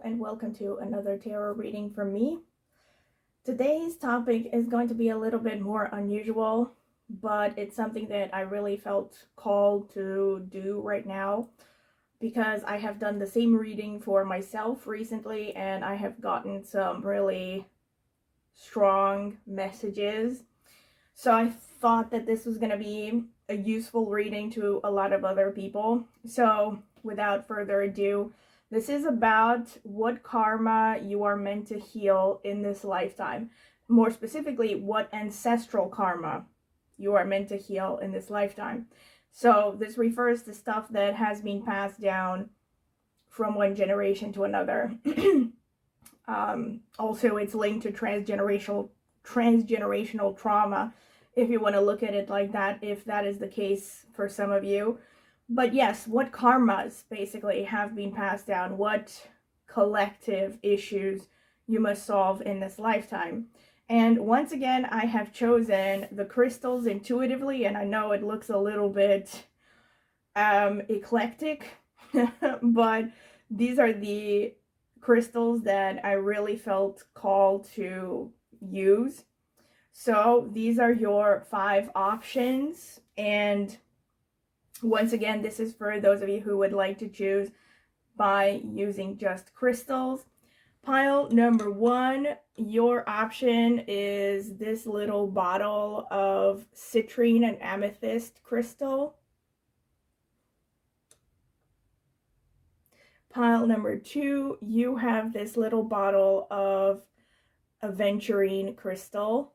and welcome to another tarot reading from me. Today's topic is going to be a little bit more unusual, but it's something that I really felt called to do right now because I have done the same reading for myself recently and I have gotten some really strong messages. So I thought that this was going to be a useful reading to a lot of other people. So without further ado, this is about what karma you are meant to heal in this lifetime. More specifically, what ancestral karma you are meant to heal in this lifetime. So this refers to stuff that has been passed down from one generation to another. Also, it's linked to transgenerational trauma, if you want to look at it like that, if that is the case for some of you. But yes, what karmas basically have been passed down, what collective issues you must solve in this lifetime. And once again, I have chosen the crystals intuitively, and I know it looks a little bit eclectic, but these are the crystals that I really felt called to use. So these are your 5 options, and once again, this is for those of you who would like to choose by using just crystals. Pile number 1, your option is this little bottle of citrine and amethyst crystal. Pile number 2, you have this little bottle of aventurine crystal.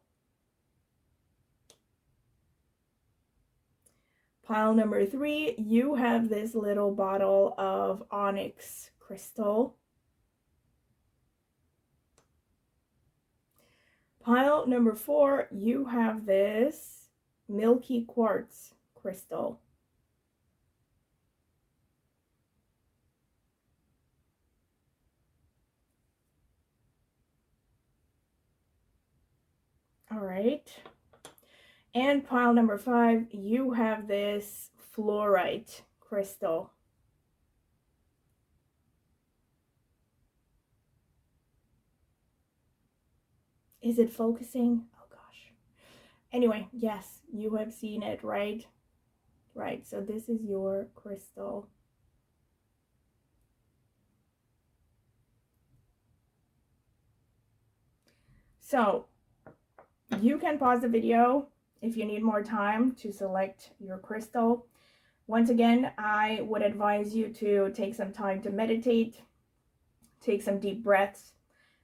Pile number 3, you have this little bottle of onyx crystal. Pile number 4, you have this milky quartz crystal. All right. And pile number 5, you have this fluorite crystal. Is it focusing? Oh gosh. Anyway, yes, you have seen it, right? Right, so this is your crystal. So, you can pause the video if you need more time to select your crystal. Once again, I would advise you to take some time to meditate, take some deep breaths,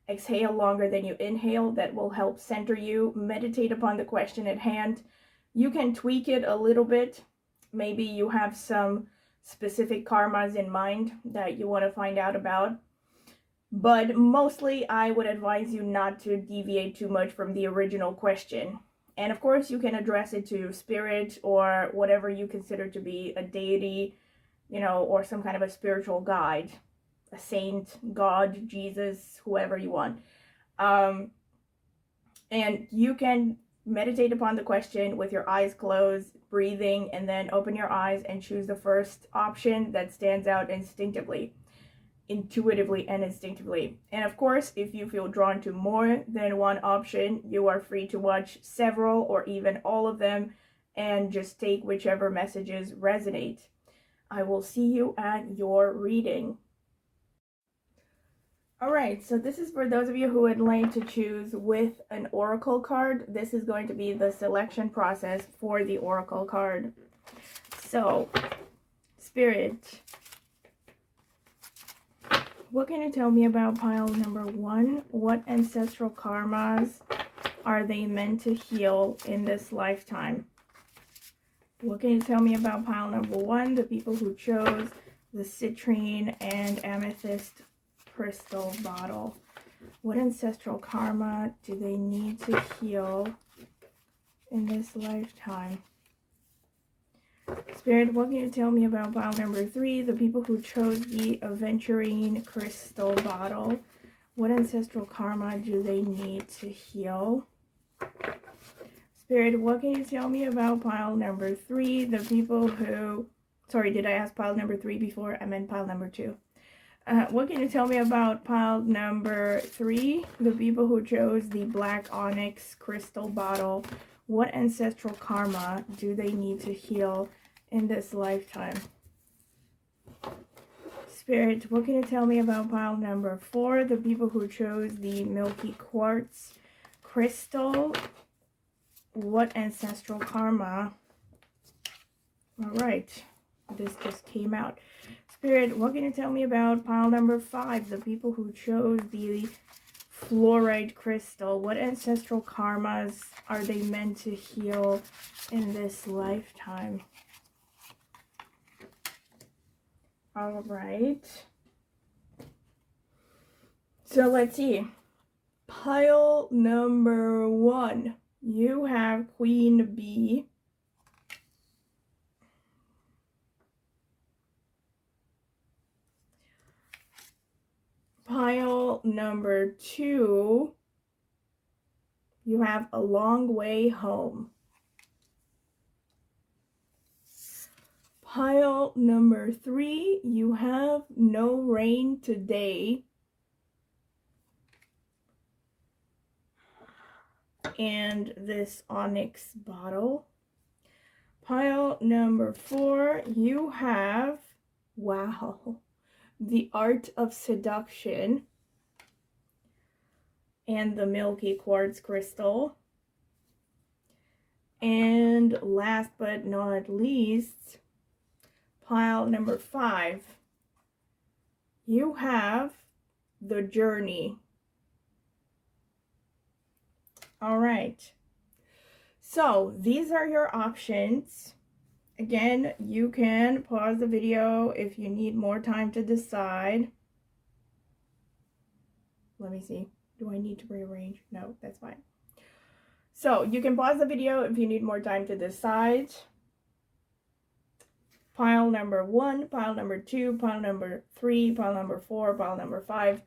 exhale longer than you inhale. That will help center you. Meditate upon the question at hand. You can tweak it a little bit. Maybe you have some specific karmas in mind that you want to find out about. But mostly, I would advise you not to deviate too much from the original question. And of course, you can address it to spirit or whatever you consider to be a deity, or some kind of a spiritual guide, a saint, God, Jesus, whoever you want. And you can meditate upon the question with your eyes closed, breathing, and then open your eyes and choose the first option that stands out intuitively and instinctively. And of course, if you feel drawn to more than one option, you are free to watch several or even all of them and just take whichever messages resonate. I will see you at your reading. Alright, so this is for those of you who would like to choose with an oracle card. This is going to be the selection process for the oracle card. So, Spirit, what can you tell me about pile number 1? What ancestral karmas are they meant to heal in this lifetime? What can you tell me about pile number 1? The people who chose the citrine and amethyst crystal bottle. What ancestral karma do they need to heal in this lifetime? Spirit, what can you tell me about pile number 3? The people who chose the aventurine crystal bottle. What ancestral karma do they need to heal? Spirit, what can you tell me about pile number 3? The people who... Sorry, did I ask pile number 3 before? I meant pile number 2. What can you tell me about pile number 3? The people who chose the black onyx crystal bottle. What ancestral karma do they need to heal in this lifetime? Spirit, what can you tell me about pile number 4? The people who chose the milky quartz crystal. What ancestral karma? All right, this just came out. Spirit, what can you tell me about pile number 5? The people who chose the fluorite crystal. What ancestral karmas are they meant to heal in this lifetime? All right. So let's see. Pile number 1. You have Queen Bee. Pile number 2, you have A Long Way Home. Pile number 3, you have No Rain Today. And this onyx bottle. Pile number 4, you have, wow, The Art of Seduction and the milky quartz crystal. And last but not least, pile number 5, you have The Journey. All right, so these are your options. Again, you can pause the video if you need more time to decide. Let me see. Do I need to rearrange? No, that's fine. So you can pause the video if you need more time to decide. Pile number 1, pile number 2, pile number 3, pile number 4, pile number 5.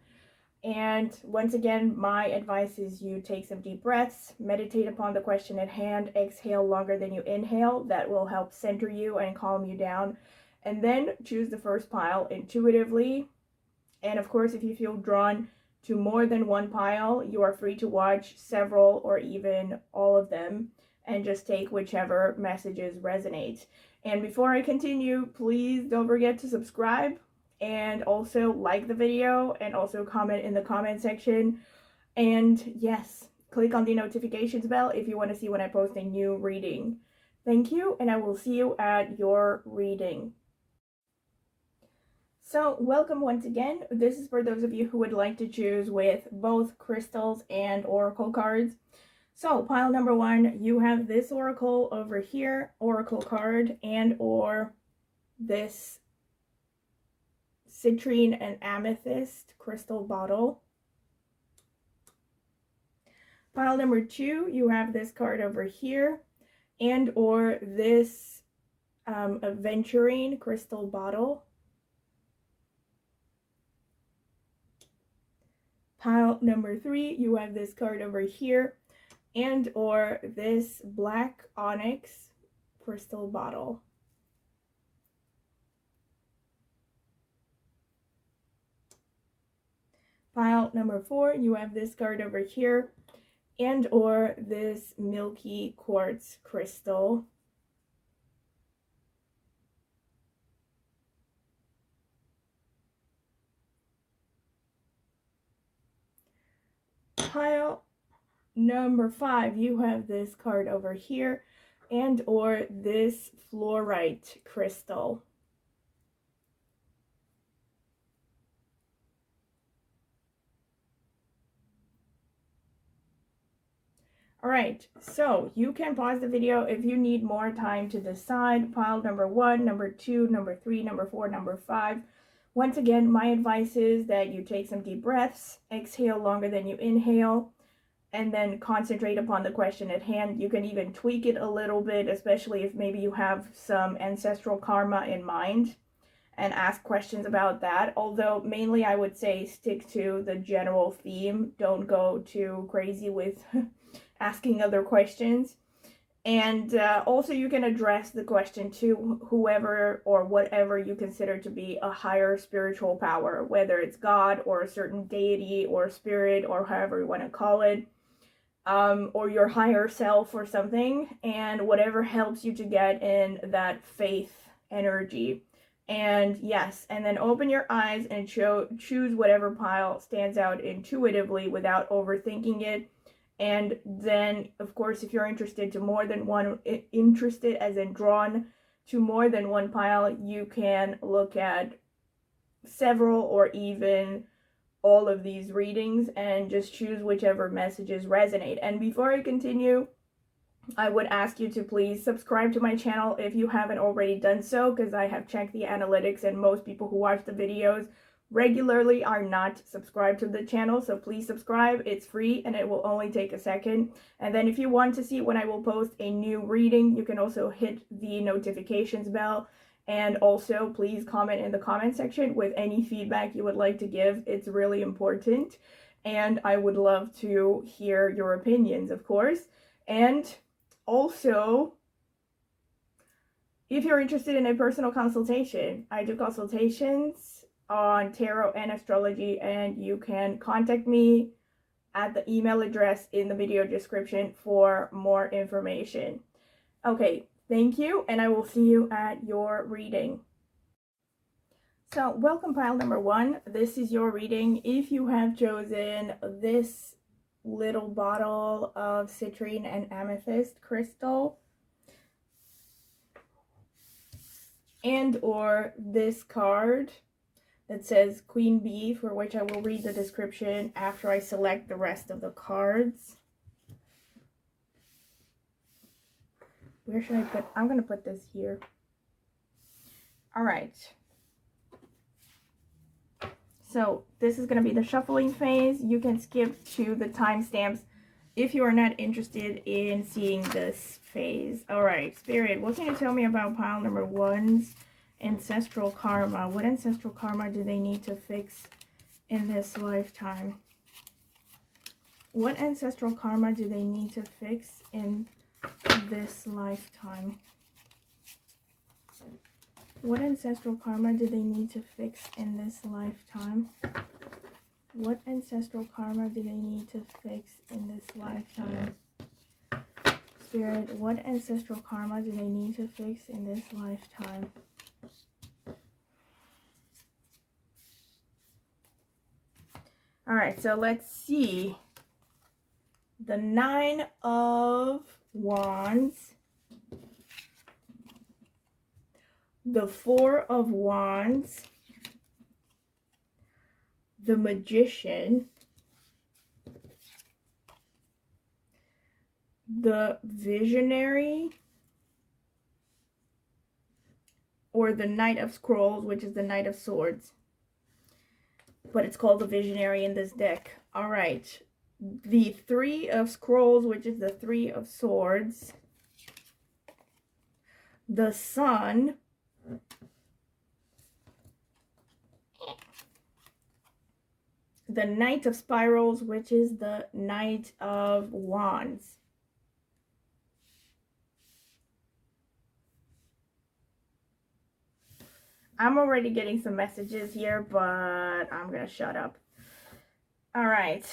And once again, my advice is you take some deep breaths, meditate upon the question at hand, exhale longer than you inhale. That will help center you and calm you down. And then choose the first pile intuitively. And of course, if you feel drawn to more than one pile, you are free to watch several or even all of them and just take whichever messages resonate. And before I continue, please don't forget to subscribe and also like the video and also comment in the comment section. And yes, click on the notifications bell if you want to see when I post a new reading. Thank you, and I will see you at your reading. So welcome once again. This is for those of you who would like to choose with both crystals and oracle cards. So pile number 1, you have this oracle over here, oracle card, and or this citrine and amethyst crystal bottle. Pile number 2, you have this card over here, and or this aventurine crystal bottle. Pile number 3, you have this card over here, and or this black onyx crystal bottle. Pile number 4, you have this card over here, and or this milky quartz crystal. Pile number 5, you have this card over here, and or this fluorite crystal. All right, so you can pause the video if you need more time to decide. Pile number 1, number 2, number 3, number 4, number 5. Once again, my advice is that you take some deep breaths, exhale longer than you inhale, and then concentrate upon the question at hand. You can even tweak it a little bit, especially if maybe you have some ancestral karma in mind, and ask questions about that. Although mainly I would say stick to the general theme. Don't go too crazy with asking other questions. And also you can address the question to whoever or whatever you consider to be a higher spiritual power, whether it's God or a certain deity or spirit or however you want to call it, or your higher self or something, and whatever helps you to get in that faith energy. And yes, and then open your eyes and choose whatever pile stands out intuitively without overthinking it. And then, of course, if you're interested to more than one, interested as in drawn to more than one pile, you can look at several or even all of these readings and just choose whichever messages resonate. And before I continue, I would ask you to please subscribe to my channel if you haven't already done so, because I have checked the analytics and most people who watch the videos regularly are not subscribed to the channel. So please subscribe. It's free and it will only take a second. And then if you want to see when I will post a new reading, you can also hit the notifications bell. And also please comment in the comment section with any feedback you would like to give. It's really important and I would love to hear your opinions, of course. And also, if you're interested in a personal consultation, I do consultations on tarot and astrology, and you can contact me at the email address in the video description for more information. Okay, thank you, and I will see you at your reading. So, welcome pile number 1. This is your reading. If you have chosen this little bottle of citrine and amethyst crystal, and or this card that says Queen Bee, for which I will read the description after I select the rest of the cards. Where should I put? I'm going to put this here. All right. So this is going to be the shuffling phase. You can skip to the timestamps if you are not interested in seeing this phase. All right, Spirit, what can you tell me about pile number 1's ancestral karma? What ancestral karma do they need to fix in this lifetime? What ancestral karma do they need to fix in this lifetime? What ancestral karma do they need to fix in this lifetime? What ancestral karma do they need to fix in this lifetime? Spirit, what ancestral karma do they need to fix in this lifetime? All right, so let's see. The 9 of Wands, the 4 of Wands, the Magician, the Visionary, or the Knight of Scrolls, which is the Knight of Swords. But it's called the Visionary in this deck. All right. The 3 of Scrolls, which is the 3 of Swords. The Sun. The Knight of Spirals, which is the Knight of Wands. I'm already getting some messages here, but I'm gonna shut up. All right.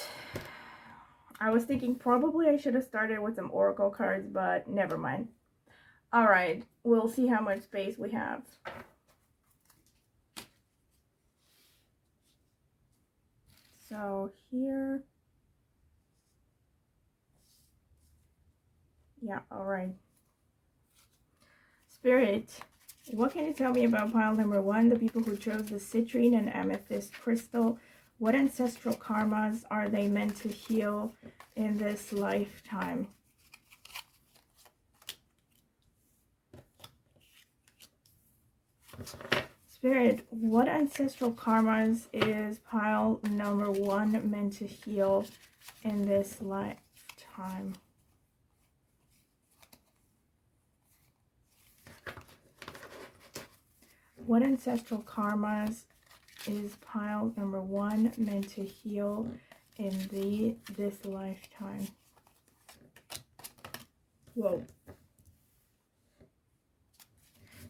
I was thinking probably I should have started with some oracle cards, but never mind. All right, we'll see how much space we have. So here, yeah, all right. Spirit, what can you tell me about pile number 1, the people who chose the citrine and amethyst crystal? What ancestral karmas are they meant to heal in this lifetime? Spirit, what ancestral karmas is pile number 1 meant to heal in this lifetime? What ancestral karmas is pile number 1 meant to heal in this lifetime? Whoa.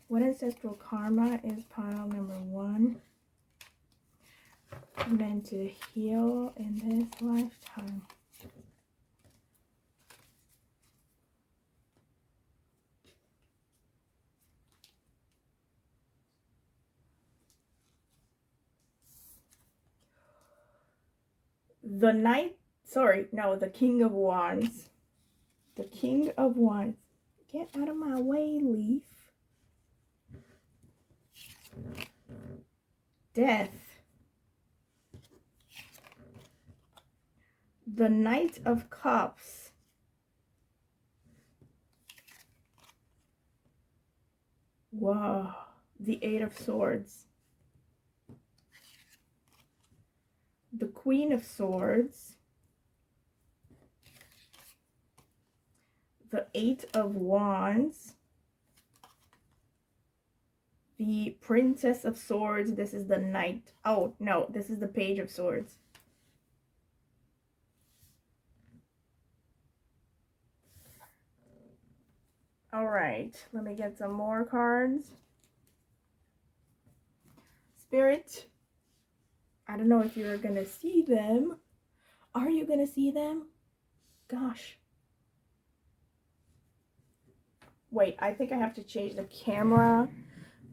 What ancestral karma is pile number 1 meant to heal in this lifetime? The Knight, sorry, no, the King of Wands. The King of Wands. Get out of my way, Leaf. Death. The Knight of Cups. Whoa. The Eight of Swords. The Queen of Swords. The Eight of Wands. The Princess of Swords. This is the Knight. Oh, no, this is the Page of Swords. All right, let me get some more cards. Spirit, I don't know if you're going to see them. Are you going to see them? Gosh. Wait, I think I have to change the camera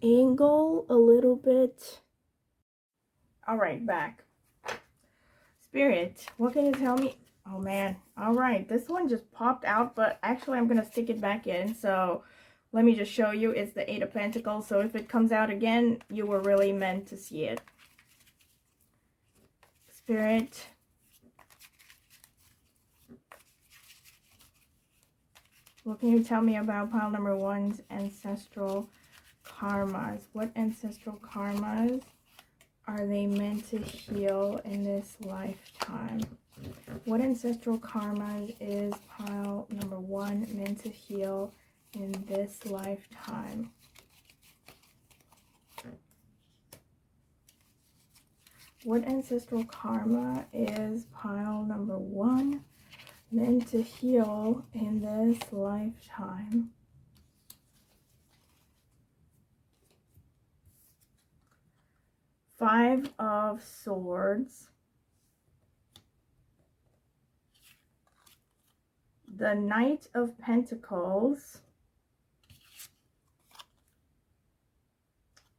angle a little bit. All right, back. Spirit, what can you tell me? Oh man, all right, this one just popped out, but actually I'm gonna stick it back in. So let me just show you. It's the Eight of Pentacles, so if it comes out again, you were really meant to see it. Spirit, what can you tell me about pile number 1's ancestral karmas? What ancestral karmas are they meant to heal in this lifetime? What ancestral karmas is pile number 1 meant to heal in this lifetime? What ancestral karma is pile number 1 meant to heal in this lifetime? Five of Swords. The Knight of Pentacles.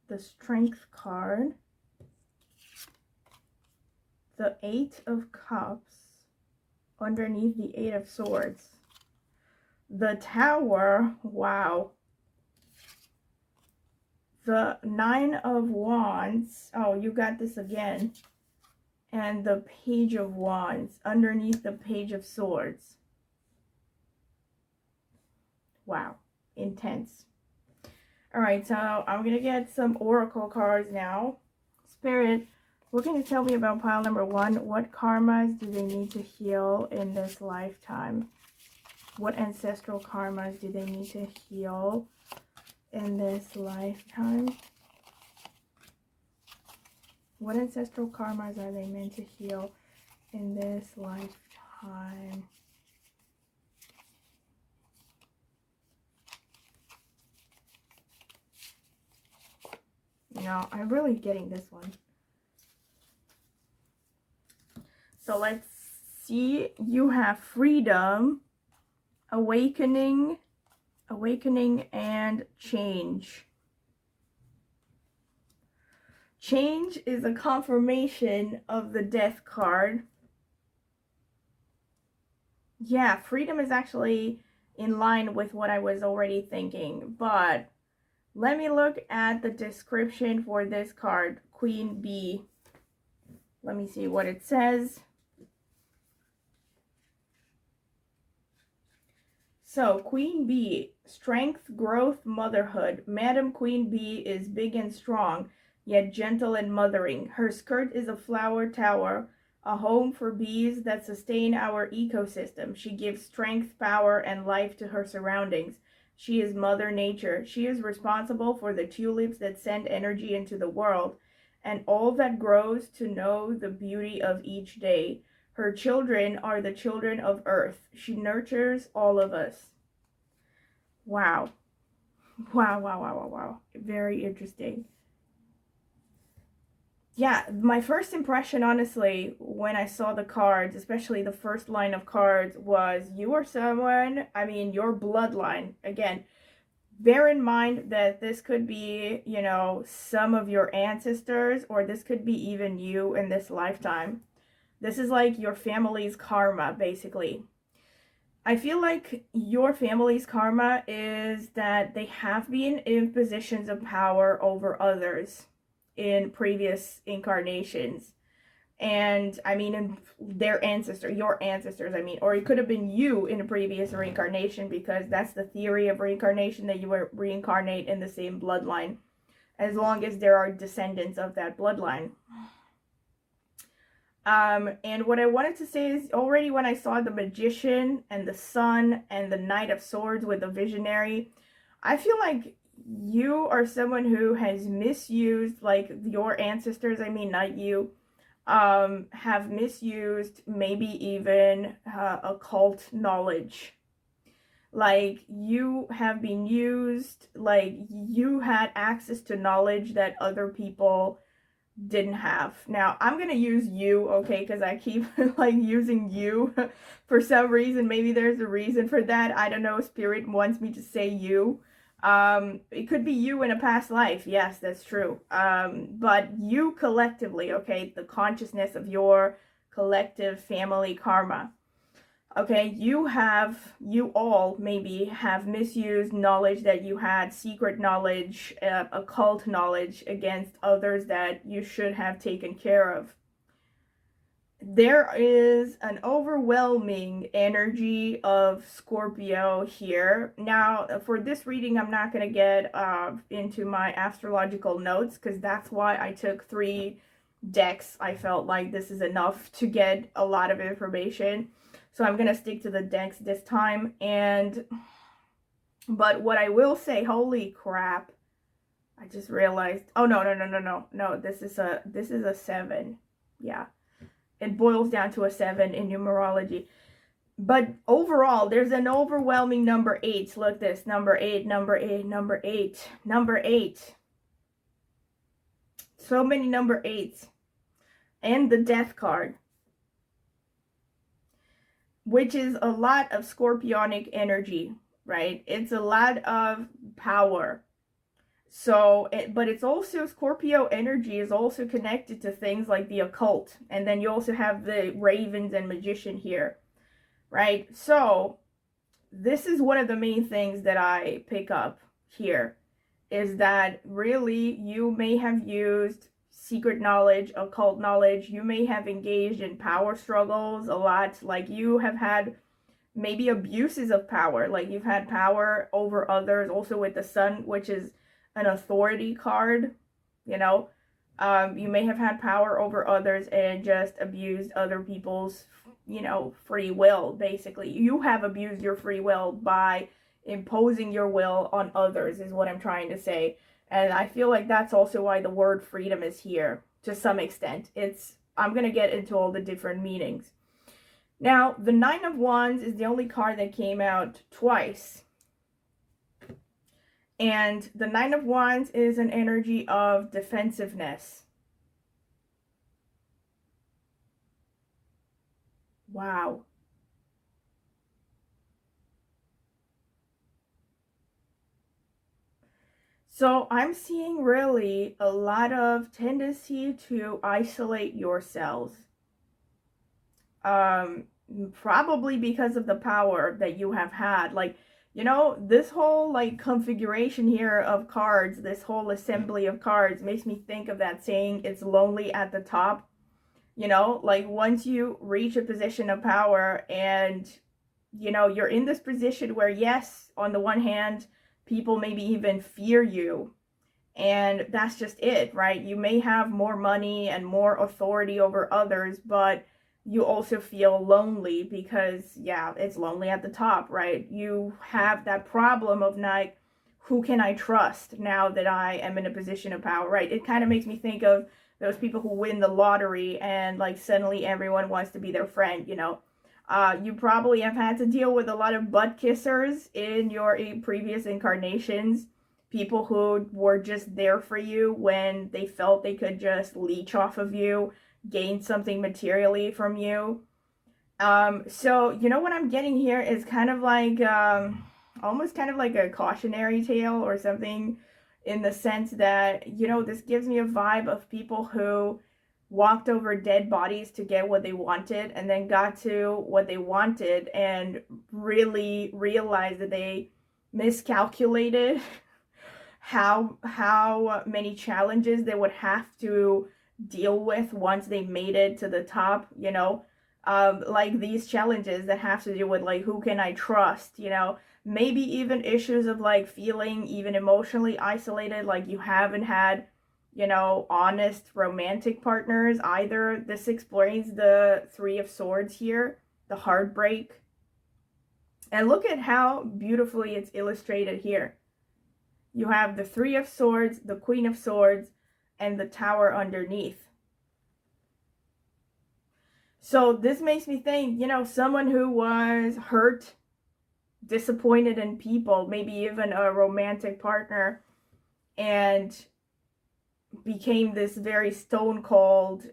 The Strength card. The Eight of Cups. Underneath the Eight of Swords. The Tower. Wow. The Nine of Wands. Oh, you got this again. And the Page of Wands underneath the Page of Swords. Wow. Intense. Alright, so I'm going to get some oracle cards now. Spirit, what can you tell me about pile number 1? What karmas do they need to heal in this lifetime? What ancestral karmas do they need to heal in this lifetime? What ancestral karmas are they meant to heal in this lifetime? No, I'm really getting this one. So let's see. You have freedom, awakening, and change. Change is a confirmation of the Death card. Yeah, freedom is actually in line with what I was already thinking, but let me look at the description for this card, Queen Bee. Let me see what it says. So, Queen Bee, strength, growth, motherhood. Madam Queen Bee is big and strong, yet gentle and mothering. Her skirt is a flower tower, a home for bees that sustain our ecosystem. She gives strength, power, and life to her surroundings. She is Mother Nature. She is responsible for the tulips that send energy into the world, and all that grows to know the beauty of each day. Her children are the children of Earth. She nurtures all of us. Wow. Wow, wow, wow, wow, wow. Very interesting. Yeah, my first impression, honestly, when I saw the cards, especially the first line of cards, was you are someone, I mean, your bloodline. Again, bear in mind that this could be, you know, some of your ancestors, or this could be even you in this lifetime. This is like your family's karma, basically. I feel like your family's karma is that they have been in positions of power over others in previous incarnations. And I mean, in their ancestor, your ancestors, I mean, or it could have been you in a previous reincarnation, because that's the theory of reincarnation, that you will reincarnate in the same bloodline as long as there are descendants of that bloodline. And what I wanted to say is, already when I saw the Magician and the Sun and the Knight of Swords with the Visionary, I feel like you are someone who has misused, like your ancestors, I mean, not you, have misused maybe even occult knowledge. Like, you have been used, like you had access to knowledge that other people didn't have. Now, I'm gonna use you, okay, because I keep like using you for some reason. Maybe there's a reason for that. I don't know. Spirit wants me to say you. It could be you in a past life. Yes, that's true. But you collectively, okay, the consciousness of your collective family karma. Okay, you all maybe have misused knowledge that you had, secret knowledge, occult knowledge against others that you should have taken care of. There is an overwhelming energy of Scorpio here. Now, for this reading, I'm not going to get into my astrological notes, because that's why I took 3 decks. I felt like this is enough to get a lot of information. So I'm going to stick to the decks this time. But what I will say, holy crap, I just realized, oh no, this is a 7. Yeah. It boils down to a 7 in numerology. But overall, there's an overwhelming number 8. Look this, number 8, number 8, number 8, number 8. So many number 8s. And the death card, which is a lot of scorpionic energy, right? It's a lot of power. So, but it's also, Scorpio energy is also connected to things like the occult. And then you also have the ravens and magician here, right? So, this is one of the main things that I pick up here, is that really you may have used secret knowledge, occult knowledge. You may have engaged in power struggles a lot. Like, you have had maybe abuses of power. Like, you've had power over others, also with the Sun, which is an authority card, you know. You may have had power over others and just abused other people's, you know, free will. Basically, you have abused your free will by imposing your will on others, is what I'm trying to say. And I feel like that's also why the word freedom is here to some extent. I'm gonna get into all the different meanings. Now, the 9 of Wands is the only card that came out twice. And the 9 of Wands is an energy of defensiveness. Wow. So I'm seeing really a lot of tendency to isolate yourselves. Probably because of the power that you have had. Like, you know, this whole like configuration here of cards, this whole assembly of cards makes me think of that saying, it's lonely at the top. You know, like, once you reach a position of power and, you know, you're in this position where, yes, on the one hand, people maybe even fear you, and that's just it, right? You may have more money and more authority over others, but you also feel lonely because, yeah, it's lonely at the top, right? You have that problem of, like, who can I trust now that I am in a position of power, right? It kind of makes me think of those people who win the lottery and, like, suddenly everyone wants to be their friend, you know. You probably have had to deal with a lot of butt kissers in your previous incarnations. people who were just there for you when they felt they could just leech off of you, gain something materially from you. So, you know, what I'm getting here is kind of like, almost kind of like a cautionary tale or something, in the sense that, you know, this gives me a vibe of people who walked over dead bodies to get what they wanted, and then got to what they wanted and really realized that they miscalculated how many challenges they would have to deal with once they made it to the top, you know. Like these challenges that have to do with like, who can I trust, you know, maybe even issues of like feeling even emotionally isolated, like you haven't had, you know, honest romantic partners either. This explains the Three of Swords here, the heartbreak. And look at how beautifully it's illustrated here. You have the Three of Swords, the Queen of Swords, and the Tower underneath. So this makes me think, you know, someone who was hurt, disappointed in people, maybe even a romantic partner, and became this very stone cold,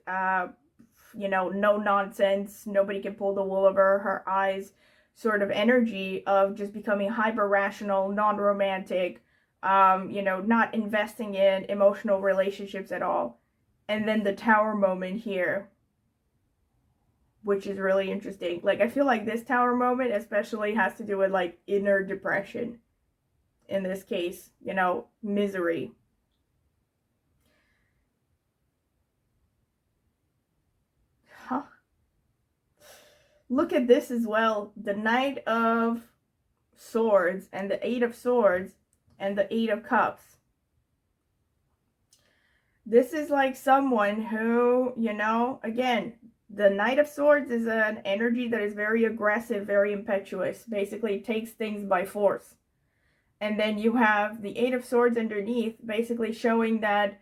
you know, no nonsense, nobody can pull the wool over her eyes sort of energy of just becoming hyper rational, non-romantic, you know, not investing in emotional relationships at all. And then the Tower moment here, which is really interesting. Like, I feel like this Tower moment especially has to do with like inner depression. In this case, you know, misery. Huh. Look at this as well. The Knight of Swords and the Eight of Swords and the Eight of Cups. This is like someone who, you know, again, the Knight of Swords is an energy that is very aggressive, very impetuous, basically takes things by force. And then you have the Eight of Swords underneath, basically showing that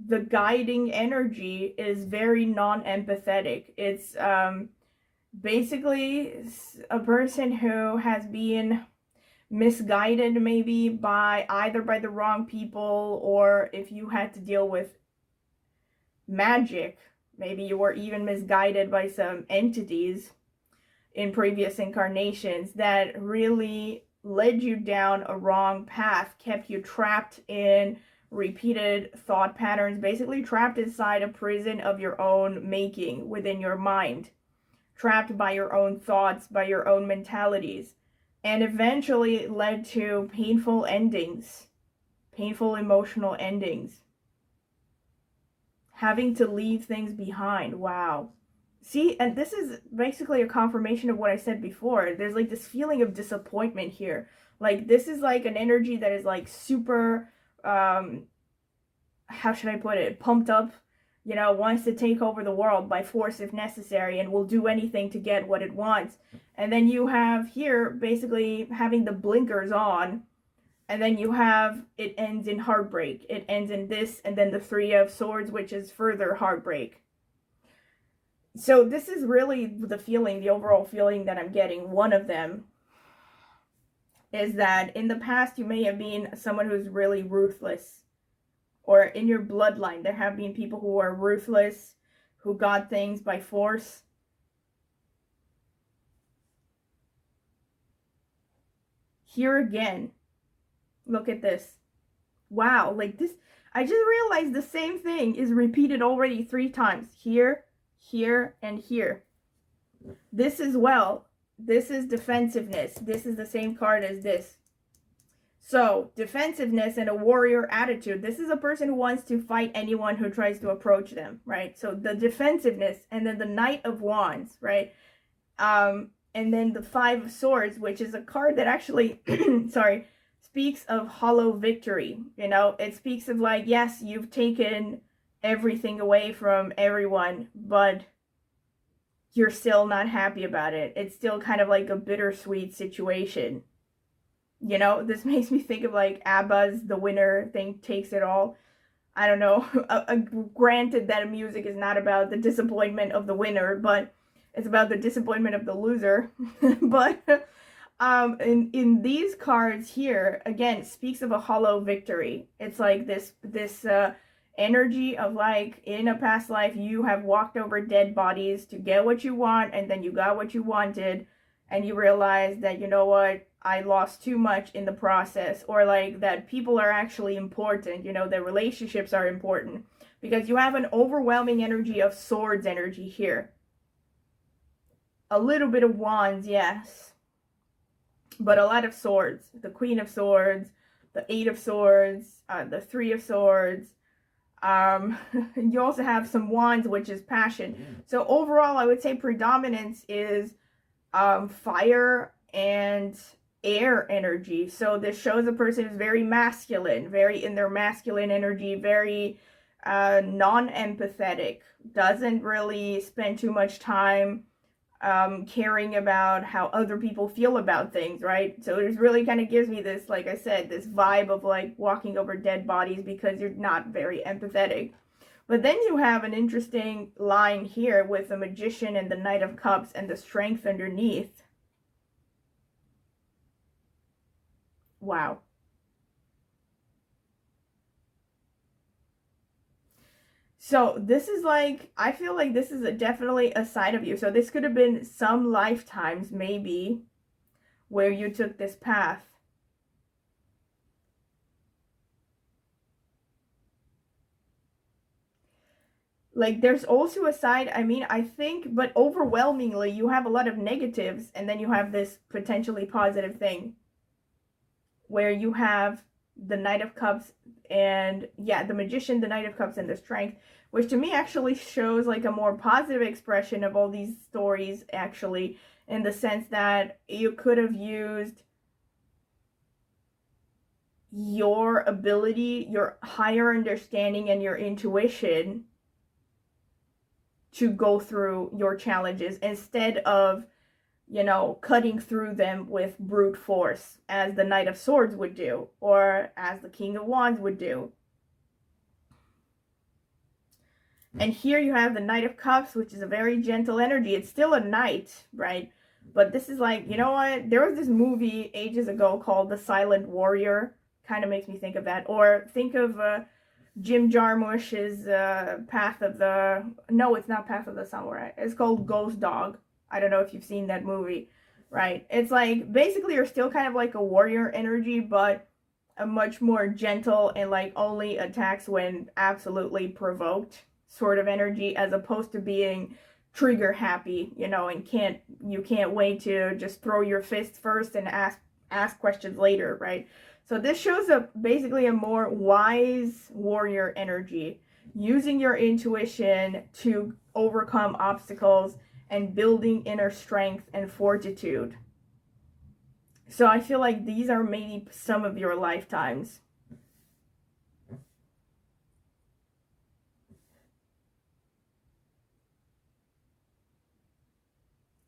the guiding energy is very non-empathetic. It's basically a person who has been misguided maybe by either by the wrong people, or if you had to deal with magic, maybe you were even misguided by some entities in previous incarnations that really led you down a wrong path, kept you trapped in repeated thought patterns, basically trapped inside a prison of your own making within your mind, trapped by your own thoughts, by your own mentalities, and eventually led to painful endings, painful emotional endings. Having to leave things behind. Wow. See, and this is basically a confirmation of what I said before. There's like this feeling of disappointment here. Like, this is like an energy that is like super, how should I put it, pumped up, you know, wants to take over the world by force if necessary, and will do anything to get what it wants. And then you have here basically having the blinkers on, and then you have, it ends in heartbreak. It ends in this, and then the Three of Swords, which is further heartbreak. So this is really the feeling, the overall feeling that I'm getting. One of them is that in the past you may have been someone who's really ruthless. Or in your bloodline, there have been people who are ruthless, who got things by force. Here again, look at this. Wow, like this, I just realized the same thing is repeated already 3 times. Here, here, and here. This as well. This is defensiveness. This is the same card as this. So, defensiveness and a warrior attitude. This is a person who wants to fight anyone who tries to approach them, right? So, the defensiveness, and then the Knight of Wands, right? And then the Five of Swords, which is a card that actually, sorry, speaks of hollow victory. You know, it speaks of like, yes, you've taken everything away from everyone, but you're still not happy about it. It's still kind of like a bittersweet situation. You know, this makes me think of like ABBA's The Winner thing, Takes It All. I don't know. Granted that music is not about the disappointment of the winner, but it's about the disappointment of the loser. But in these cards here, again, speaks of a hollow victory. It's like this energy of like, in a past life, you have walked over dead bodies to get what you want, and then you got what you wanted, and you realize that, you know what, I lost too much in the process, or like that people are actually important, you know, that relationships are important, because you have an overwhelming energy of swords energy here. A little bit of wands, yes, but a lot of swords. The Queen of Swords, the Eight of Swords, the Three of Swords. You also have some wands, which is passion. So overall, I would say predominance is fire and air energy. So this shows a person who's very masculine, very in their masculine energy, very non-empathetic, doesn't really spend too much time caring about how other people feel about things, right? So it really kind of gives me this, like I said, this vibe of like walking over dead bodies because you're not very empathetic. But then you have an interesting line here with the Magician and the Knight of Cups and the Strength underneath. Wow. So this is like, I feel like this is definitely a side of you. So this could have been some lifetimes maybe where you took this path. Like there's also a side, I mean, I think, but overwhelmingly you have a lot of negatives, and then you have this potentially positive thing where you have the Knight of Cups and, yeah, the Magician, the Knight of Cups, and the Strength, which to me actually shows like a more positive expression of all these stories, actually, in the sense that you could have used your ability, your higher understanding, and your intuition to go through your challenges instead of, you know, cutting through them with brute force, as the Knight of Swords would do, or as the King of Wands would do. And here you have the Knight of Cups, which is a very gentle energy. It's still a knight, right? But this is like, you know what? There was this movie ages ago called The Silent Warrior. Kind of makes me think of that. Or think of Jim Jarmusch's Path of the... No, it's not Path of the Samurai. It's called Ghost Dog. I don't know if you've seen that movie, right? It's like, basically you're still kind of like a warrior energy, but a much more gentle and like only attacks when absolutely provoked sort of energy, as opposed to being trigger happy, you know, and you can't wait to just throw your fist first and ask questions later, right? So this shows basically a more wise warrior energy, using your intuition to overcome obstacles and building inner strength and fortitude. So I feel like these are maybe some of your lifetimes.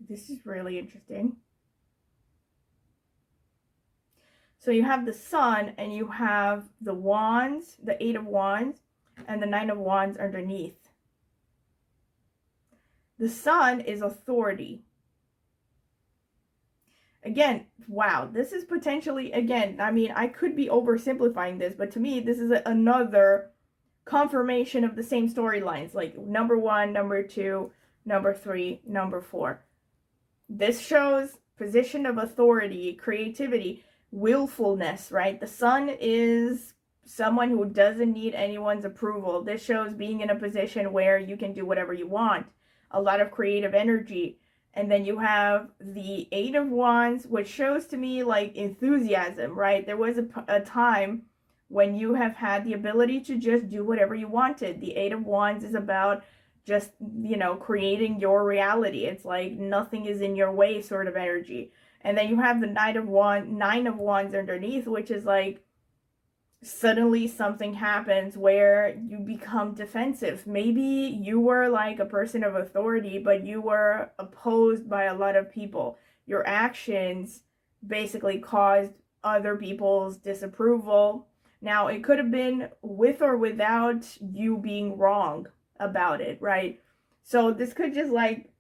This is really interesting. So you have the Sun, and you have the Wands, the Eight of Wands, and the Nine of Wands underneath. The Sun is authority. Again, wow, this is potentially, again, I mean, I could be oversimplifying this, but to me, this is another confirmation of the same storylines, like number 1, number 2, number 3, number 4. This shows position of authority, creativity, willfulness, right? The Sun is someone who doesn't need anyone's approval. This shows being in a position where you can do whatever you want. A lot of creative energy. And then you have the Eight of Wands, which shows to me like enthusiasm, right? There was a time when you have had the ability to just do whatever you wanted. The Eight of Wands is about just, you know, creating your reality. It's like nothing is in your way sort of energy. And then you have the Nine of Wands underneath, which is like suddenly something happens where you become defensive. Maybe you were like a person of authority, but you were opposed by a lot of people. Your actions basically caused other people's disapproval. Now, it could have been with or without you being wrong about it, right? So this could just like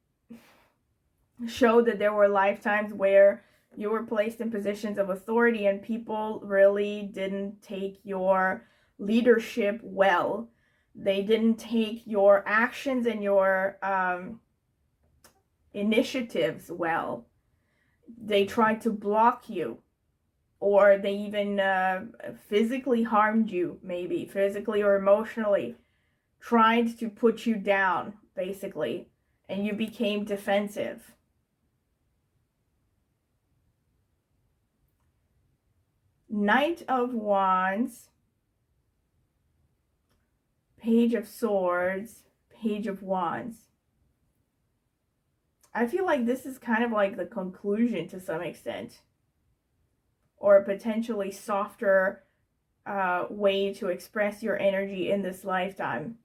show that there were lifetimes where You were placed in positions of authority, and people really didn't take your leadership well. They didn't take your actions and your initiatives well. They tried to block you, or they even physically harmed you, maybe physically or emotionally, tried to put you down, basically, and you became defensive. Knight of Wands, Page of Swords, Page of Wands. I feel like this is kind of like the conclusion to some extent, or a potentially softer way to express your energy in this lifetime.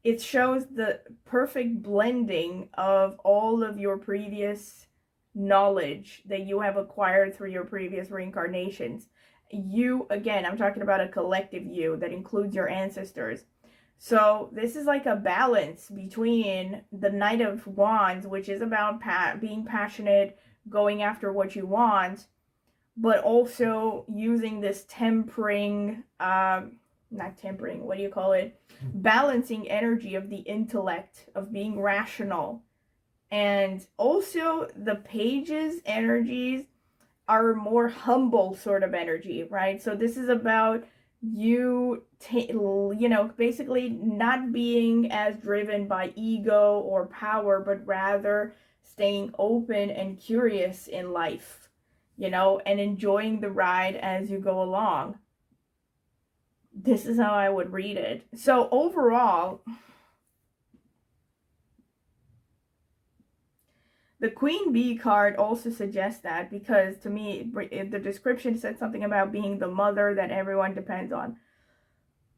It shows the perfect blending of all of your previous knowledge that you have acquired through your previous reincarnations. You, again, I'm talking about a collective you that includes your ancestors. So this is like a balance between the Knight of Wands, which is about being passionate, going after what you want, but also using this tempering, not tempering, what do you call it? Balancing energy of the intellect, of being rational. And also the Page's energies are more humble sort of energy, right? So this is about you, basically not being as driven by ego or power, but rather staying open and curious in life, and enjoying the ride as you go along. This is how I would read it. So overall, the Queen Bee card also suggests that, because to me, the description said something about being the mother that everyone depends on.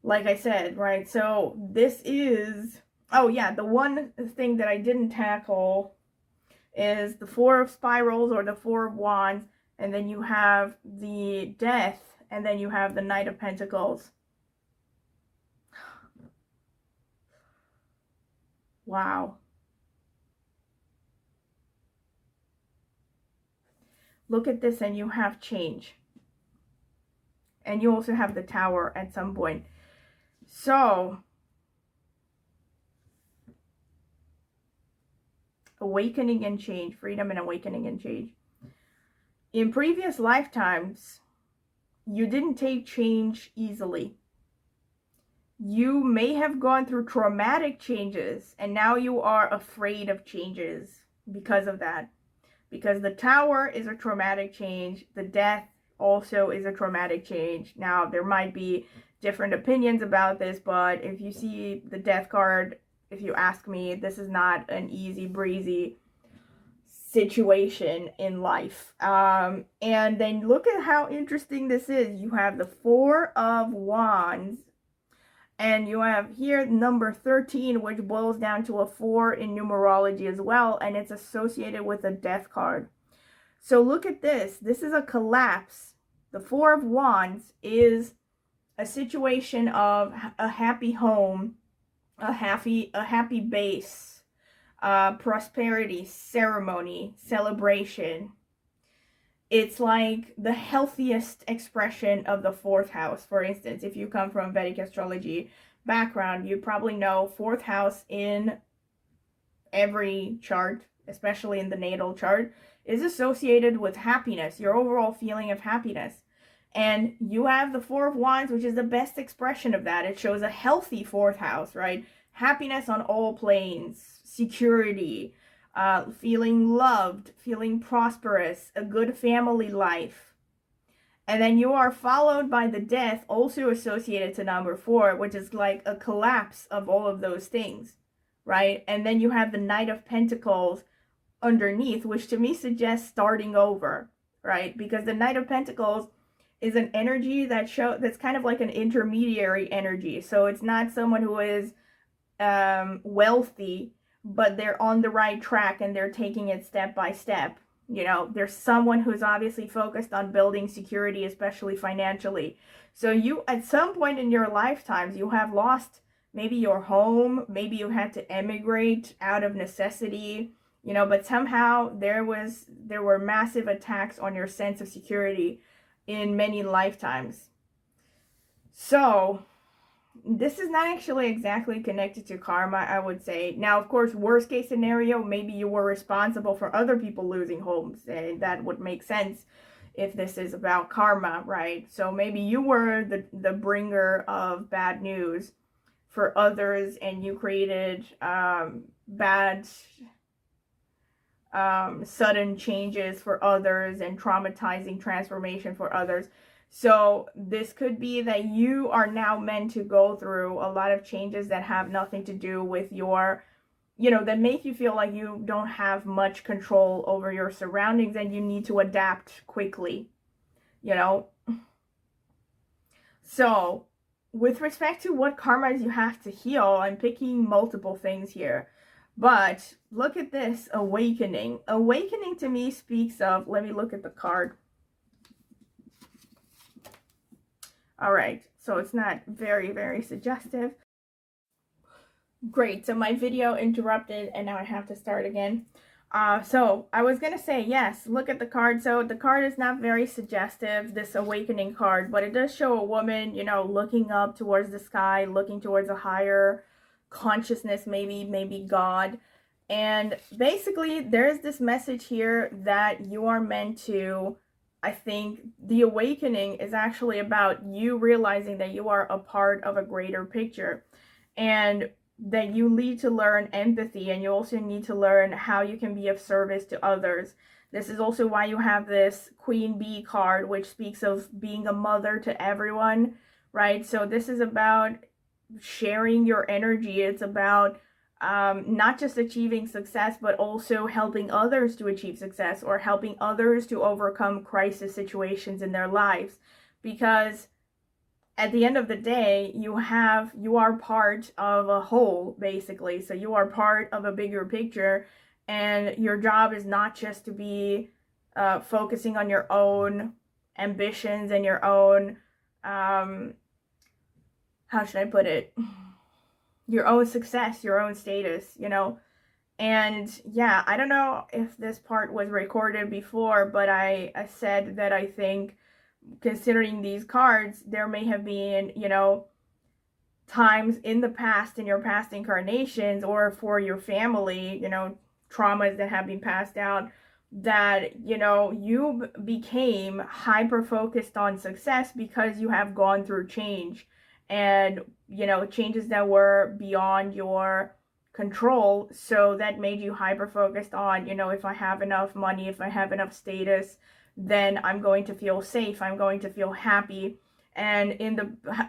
Like I said, right? So this is, oh yeah, the one thing that I didn't tackle is the Four of Spirals or the Four of Wands, and then you have the Death, and then you have the Knight of Pentacles. Wow. Look at this, and you have change. And you also have the Tower at some point. So, awakening and change, freedom and awakening and change. In previous lifetimes, you didn't take change easily. You may have gone through traumatic changes, and now you are afraid of changes because of that. Because the Tower is a traumatic change, the Death also is a traumatic change. Now, there might be different opinions about this, but if you see the Death card, if you ask me, this is not an easy breezy situation in life. And then look at how interesting this is. You have the Four of Wands, and you have here number 13, which boils down to a 4 in numerology as well, and it's associated with a Death card. So look at this. This is a collapse. The Four of Wands is a situation of a happy home, a happy base, prosperity, ceremony, celebration. It's like the healthiest expression of the fourth house. For instance, if you come from Vedic astrology background, you probably know fourth house in every chart, especially in the natal chart, is associated with happiness, your overall feeling of happiness. And you have the Four of Wands, which is the best expression of that. It shows a healthy fourth house, right? Happiness on all planes, security, feeling loved, feeling prosperous, a good family life. And then you are followed by the Death, also associated to number 4, which is like a collapse of all of those things, right? And then you have the Knight of Pentacles underneath, which to me suggests starting over, right? Because the Knight of Pentacles is an energy that's kind of like an intermediary energy. So it's not someone who is wealthy, but they're on the right track and they're taking it step by step. There's someone who's obviously focused on building security, especially financially. So you, at some point in your lifetimes, you have lost maybe your home, maybe you had to emigrate out of necessity, you know, but somehow there were massive attacks on your sense of security in many lifetimes. So this is not actually exactly connected to karma, I would say. Now, of course, worst case scenario, maybe you were responsible for other people losing homes, and that would make sense if this is about karma, right? So maybe you were the bringer of bad news for others, and you created bad sudden changes for others and traumatizing transformation for others. So this could be that you are now meant to go through a lot of changes that have nothing to do with your, you know, that make you feel like you don't have much control over your surroundings and you need to adapt quickly, you know. So with respect to what karmas you have to heal, I'm picking multiple things here. But look at this, awakening. Awakening to me speaks of, let me look at the card. All right, so it's not very, very suggestive. Great, so my video interrupted and now I have to start again. So I was gonna say, yes, look at the card. So the card is not very suggestive, this awakening card, but it does show a woman, you know, looking up towards the sky, looking towards a higher consciousness, maybe God. And basically there's this message here that you are meant to, I think the awakening is actually about you realizing that you are a part of a greater picture, and that you need to learn empathy, and you also need to learn how you can be of service to others. This is also why you have this Queen Bee card, which speaks of being a mother to everyone, right? So this is about sharing your energy. It's about not just achieving success, but also helping others to achieve success, or helping others to overcome crisis situations in their lives. Because at the end of the day, you are part of a whole, basically. So you are part of a bigger picture, and your job is not just to be focusing on your own ambitions and your own, how should I put it, your own success, your own status, you know. And yeah, I don't know if this part was recorded before, but I said that I think, considering these cards, there may have been, you know, times in the past, in your past incarnations, or for your family, you know, traumas that have been passed down, that, you know, you became hyper focused on success because you have gone through change, and, you know, changes that were beyond your control. So that made you hyper focused on, you know, if I have enough money, if I have enough status, then I'm going to feel safe, I'm going to feel happy. And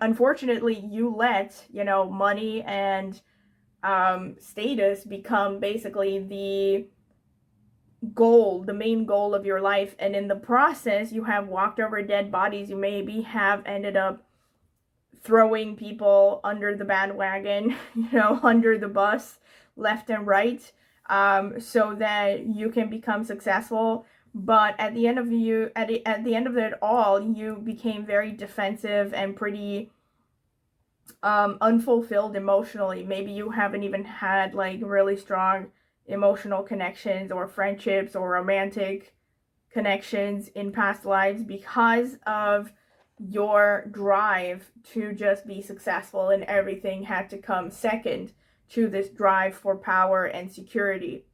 unfortunately, you let, you know, money and status become basically the goal, the main goal of your life. And in the process, you have walked over dead bodies. You maybe have ended up throwing people under the bandwagon, you know, under the bus, left and right, so that you can become successful. But at the end of it all, you became very defensive and pretty unfulfilled emotionally. Maybe you haven't even had like really strong emotional connections or friendships or romantic connections in past lives because of your drive to just be successful, and everything had to come second to this drive for power and security.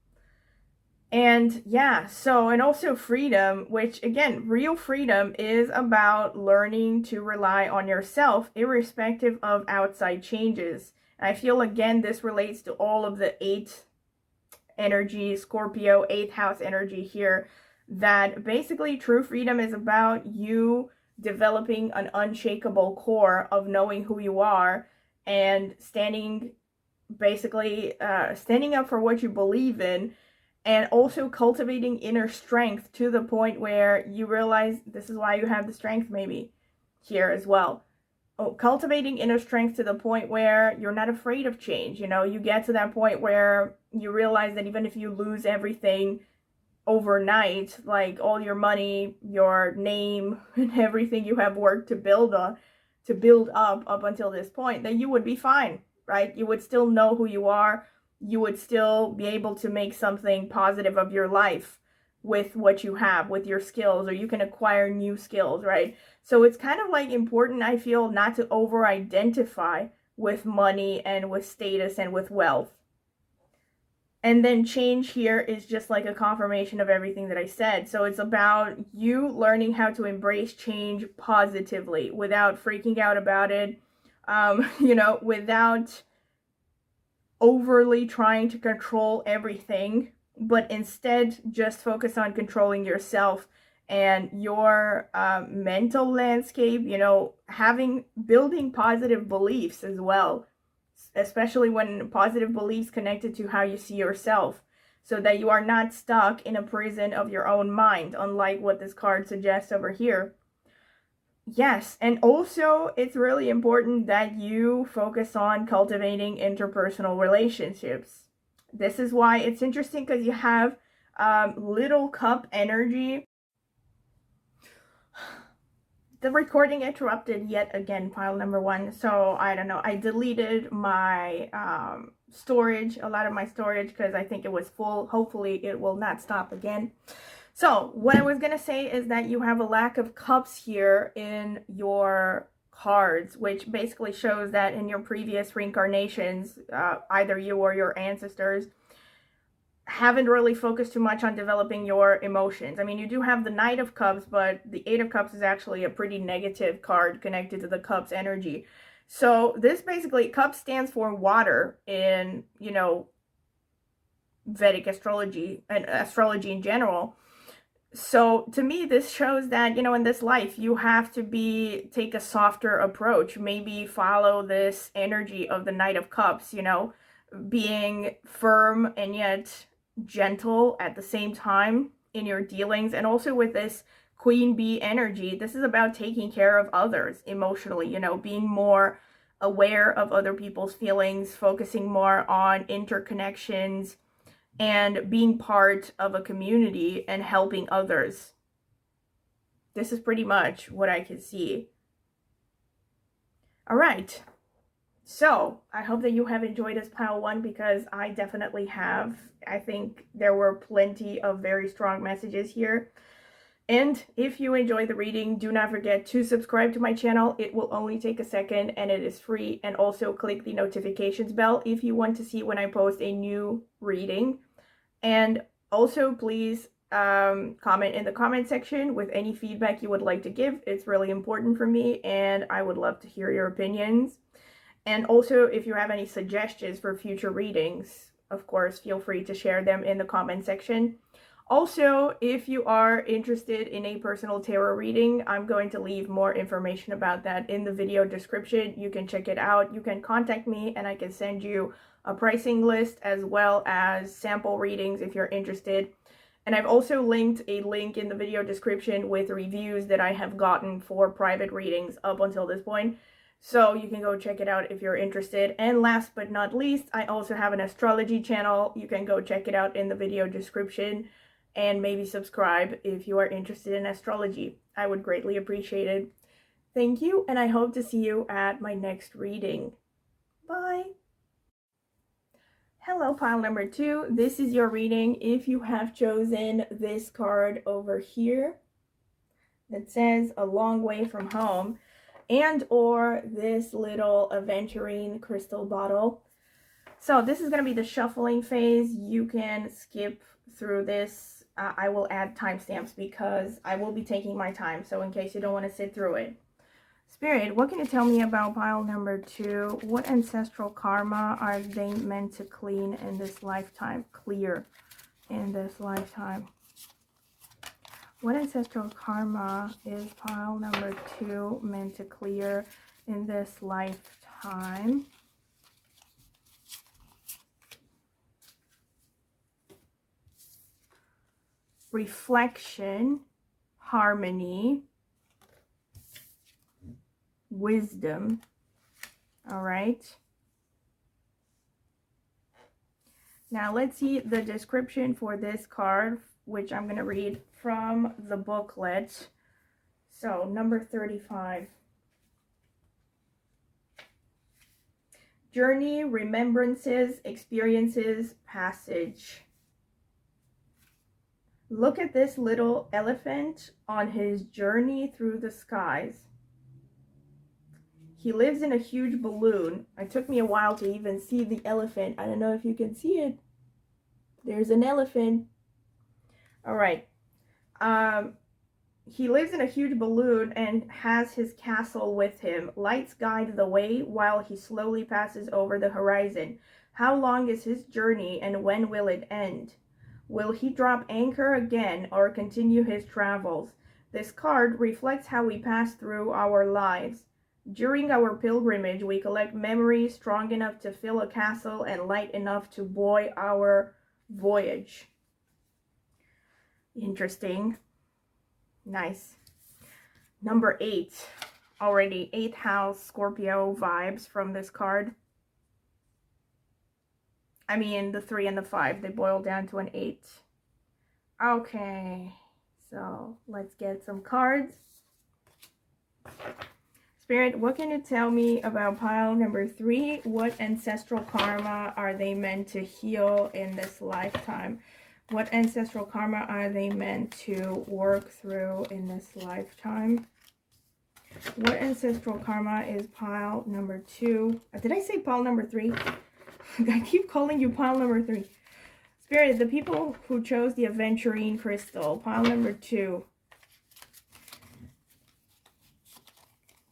And yeah, so, and also freedom, which again, real freedom is about learning to rely on yourself irrespective of outside changes. And I feel again this relates to all of the 8th energy, Scorpio 8th house energy here, that basically true freedom is about you developing an unshakable core of knowing who you are and standing up for what you believe in, and also cultivating inner strength to the point where you realize this is why you have the strength maybe here as well. Cultivating inner strength to the point where you're not afraid of change. You know, you get to that point where you realize that even if you lose everything overnight, like all your money, your name, and everything you have worked to build up until this point, that you would be fine, right? You would still know who you are. you would still be able to make something positive of your life with what you have, with your skills, or you can acquire new skills, right? So it's kind of like important, I feel, not to over-identify with money and with status and with wealth. And then change here is just like a confirmation of everything that I said. So it's about you learning how to embrace change positively without freaking out about it, you know, without overly trying to control everything, but instead just focus on controlling yourself and your mental landscape, you know, building positive beliefs as well, especially when positive beliefs connected to how you see yourself, so that you are not stuck in a prison of your own mind, unlike what this card suggests over here. Yes, and also it's really important that you focus on cultivating interpersonal relationships. This is why it's interesting, because you have little cup energy. The recording interrupted yet again, pile number 1. So I don't know. I deleted my storage, a lot of my storage, because I think it was full. Hopefully it will not stop again. So what I was going to say is that you have a lack of cups here in your cards, which basically shows that in your previous reincarnations, either you or your ancestors haven't really focused too much on developing your emotions. I mean, you do have the Knight of Cups, but the Eight of Cups is actually a pretty negative card connected to the Cups energy. So this basically, Cup stands for water in, you know, Vedic astrology and astrology in general. So to me, this shows that, you know, in this life, you have to take a softer approach, maybe follow this energy of the Knight of Cups, you know, being firm and yet gentle at the same time in your dealings. And also with this Queen Bee energy, this is about taking care of others emotionally, you know, being more aware of other people's feelings, focusing more on interconnections, and being part of a community and helping others. This is pretty much what I can see. All right. So I hope that you have enjoyed this pile 1, because I definitely have. I think there were plenty of very strong messages here. And if you enjoyed the reading, do not forget to subscribe to my channel. It will only take a second and it is free. And also click the notifications bell if you want to see when I post a new reading. And also please comment in the comment section with any feedback you would like to give. It's really important for me and I would love to hear your opinions. And also, if you have any suggestions for future readings, of course, feel free to share them in the comment section. Also, if you are interested in a personal tarot reading, I'm going to leave more information about that in the video description. You can check it out. You can contact me and I can send you a pricing list as well as sample readings if you're interested. And I've also linked a link in the video description with reviews that I have gotten for private readings up until this point. So you can go check it out if you're interested. And last but not least, I also have an astrology channel. You can go check it out in the video description and maybe subscribe if you are interested in astrology. I would greatly appreciate it. Thank you, and I hope to see you at my next reading. Bye! Hello, pile number 2. This is your reading if you have chosen this card over here that says A Long Way From Home, and or this little aventurine crystal bottle. So this is going to be the shuffling phase. You can skip through this. I will add timestamps because I will be taking my time, so in case you don't want to sit through it. Spirit, what can you tell me about pile number 2? What ancestral karma are they meant to clear in this lifetime? What ancestral karma is pile number 2 meant to clear in this lifetime? Reflection, harmony, wisdom. All right. Now let's see the description for this card, which I'm going to read from the booklet. So number 35. Journey, remembrances, experiences, passage. Look at this little elephant on his journey through the skies. He lives in a huge balloon. It took me a while to even see the elephant. I don't know if you can see it. There's an elephant. All right. He lives in a huge balloon and has his castle with him. Lights guide the way while he slowly passes over the horizon. How long is his journey and when will it end? Will he drop anchor again or continue his travels? This card reflects how we pass through our lives. During our pilgrimage, we collect memories strong enough to fill a castle and light enough to buoy our voyage. Interesting. Nice. Number 8. Already 8th house Scorpio vibes from this card. I mean, the 3 and the 5, they boil down to an 8. Okay, so let's get some cards. Spirit, what can you tell me about pile number 3? What ancestral karma are they meant to heal in this lifetime? What ancestral karma are they meant to work through in this lifetime? What ancestral karma is pile number 2? Did I say pile number 3? I keep calling you pile number 3. Spirit, the people who chose the aventurine crystal, pile number 2.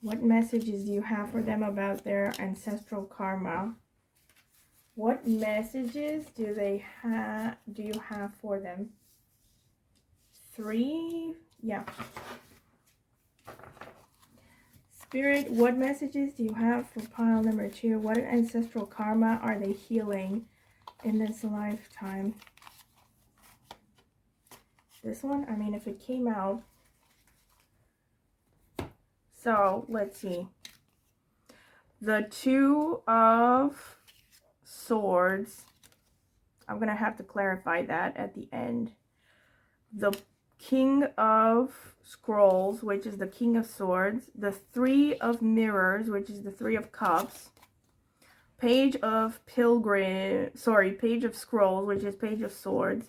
What messages do you have for them about their ancestral karma? What messages do you have for them? 3? Yeah. Spirit, what messages do you have for pile number 2? What ancestral karma are they healing in this lifetime? This one? I mean, if it came out. So, let's see. The 2 of Swords. I'm going to have to clarify that at the end. The King of Scrolls, which is the King of Swords. The 3 of Mirrors, which is the 3 of Cups. Page of Scrolls, which is Page of Swords.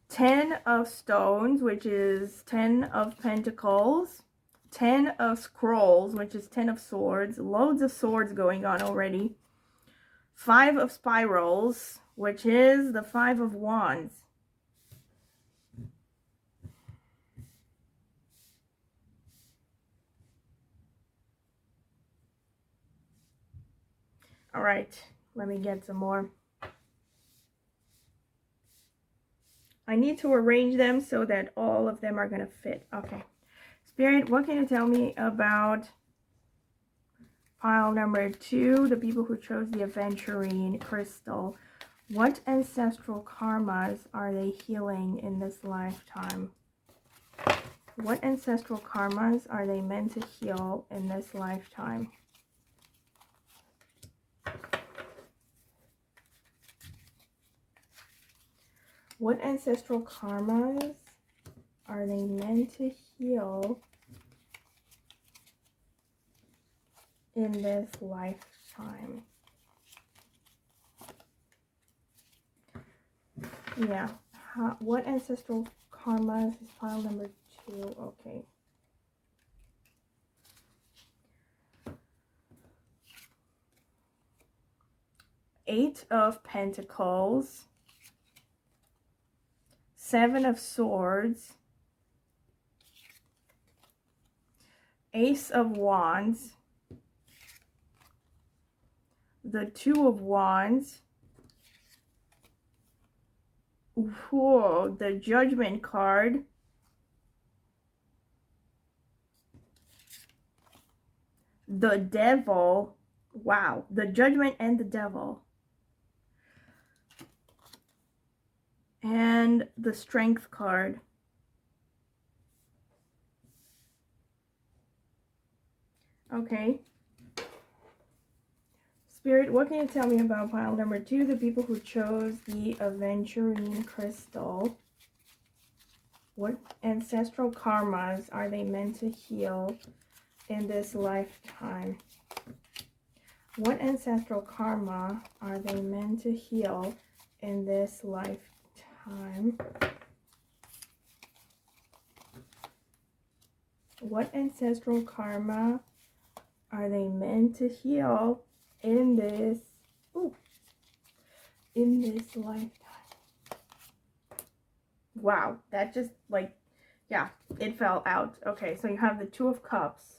10 of Stones, which is 10 of Pentacles. 10 of Scrolls, which is 10 of Swords. Loads of swords going on already. 5 of Spirals, which is the 5 of Wands. All right, let me get some more. I need to arrange them so that all of them are going to fit. Okay. Spirit, what can you tell me about pile number 2, the people who chose the aventurine crystal? What ancestral karmas are they healing in this lifetime? What ancestral karmas are they meant to heal in this lifetime? What ancestral karmas are they meant to heal in this lifetime? Yeah. What ancestral karmas is pile number 2? Okay. Eight of Pentacles. 7 of Swords. Ace of Wands. The 2 of Wands. Whoa, the Judgment card. The Devil. Wow, the Judgment and the Devil. And the Strength card. Okay. Spirit, what can you tell me about pile number 2, the people who chose the aventurine crystal? What ancestral karmas are they meant to heal in this lifetime? What ancestral karma are they meant to heal in this lifetime? What ancestral karma are they meant to heal in this, in this lifetime? Wow, that just like, yeah, it fell out. Okay, so you have the Two of Cups,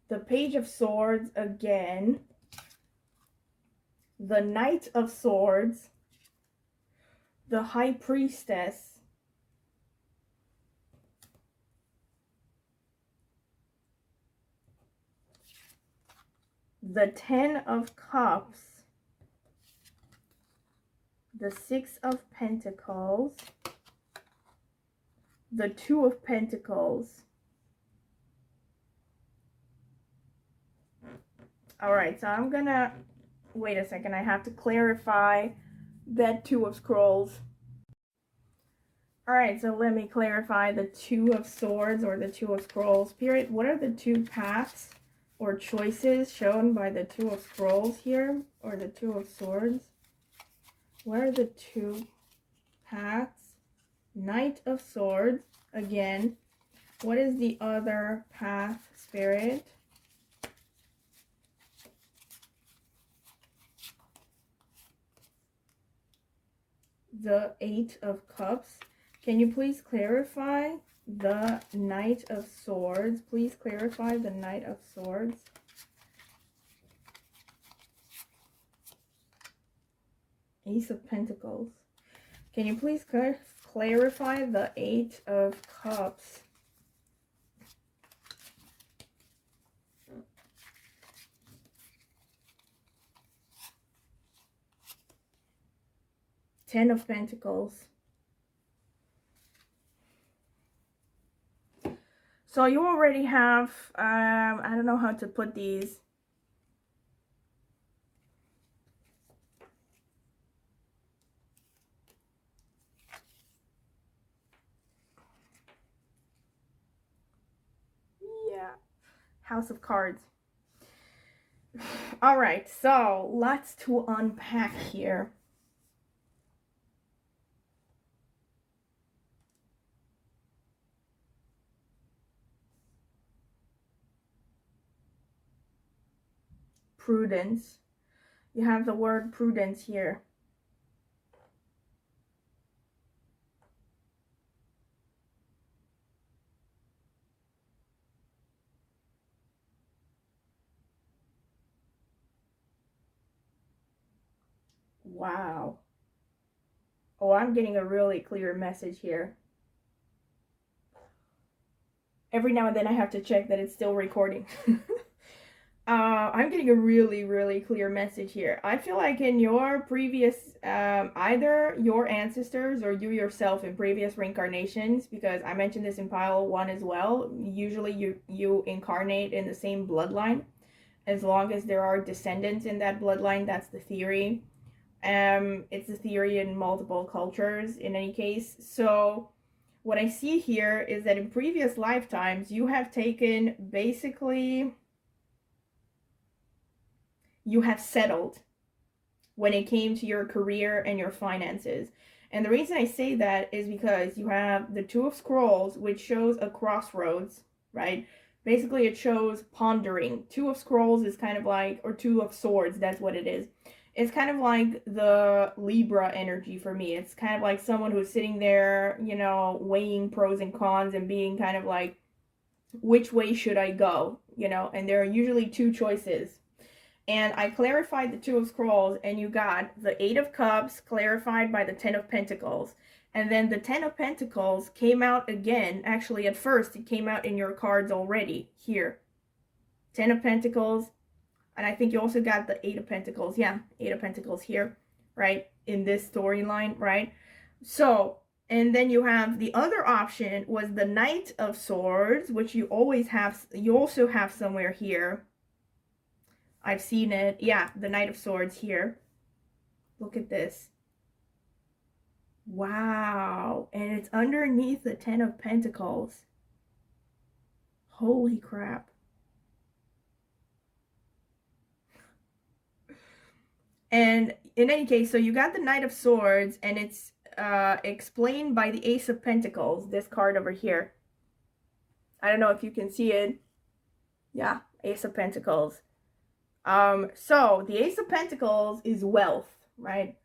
the Page of Swords again, the Knight of Swords, the High Priestess, the Ten of Cups, the Six of Pentacles, the Two of Pentacles. All right, so I'm gonna, wait a second, I have to clarify that Two of Scrolls. All right, so let me clarify the Two of Swords or the Two of Scrolls. Spirit, what are the two paths or choices shown by the Two of Scrolls here, or the Two of Swords? What are the two paths? Knight of Swords, again. What is the other path, Spirit? The Eight of Cups. Can you please clarify the Knight of Swords? Please clarify the Knight of Swords. Ace of Pentacles. Can you please clarify the Eight of Cups? Ten of Pentacles. So you already have, I don't know how to put these. Yeah, House of Cards. All right, so lots to unpack here. Prudence. You have the word prudence here. Wow. Oh, I'm getting a really clear message here. Every now and then I have to check that it's still recording. I'm getting a really, really clear message here. I feel like in your previous, either your ancestors or you yourself in previous reincarnations, because I mentioned this in pile 1 as well, usually you incarnate in the same bloodline. As long as there are descendants in that bloodline, that's the theory. It's a theory in multiple cultures in any case. So what I see here is that in previous lifetimes, you have taken basically, you have settled when it came to your career and your finances. And the reason I say that is because you have the Two of Scrolls, which shows a crossroads, right? Basically, it shows pondering. Two of Scrolls is kind of like, or Two of Swords, that's what it is. It's kind of like the Libra energy for me. It's kind of like someone who's sitting there, you know, weighing pros and cons and being kind of like, which way should I go? You know, and there are usually two choices. And I clarified the Two of Scrolls, and you got the Eight of Cups clarified by the Ten of Pentacles. And then the Ten of Pentacles came out again. Actually, at first, it came out in your cards already. Here. Ten of Pentacles. And I think you also got the Eight of Pentacles. Yeah, Eight of Pentacles here, right? In this storyline, right? So, and then you have the other option was the Knight of Swords, which you always have. You also have somewhere here. I've seen it. Yeah, the Knight of Swords here. Look at this. Wow. And it's underneath the Ten of Pentacles. Holy crap. And in any case, so you got the Knight of Swords, and it's explained by the Ace of Pentacles, this card over here. I don't know if you can see it. Yeah, Ace of Pentacles. So the Ace of Pentacles is wealth, right?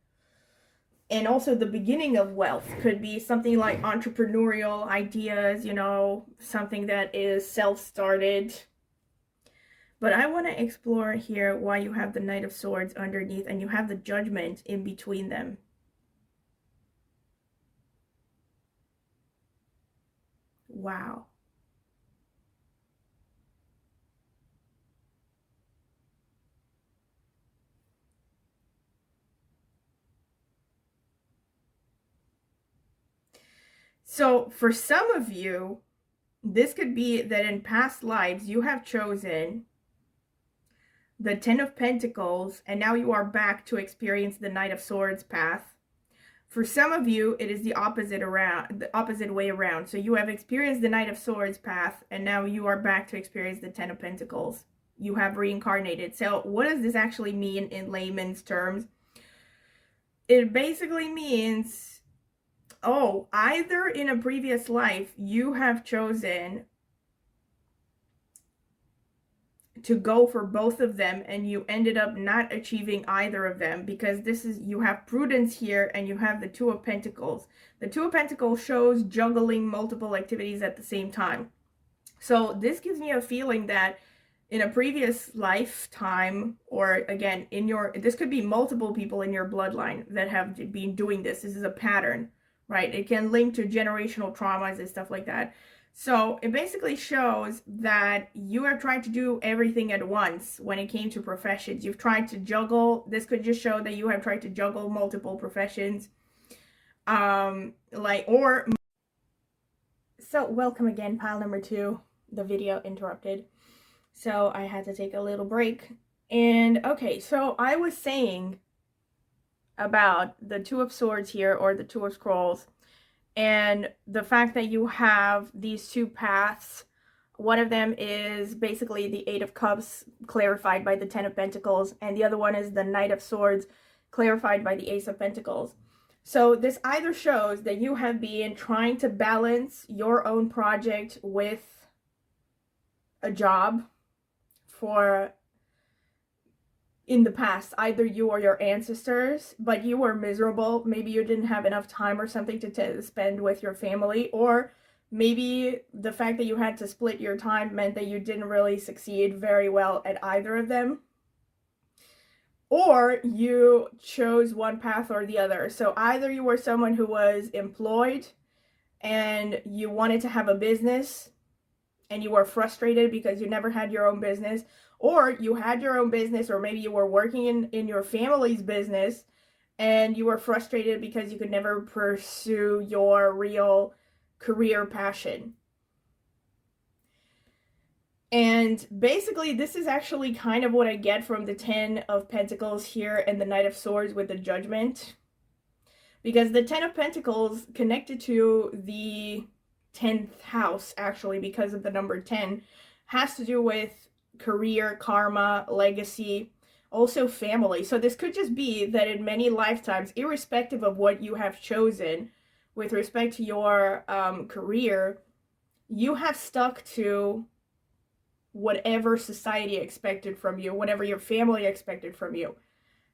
And also the beginning of wealth could be something like entrepreneurial ideas, you know, something that is self-started. But I want to explore here why you have the Knight of Swords underneath and you have the Judgment in between them. Wow. So for some of you, this could be that in past lives you have chosen the Ten of Pentacles and now you are back to experience the Knight of Swords path. For some of you, it is the opposite way around. So you have experienced the Knight of Swords path and now you are back to experience the Ten of Pentacles. You have reincarnated. So what does this actually mean in layman's terms? It basically means, oh, either in a previous life you have chosen to go for both of them and you ended up not achieving either of them, because this is, you have prudence here and you have the Two of Pentacles. The Two of Pentacles shows juggling multiple activities at the same time. So this gives me a feeling that in a previous lifetime, or again, this could be multiple people in your bloodline that have been doing this. This is a pattern, right? It can link to generational traumas and stuff like that. So it basically shows that you have tried to do everything at once when it came to professions. You've tried to juggle. This could just show that you have tried to juggle multiple professions. So welcome again, pile number 2. The video interrupted. So I had to take a little break. And okay, so I was saying about the Two of Swords here, or the Two of Scrolls, and the fact that you have these two paths. One of them is basically the Eight of Cups clarified by the Ten of Pentacles, and the other one is the Knight of Swords clarified by the Ace of Pentacles. So this either shows that you have been trying to balance your own project with a job for in the past, either you or your ancestors, but you were miserable. Maybe you didn't have enough time or something to spend with your family, or maybe the fact that you had to split your time meant that you didn't really succeed very well at either of them, or you chose one path or the other. So either you were someone who was employed and you wanted to have a business and you were frustrated because you never had your own business, or you had your own business, or maybe you were working in your family's business and you were frustrated because you could never pursue your real career passion. And basically, this is actually kind of what I get from the Ten of Pentacles here and the Knight of Swords with the Judgment. Because the Ten of Pentacles connected to the 10th house, actually, because of the number 10, has to do with career, karma, legacy, also family. So this could just be that in many lifetimes, irrespective of what you have chosen with respect to your career, you have stuck to whatever society expected from you, whatever your family expected from you.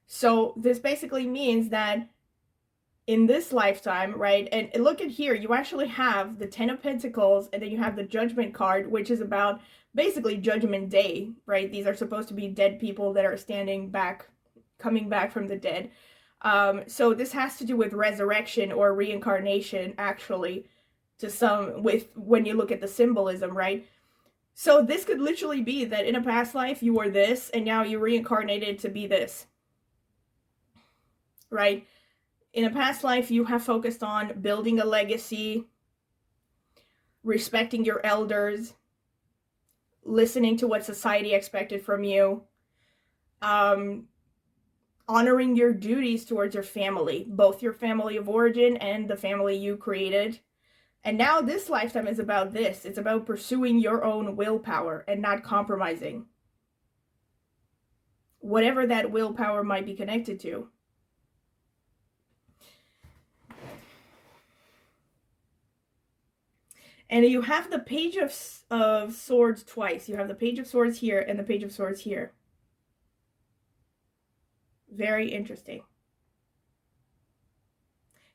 So this basically means that in this lifetime, right, and look at here, you actually have the Ten of Pentacles, and then you have the Judgment card, which is about basically Judgment Day, right? These are supposed to be dead people that are standing back, coming back from the dead. So this has to do with resurrection or reincarnation, actually, when you look at the symbolism, right? So this could literally be that in a past life you were this, and now you reincarnated to be this, right? In a past life, you have focused on building a legacy, respecting your elders, listening to what society expected from you, honoring your duties towards your family, both your family of origin and the family you created, And now this lifetime is about this. It's about pursuing your own willpower and not compromising whatever that willpower might be connected to. And you have the Page of Swords twice. You have the Page of Swords here and the Page of Swords here. Very interesting.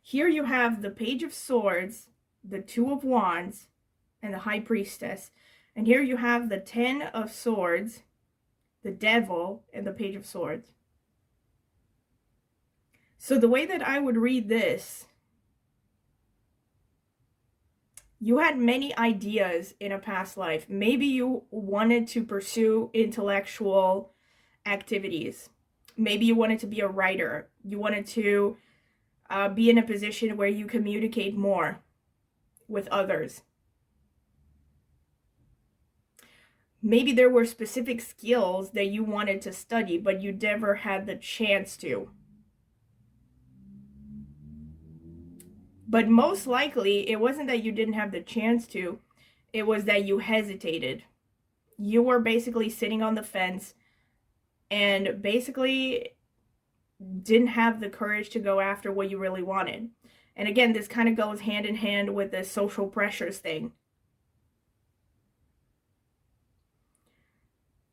Here you have the Page of Swords, the Two of Wands, and the High Priestess. And here you have the Ten of Swords, the Devil, and the Page of Swords. So the way that I would read this, you had many ideas in a past life. Maybe you wanted to pursue intellectual activities. Maybe you wanted to be a writer. You wanted to be in a position where you communicate more with others. Maybe there were specific skills that you wanted to study, but you never had the chance to. But most likely, it wasn't that you didn't have the chance to, it was that you hesitated. You were basically sitting on the fence and basically didn't have the courage to go after what you really wanted. And again, this kind of goes hand in hand with the social pressures thing.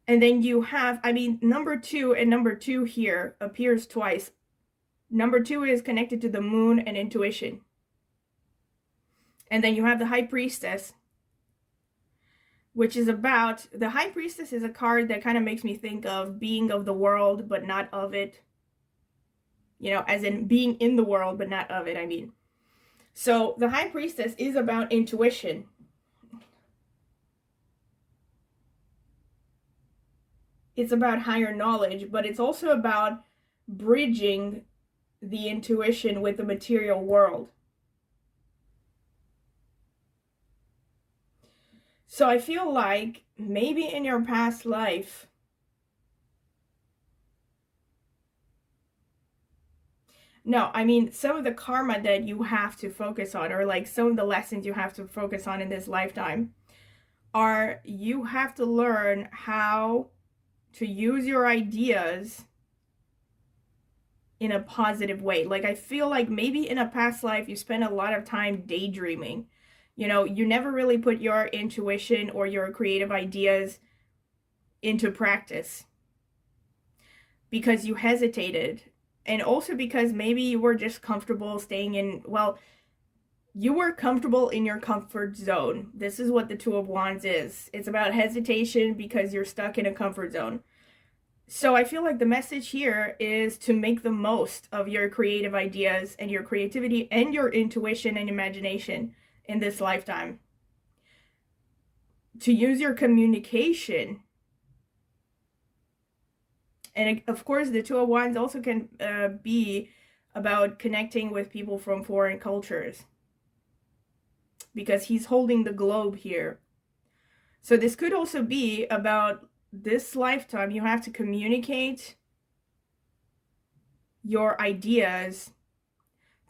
And then you have, number 2 and number 2 here appears twice. Number 2 is connected to the moon and intuition. And then you have the High Priestess, which is about, the High Priestess is a card that kind of makes me think of being of the world, but not of it. You know, as in being in the world, but not of it, So the High Priestess is about intuition. It's about higher knowledge, but it's also about bridging the intuition with the material world. So I feel like maybe in your past life, some of the karma that you have to focus on, or like some of the lessons you have to focus on in this lifetime, are you have to learn how to use your ideas in a positive way. Like, I feel like maybe in a past life, you spent a lot of time daydreaming. You know, you never really put your intuition or your creative ideas into practice because you hesitated. And also because maybe you were just comfortable staying in, you were comfortable in your comfort zone. This is what the Two of Wands is. It's about hesitation because you're stuck in a comfort zone. So I feel like the message here is to make the most of your creative ideas and your creativity and your intuition and imagination in this lifetime. To use your communication. And of course, the Two of Wands also can be about connecting with people from foreign cultures. Because he's holding the globe here. So this could also be about this lifetime. You have to communicate your ideas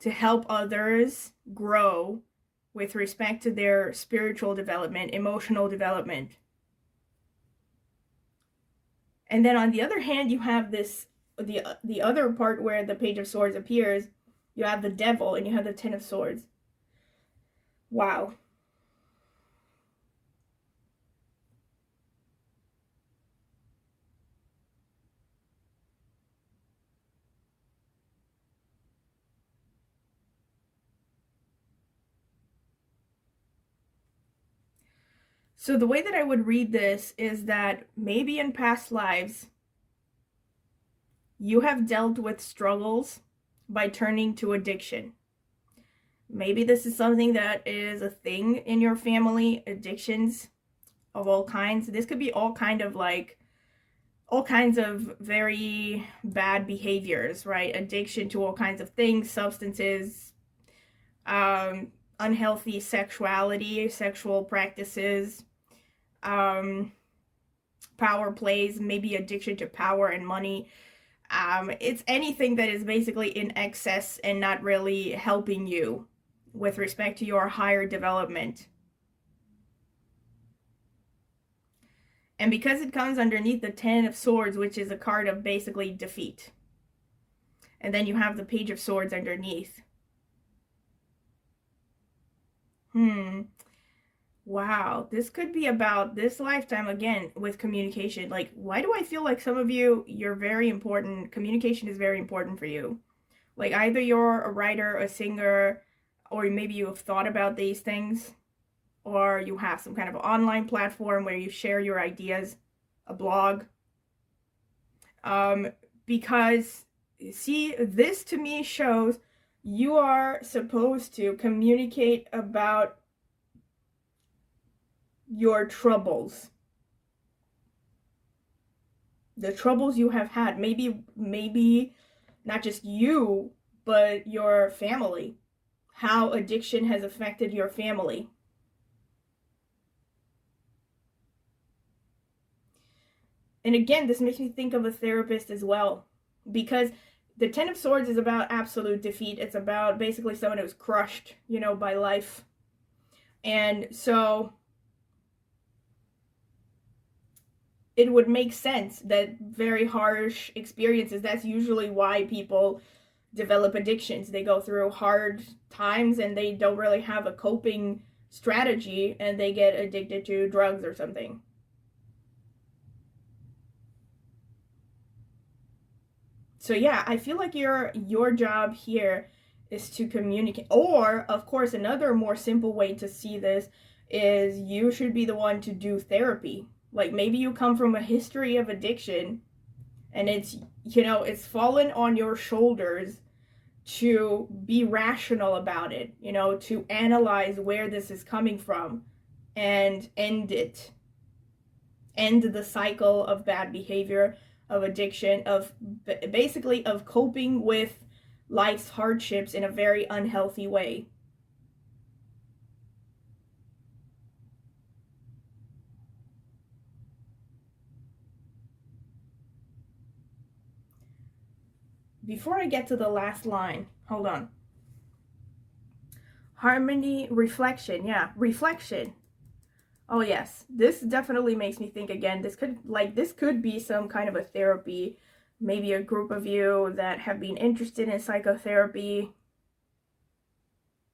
to help others grow with respect to their spiritual development, emotional development. And then on the other hand, you have this, the other part where the Page of Swords appears. You have the Devil and you have the Ten of Swords. Wow. So the way that I would read this is that maybe in past lives, you have dealt with struggles by turning to addiction. Maybe this is something that is a thing in your family, addictions of all kinds. This could be all kinds of very bad behaviors, right? Addiction to all kinds of things, substances, unhealthy sexuality, sexual practices, power plays, maybe addiction to power and money. It's anything that is basically in excess and not really helping you with respect to your higher development. And because it comes underneath the Ten of Swords, which is a card of basically defeat. And then you have the Page of Swords underneath. Wow, this could be about this lifetime again with communication. Like, why do I feel like some of you, you're very important. Communication is very important for you. Like, either you're a writer, a singer, or maybe you have thought about these things, or you have some kind of online platform where you share your ideas, a blog. Because, see, this to me shows you are supposed to communicate about your troubles, the troubles you have had, maybe not just you, but your family, how addiction has affected your family. And again, this makes me think of a therapist as well, because the Ten of Swords is about absolute defeat. It's about basically someone who's crushed, you know, by life. And so it would make sense that very harsh experiences, that's usually why people develop addictions. They go through hard times and they don't really have a coping strategy and they get addicted to drugs or something. So yeah, I feel like your job here is to communicate. Or, of course, another more simple way to see this is you should be the one to do therapy. Like, maybe you come from a history of addiction and it's, you know, it's fallen on your shoulders to be rational about it, you know, to analyze where this is coming from and end it. End the cycle of bad behavior, of addiction, of basically of coping with life's hardships in a very unhealthy way. Before I get to the last line, hold on. Harmony, reflection. Yeah, reflection. Oh yes, this definitely makes me think again. This could be some kind of a therapy, maybe a group of you that have been interested in psychotherapy.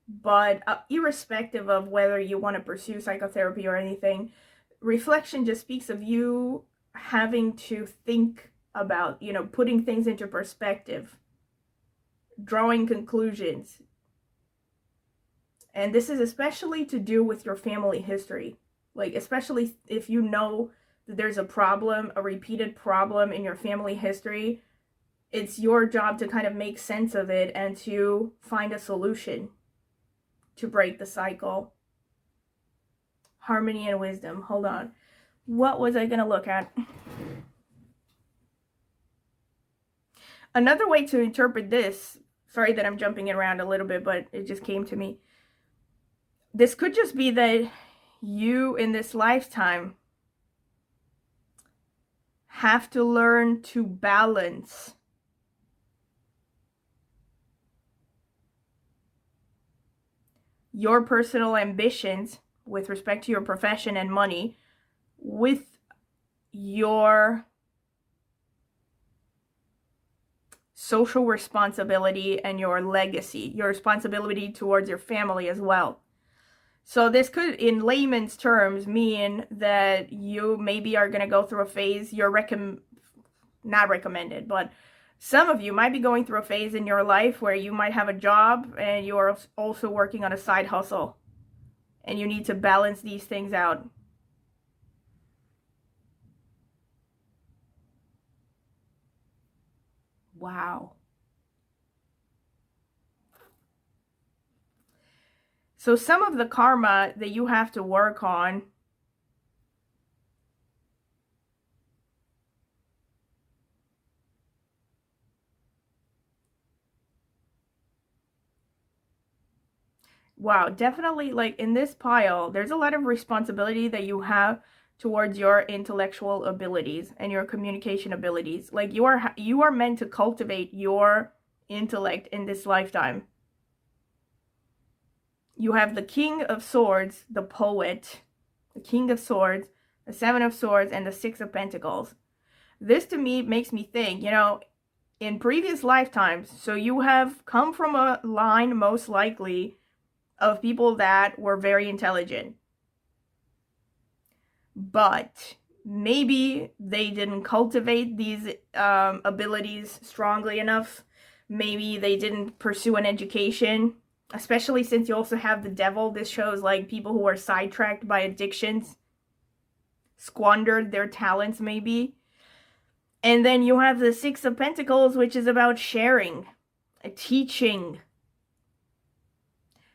But irrespective of whether you want to pursue psychotherapy or anything, reflection just speaks of you having to think about, you know, putting things into perspective, drawing conclusions. And this is especially to do with your family history. Like, especially if you know that there's a problem, a repeated problem in your family history, it's your job to kind of make sense of it and to find a solution to break the cycle. Harmony and wisdom. Hold on. What was I going to look at? Another way to interpret this, sorry that I'm jumping around a little bit, but it just came to me. This could just be that you in this lifetime have to learn to balance your personal ambitions with respect to your profession and money with your social responsibility and your legacy, your responsibility towards your family as well. So this could, in layman's terms, mean that you maybe are going to go through a phase, not recommended, but some of you might be going through a phase in your life where you might have a job and you are also working on a side hustle. And you need to balance these things out. Wow. So some of the karma that you have to work on wow, definitely, like in this pile, there's a lot of responsibility that you have towards your intellectual abilities and your communication abilities. Like you are meant to cultivate your intellect in this lifetime. you have the King of Swords, the poet, the King of Swords, the Seven of Swords, and the Six of Pentacles. This to me makes me think, you know, in previous lifetimes, so you have come from a line most likely of people that were very intelligent. But maybe they didn't cultivate these abilities strongly enough. Maybe they didn't pursue an education, especially since you also have the devil. This shows like people who are sidetracked by addictions, squandered their talents maybe. And then you have the Six of Pentacles, which is about sharing, teaching.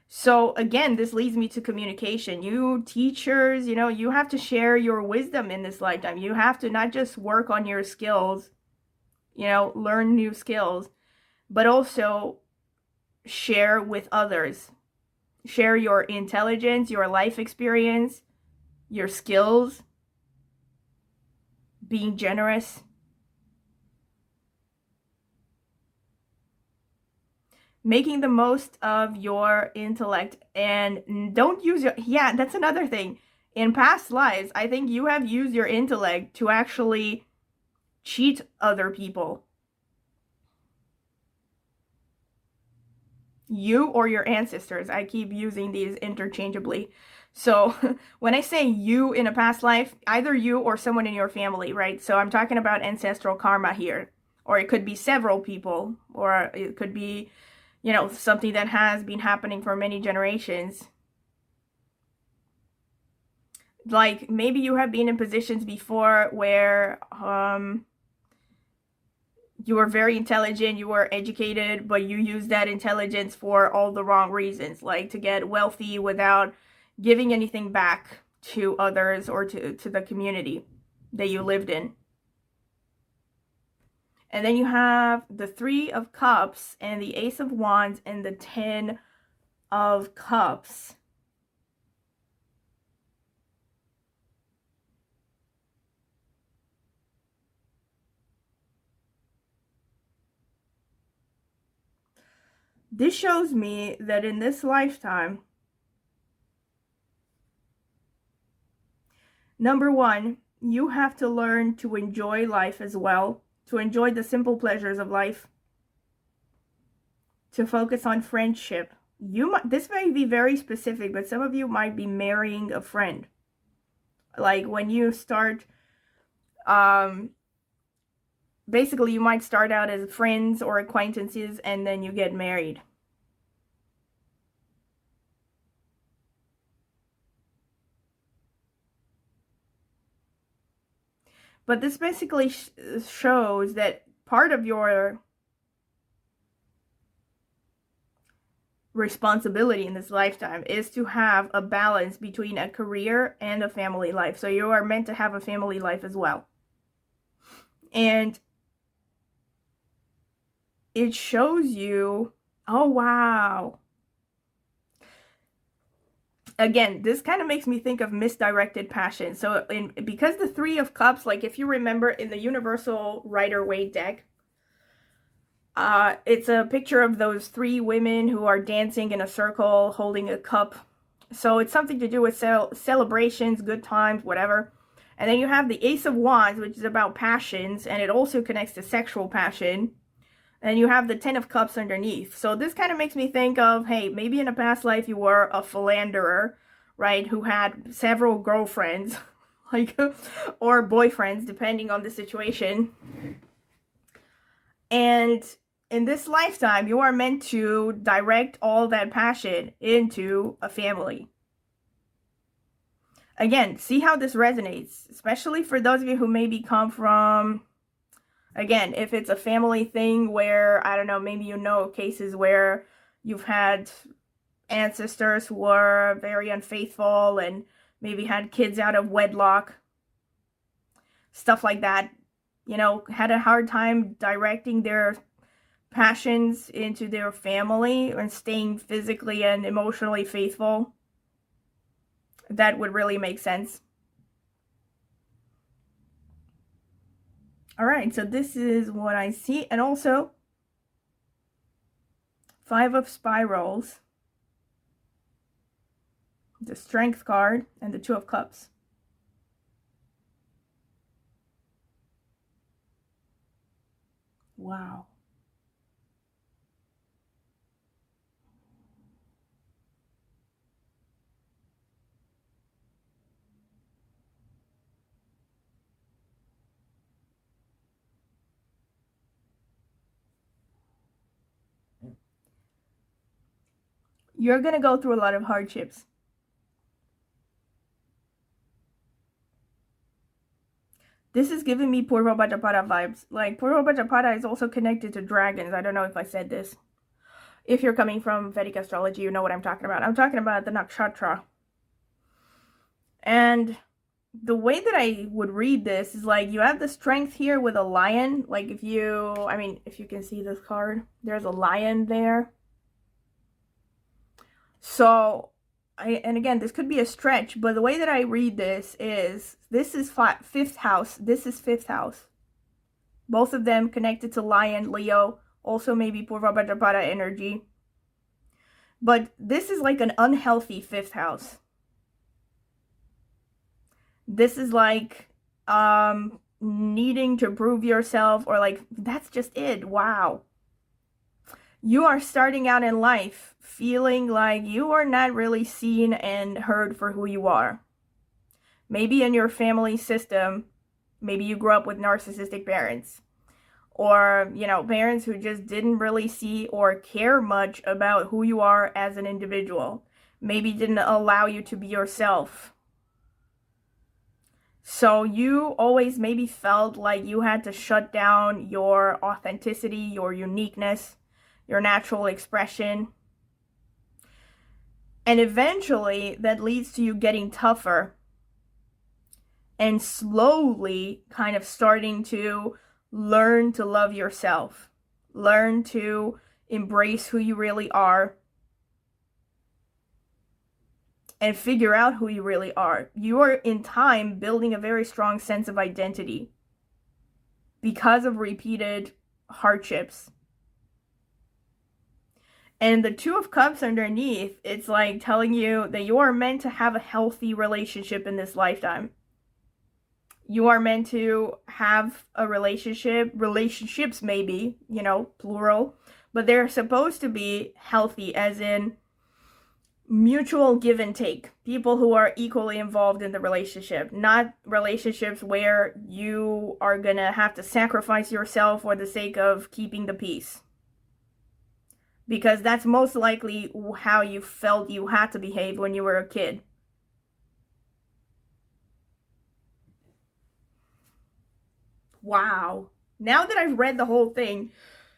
So again, this leads me to communication. You teachers, you know, you have to share your wisdom in this lifetime. You have to not just work on your skills, you know, learn new skills, but also share with others. Share your intelligence, your life experience, your skills, being generous. Making the most of your intellect, and don't use your, yeah, that's another thing. In past lives, I think you have used your intellect to actually cheat other people. You or your ancestors. I keep using these interchangeably. So when I say you in a past life, either you or someone in your family, right? So I'm talking about ancestral karma here. Or it could be several people, or it could be, you know, something that has been happening for many generations. Like maybe you have been in positions before where you were very intelligent, you were educated, but you used that intelligence for all the wrong reasons, like to get wealthy without giving anything back to others or to the community that you lived in. And then you have the Three of Cups and the Ace of Wands and the Ten of Cups. This shows me that in this lifetime, number one, you have to learn to enjoy life as well, to enjoy the simple pleasures of life, to focus on friendship. This may be very specific, but some of you might be marrying a friend. Like when you start, basically you might start out as friends or acquaintances and then you get married. But this basically shows that part of your responsibility in this lifetime is to have a balance between a career and a family life. So you are meant to have a family life as well. And it shows you, oh wow. Again, this kind of makes me think of misdirected passion. So because the Three of Cups, like if you remember in the Universal Rider-Waite deck, it's a picture of those three women who are dancing in a circle holding a cup. So it's something to do with celebrations, good times, whatever. And then you have the Ace of Wands, which is about passions, and it also connects to sexual passion. And you have the Ten of Cups underneath. So this kind of makes me think of, hey, maybe in a past life you were a philanderer, right, who had several girlfriends, like, or boyfriends, depending on the situation. And in this lifetime, you are meant to direct all that passion into a family. Again, see how this resonates, especially for those of you who maybe come from, again, if it's a family thing where, I don't know, maybe you know cases where you've had ancestors who were very unfaithful and maybe had kids out of wedlock, stuff like that, you know, had a hard time directing their passions into their family and staying physically and emotionally faithful. That would really make sense. All right, so this is what I see. And also, Five of Spirals. the Strength card, and the Two of Cups. Wow. You're going to go through a lot of hardships. This is giving me Purva Bhadrapada vibes. Like, Purva Bhadrapada is also connected to dragons. I don't know if I said this. If you're coming from Vedic astrology, you know what I'm talking about. I'm talking about the nakshatra. And the way that I would read this is like, you have the Strength here with a lion. Like, if you can see this card, there's a lion there. So, and again, this could be a stretch, but the way that I read this is fifth house. This is fifth house. Both of them connected to lion, Leo, also maybe Purva Bhadrapada energy. But this is like an unhealthy fifth house. This is like needing to prove yourself, or like, that's just it. Wow. You are starting out in life feeling like you are not really seen and heard for who you are. Maybe in your family system, maybe you grew up with narcissistic parents, or, you know, parents who just didn't really see or care much about who you are as an individual. Maybe didn't allow you to be yourself. So you always maybe felt like you had to shut down your authenticity, your uniqueness, your natural expression. And eventually that leads to you getting tougher and slowly kind of starting to learn to love yourself, learn to embrace who you really are, and figure out who you really are. You are in time building a very strong sense of identity because of repeated hardships. And the Two of Cups underneath, it's like telling you that you are meant to have a healthy relationship in this lifetime. You are meant to have a relationships maybe, you know, plural, but they're supposed to be healthy, as in mutual give and take. People who are equally involved in the relationship, not relationships where you are gonna have to sacrifice yourself for the sake of keeping the peace. Because that's most likely how you felt you had to behave when you were a kid. Wow. Now that I've read the whole thing,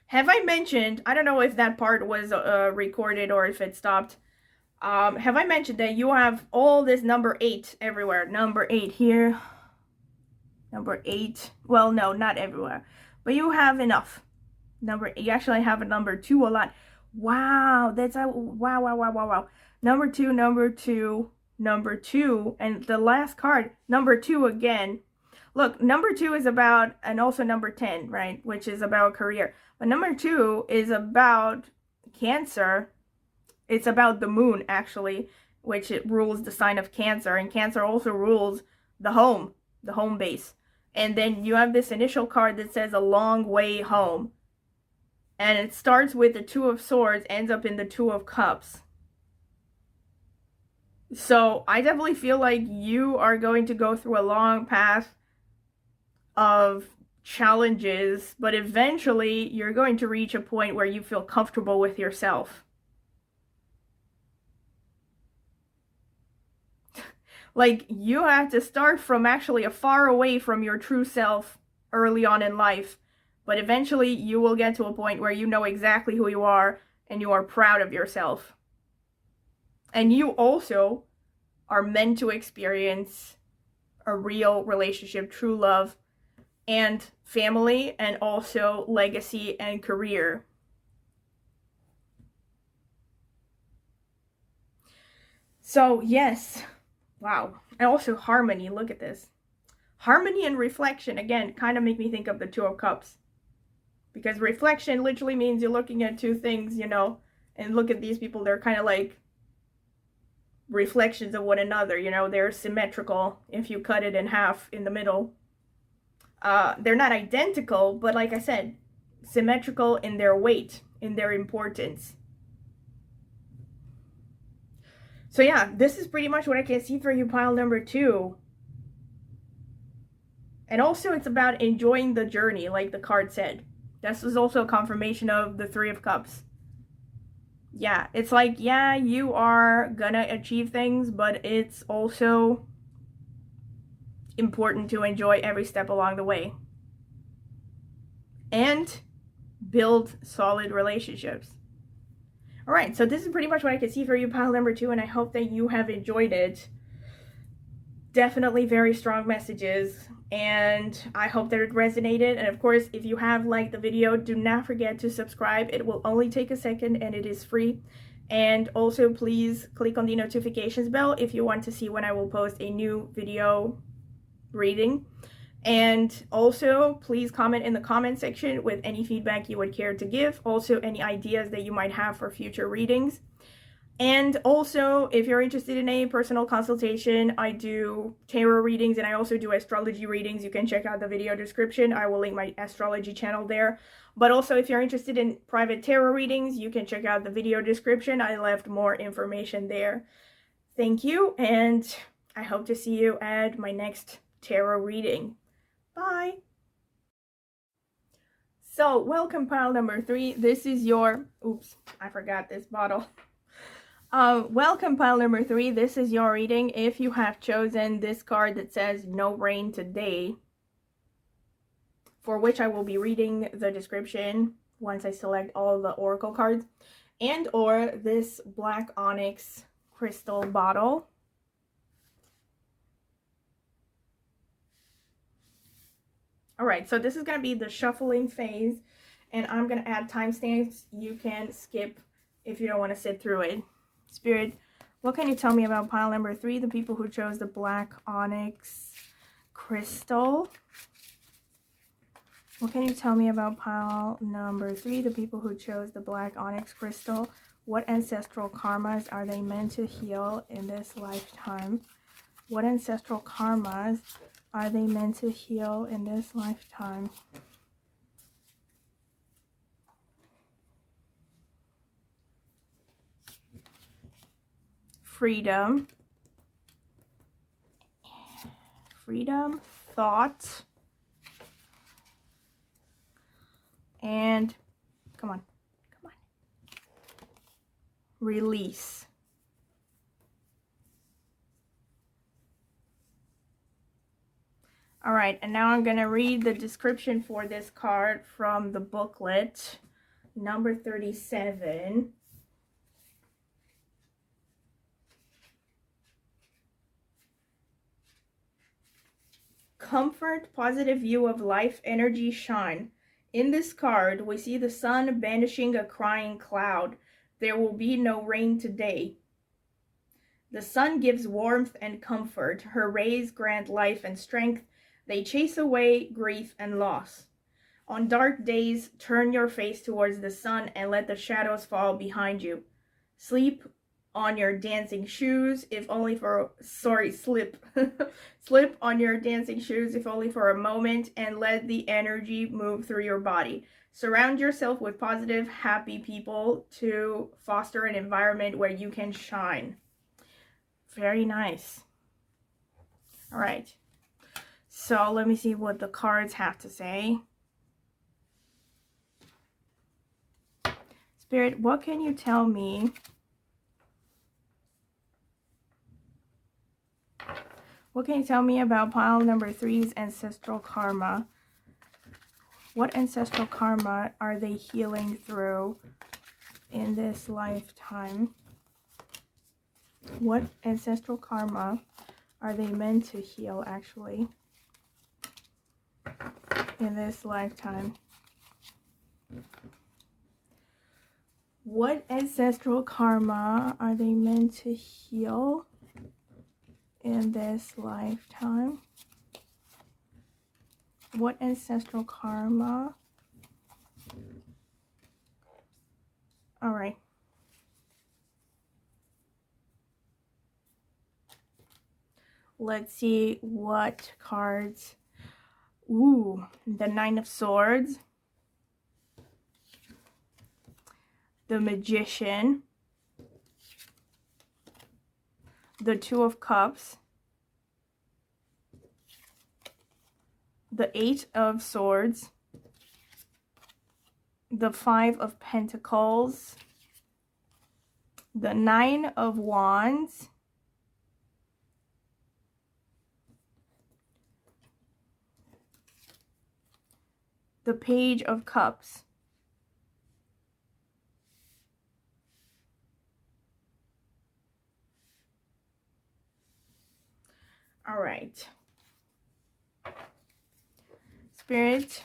have I mentioned, I don't know if that part was recorded or if it stopped, have I mentioned that you have all this number 8 everywhere? Number 8 here, number 8, well, no, not everywhere, but you have enough. You actually have a number 2 a lot. Wow, that's a wow. Number 2, number 2, number 2, and the last card, number 2 again. Look, number 2 is about, and also number 10, right, which is about career. But number 2 is about Cancer. It's about the moon, actually, which it rules the sign of Cancer. And Cancer also rules the home base. And then you have this initial card that says a long way home. And it starts with the Two of Swords, ends up in the Two of Cups. So I definitely feel like you are going to go through a long path of challenges, but eventually you're going to reach a point where you feel comfortable with yourself. Like, you have to start from actually far away from your true self early on in life, but eventually you will get to a point where you know exactly who you are and you are proud of yourself. And you also are meant to experience a real relationship, true love, and family, and also legacy and career. So yes, wow. And also harmony, look at this. Harmony and reflection, again, kind of make me think of the Two of Cups. Because reflection literally means you're looking at two things, you know, and look at these people, they're kind of like reflections of one another. You know, they're symmetrical if you cut it in half in the middle. They're not identical, but like I said, symmetrical in their weight, in their importance. So yeah, this is pretty much what I can see for you, pile number 2. And also it's about enjoying the journey, like the card said. This is also a confirmation of the 3 of Cups. Yeah, it's like, yeah, you are gonna achieve things, but it's also important to enjoy every step along the way. And build solid relationships. Alright, so this is pretty much what I can see for you, pile number 2, and I hope that you have enjoyed it. Definitely very strong messages, and I hope that it resonated. And of course, if you have liked the video, do not forget to subscribe. It will only take a second and it is free. And also please click on the notifications bell if you want to see when I will post a new video reading. And also please comment in the comment section with any feedback you would care to give, also any ideas that you might have for future readings. And also, if you're interested in a personal consultation, I do tarot readings and I also do astrology readings. You can check out the video description. I will link my astrology channel there. But also, if you're interested in private tarot readings, you can check out the video description. I left more information there. Thank you, and I hope to see you at my next tarot reading. Bye! So, welcome, pile number 3. This is your... Oops, I forgot this bottle. Welcome, pile number 3. This is your reading. If you have chosen this card that says no rain today, for which I will be reading the description once I select all the oracle cards, and or this black onyx crystal bottle. Alright, so this is going to be the shuffling phase, and I'm going to add timestamps. You can skip if you don't want to sit through it. Spirit, what can you tell me about pile number 3, the people who chose the black onyx crystal? What can you tell me about pile number 3, the people who chose the black onyx crystal? What ancestral karmas are they meant to heal in this lifetime? What ancestral karmas are they meant to heal in this lifetime? Freedom, thought, and come on, release. All right, and now I'm going to read the description for this card from the booklet, number 37. Comfort, positive view of life, energy, shine. In this card, we see the sun banishing a crying cloud. There will be no rain today. The sun gives warmth and comfort. Her rays grant life and strength. They chase away grief and loss. On dark days, turn your face towards the sun and let the shadows fall behind you. Sleep on your dancing shoes, if only for, slip on your dancing shoes, if only for a moment, and let the energy move through your body. Surround yourself with positive, happy people to foster an environment where you can shine. Very nice. All right. So let me see what the cards have to say. Spirit, what can you tell me? What can you tell me about pile number 3's ancestral karma? What ancestral karma are they healing through in this lifetime? What ancestral karma are they meant to heal, actually, in this lifetime? What ancestral karma are they meant to heal in this lifetime? What ancestral karma? All right. Let's see what cards. Ooh, the Nine of Swords, the Magician, the Two of Cups, the Eight of Swords, the Five of Pentacles, the Nine of Wands, the Page of Cups. All right. Spirit,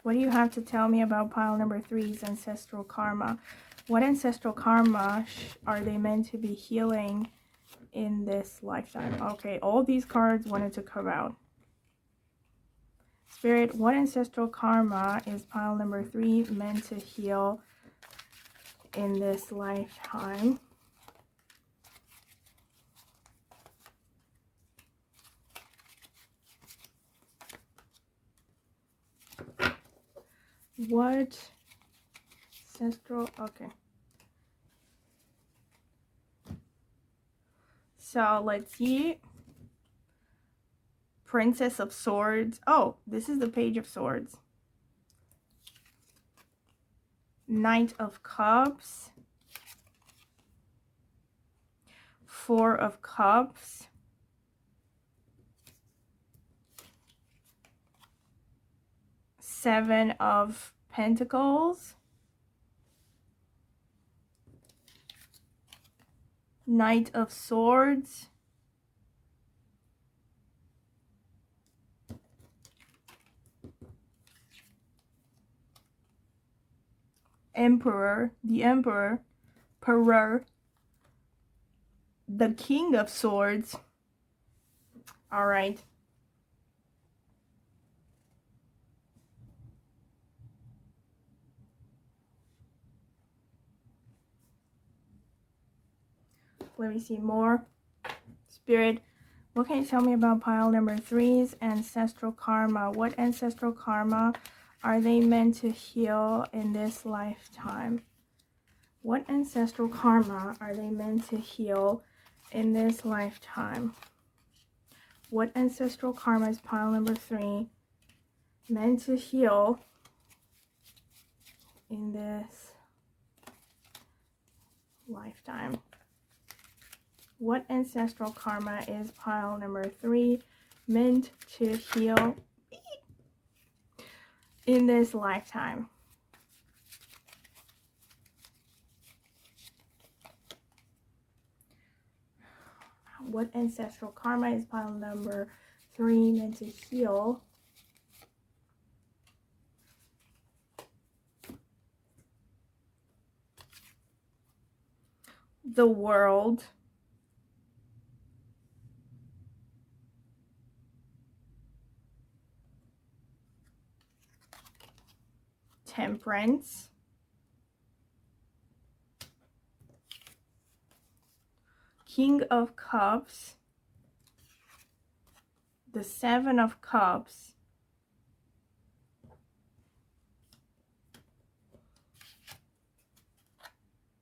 what do you have to tell me about pile number 3's ancestral karma? What ancestral karma are they meant to be healing in this lifetime? Okay, all these cards wanted to come out. Spirit, what ancestral karma is pile number 3 meant to heal in this lifetime? What ancestral, okay. So let's see. Princess of Swords. Oh, this is the Page of Swords. Knight of Cups. Four of Cups. Seven of Pentacles. Knight of Swords. Emperor, the Emperor, the King of Swords. All right. Let me see more. Spirit, what can you tell me about pile number 3's ancestral karma? What ancestral karma are they meant to heal in this lifetime? What ancestral karma are they meant to heal in this lifetime? What ancestral karma is pile number 3 meant to heal in this lifetime? What ancestral karma is pile number 3 meant to heal in this lifetime? What ancestral karma is pile number 3 meant to heal? The World. Temperance. King of Cups. The Seven of Cups.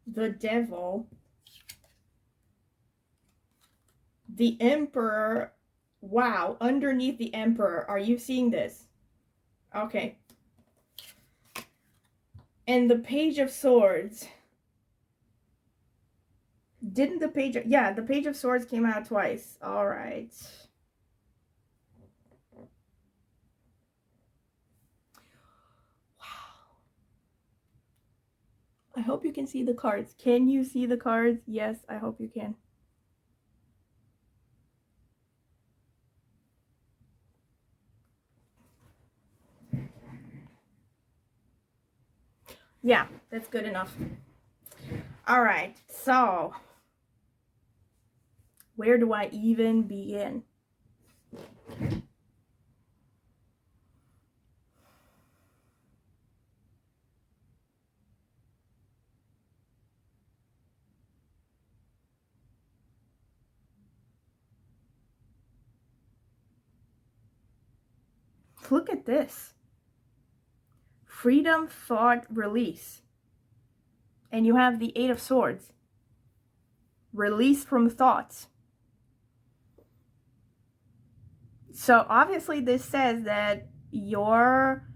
The Devil. The Emperor. Wow, underneath the Emperor. Are you seeing this? Okay. And the Page of Swords. Didn't the Page of... Yeah, the Page of Swords came out twice. All right. Wow. I hope you can see the cards. Can you see the cards? Yes, I hope you can. Yeah, that's good enough. All right, so where do I even begin? look at this. Freedom, thought, release. And you have the Eight of Swords. Release from thoughts. So obviously this says that your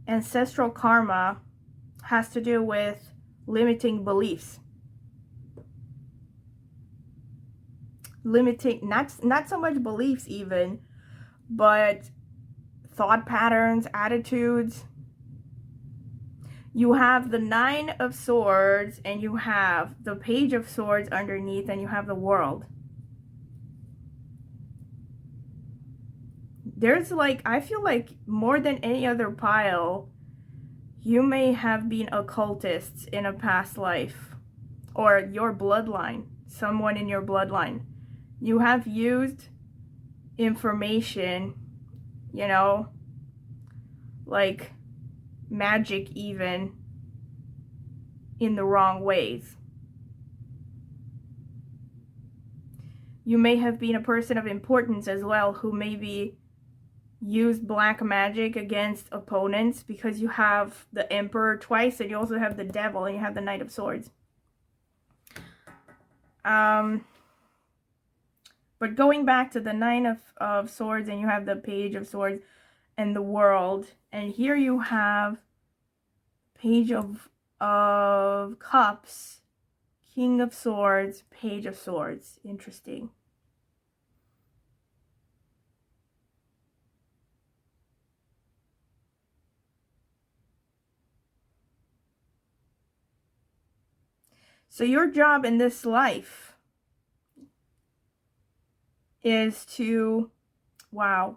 ancestral karma has to do with limiting beliefs. Limiting, not so much beliefs even, but thought patterns, attitudes. You have the Nine of Swords, and you have the Page of Swords underneath, and you have the World. There's like, I feel like more than any other pile, you may have been occultists in a past life, or your bloodline, someone in your bloodline. You have used information, you know, like magic even, in the wrong ways. You may have been a person of importance as well who maybe used black magic against opponents, because you have the Emperor twice, and you also have the Devil, and you have the Knight of Swords. But going back to the Nine of Swords, and you have the Page of Swords and the World, and here you have Page of Cups, King of Swords, Page of Swords. Interesting. So your job in this life is to, wow.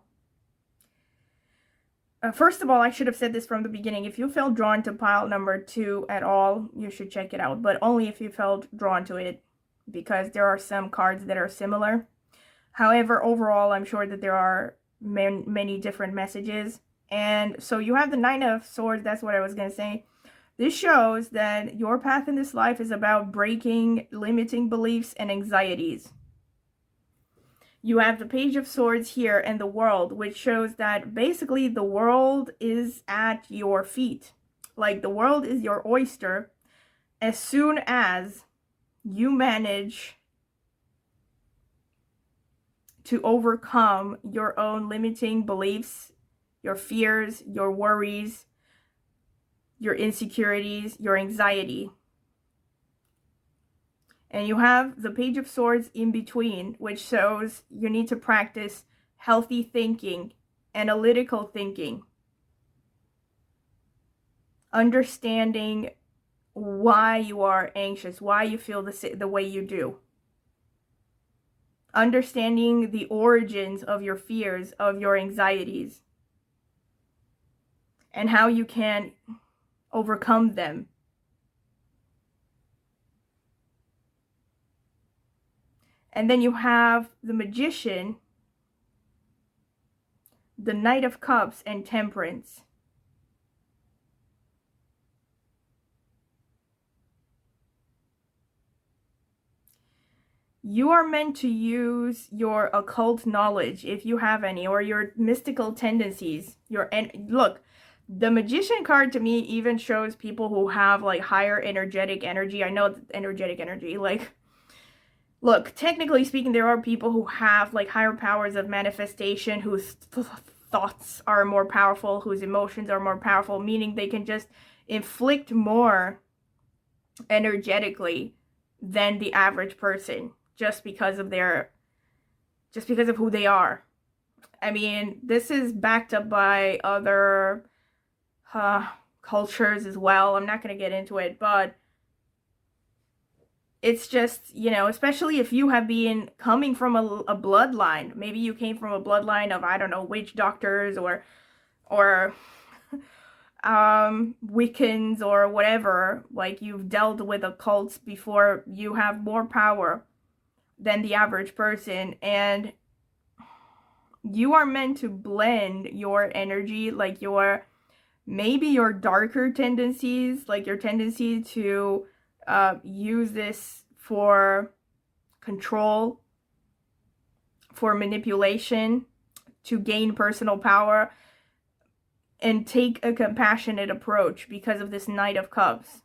First of all, I should have said this from the beginning. If you felt drawn to pile number 2 at all, you should check it out. But only if you felt drawn to it, because there are some cards that are similar. However, overall, I'm sure that there are many different messages. And so you have the Nine of Swords. That's what I was going to say. This shows that your path in this life is about breaking limiting beliefs and anxieties. You have the Page of Swords here and the World, which shows that basically the world is at your feet. Like, the world is your oyster as soon as you manage to overcome your own limiting beliefs, your fears, your worries, your insecurities, your anxiety. And you have the Page of Swords in between, which shows you need to practice healthy thinking, analytical thinking, understanding why you are anxious, why you feel the way you do, understanding the origins of your fears, of your anxieties, and how you can overcome them. And then you have the Magician, the Knight of Cups, and Temperance. You are meant to use your occult knowledge, if you have any, or your mystical tendencies. Look, the Magician card to me even shows people who have like higher energetic energy. I know energetic energy, like, look, technically speaking, there are people who have like higher powers of manifestation, whose thoughts are more powerful, whose emotions are more powerful, meaning they can just inflict more energetically than the average person, just because of who they are. I mean, this is backed up by other cultures as well. I'm not going to get into it, but it's just, you know, especially if you have been coming from a bloodline. Maybe you came from a bloodline of, I don't know, witch doctors or Wiccans or whatever. Like, you've dealt with occults before. You have more power than the average person, and you are meant to blend your energy, like maybe your darker tendencies, like your tendency to use this for control, for manipulation, to gain personal power. and take a compassionate approach because of this Knight of Cups.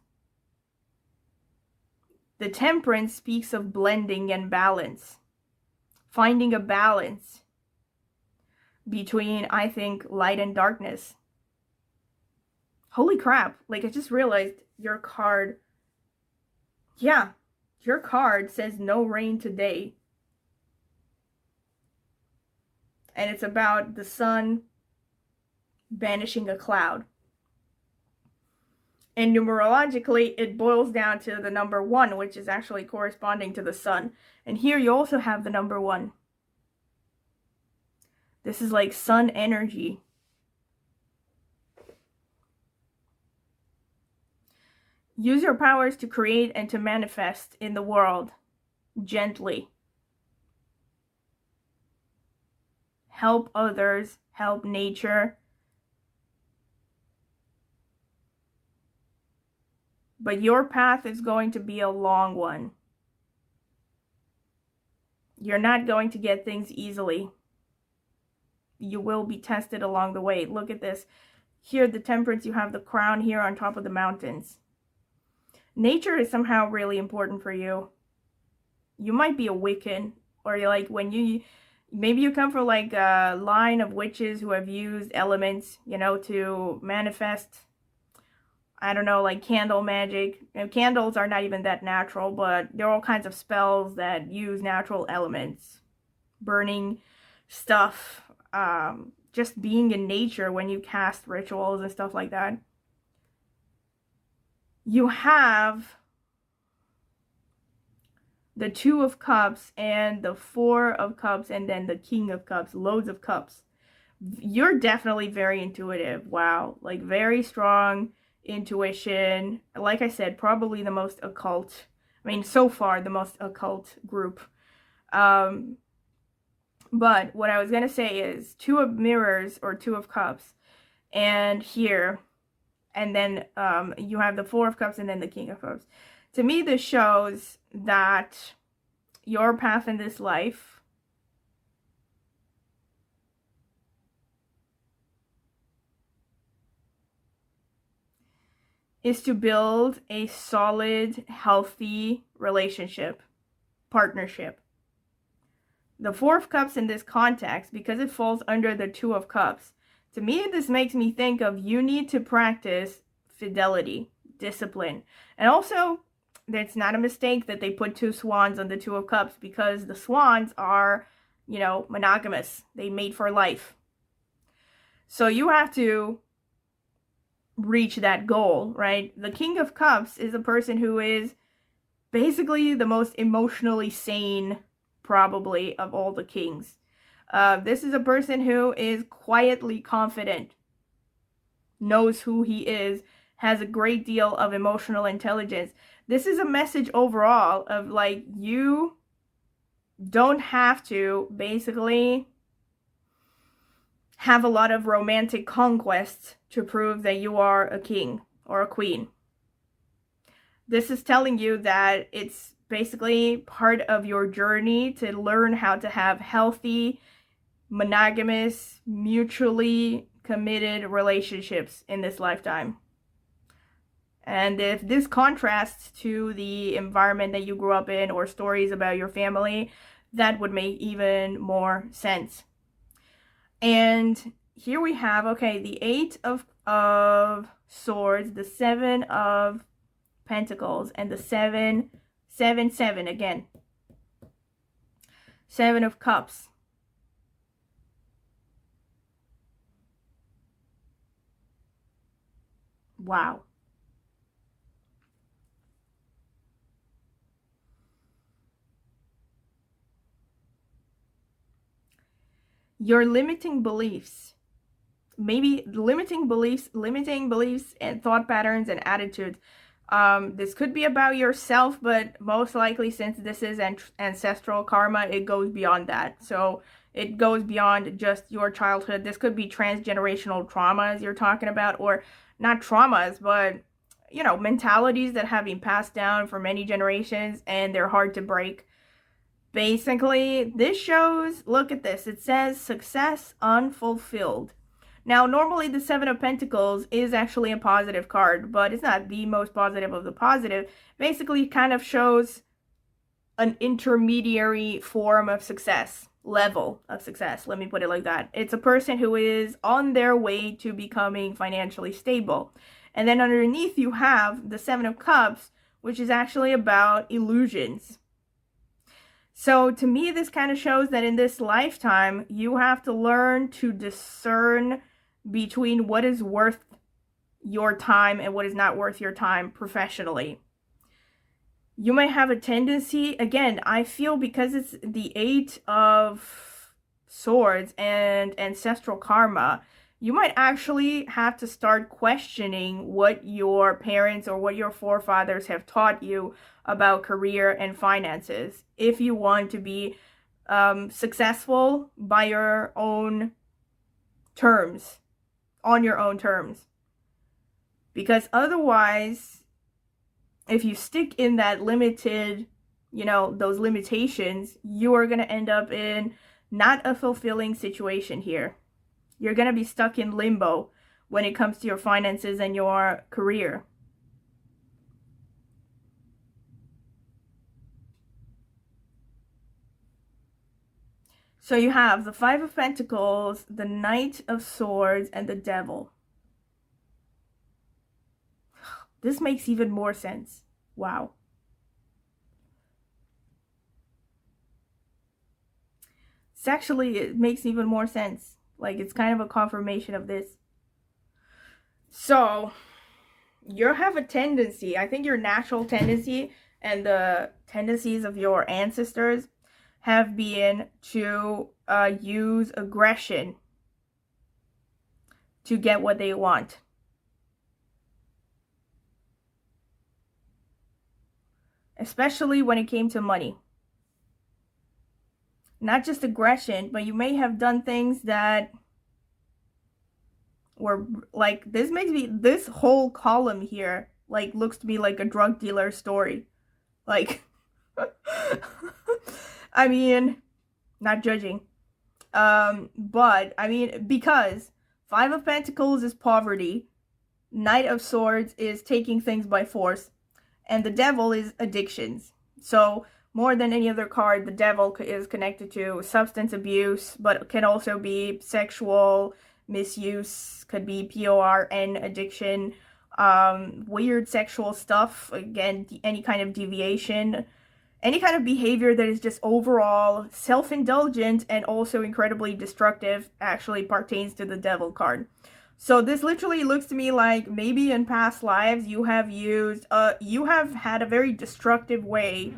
The Temperance speaks of blending and balance. Finding a balance between, I think, light and darkness. Holy crap. Like, I just realized your card. Yeah, your card says no rain today. And it's about the sun banishing a cloud. And numerologically, it boils down to the number 1, which is actually corresponding to the sun. And here you also have the number 1. This is like sun energy. Use your powers to create and to manifest in the world gently. Help others, help nature. But your path is going to be a long one. You're not going to get things easily. You will be tested along the way. Look at this. Here, the Temperance, you have the crown here on top of the mountains. Nature is somehow really important for you. You might be a Wiccan, or you're like, when you, maybe you come from like a line of witches who have used elements, you know, to manifest, I don't know, like candle magic. And candles are not even that natural, but there are all kinds of spells that use natural elements. Burning stuff, just being in nature when you cast rituals and stuff like that. You have the 2 of Cups and the 4 of Cups and then the King of Cups, loads of cups. You're definitely very intuitive. Wow, like very strong intuition. Like I said, probably the most occult, I mean, so far the most occult group. But what I was gonna say is 2 of Mirrors or 2 of Cups, and here, and then you have the 4 of Cups and then the King of Cups. To me, this shows that your path in this life is to build a solid, healthy relationship, partnership. The 4 of Cups in this context, because it falls under the 2 of Cups, to me, this makes me think of you need to practice fidelity, discipline. And also, it's not a mistake that they put 2 swans on the 2 of Cups, because the swans are, you know, monogamous. They mate for life. So you have to reach that goal, right? The King of Cups is a person who is basically the most emotionally sane, probably, of all the kings. This is a person who is quietly confident, knows who he is, has a great deal of emotional intelligence. This is a message overall of like, you don't have to basically have a lot of romantic conquests to prove that you are a king or a queen. This is telling you that it's basically part of your journey to learn how to have healthy, monogamous, mutually committed relationships in this lifetime. And if this contrasts to the environment that you grew up in or stories about your family, that would make even more sense. And here we have, okay, the 8 of Swords, the 7 of Pentacles, and the 7 again. 7 of Cups. Wow. Your limiting beliefs. Maybe limiting beliefs and thought patterns and attitudes. This could be about yourself, but most likely, since this is ancestral karma, it goes beyond that. So it goes beyond just your childhood. This could be transgenerational traumas you're talking about, or not traumas, but, you know, mentalities that have been passed down for many generations and they're hard to break. Basically, this shows, look at this, it says success unfulfilled. Now, normally the Seven of Pentacles is actually a positive card, but it's not the most positive of the positive. Basically, it kind of shows an intermediary form of success, level of success. Let me put it like that. It's a person who is on their way to becoming financially stable. And then underneath you have the Seven of Cups, which is actually about illusions. So to me, this kind of shows that in this lifetime, you have to learn to discern between what is worth your time and what is not worth your time professionally. You might have a tendency, again, I feel because it's the Eight of Swords and Ancestral Karma, you might actually have to start questioning what your parents or what your forefathers have taught you about career and finances if you want to be successful by your own terms, on your own terms. Because otherwise, if you stick in that limited, those limitations, you are going to end up in not a fulfilling situation here. You're going to be stuck in limbo when it comes to your finances and your career. So you have the Five of Pentacles, the Knight of Swords, and the Devil. This makes even more sense. Wow. It makes even more sense. Like, it's kind of a confirmation of this. So, you have a tendency, I think your natural tendency and the tendencies of your ancestors have been to use aggression to get what they want. Especially when it came to money. Not just aggression, but you may have done things that were like, this whole column here, like, looks to me like a drug dealer story. Like, I mean, not judging. But, I mean, because Five of Pentacles is poverty, Knight of Swords is taking things by force, and the Devil is addictions. So, more than any other card, the Devil is connected to substance abuse, but can also be sexual misuse, could be PORN addiction, weird sexual stuff, again, any kind of deviation, any kind of behavior that is just overall self-indulgent and also incredibly destructive actually pertains to the Devil card. So this literally looks to me like maybe in past lives you have had a very destructive way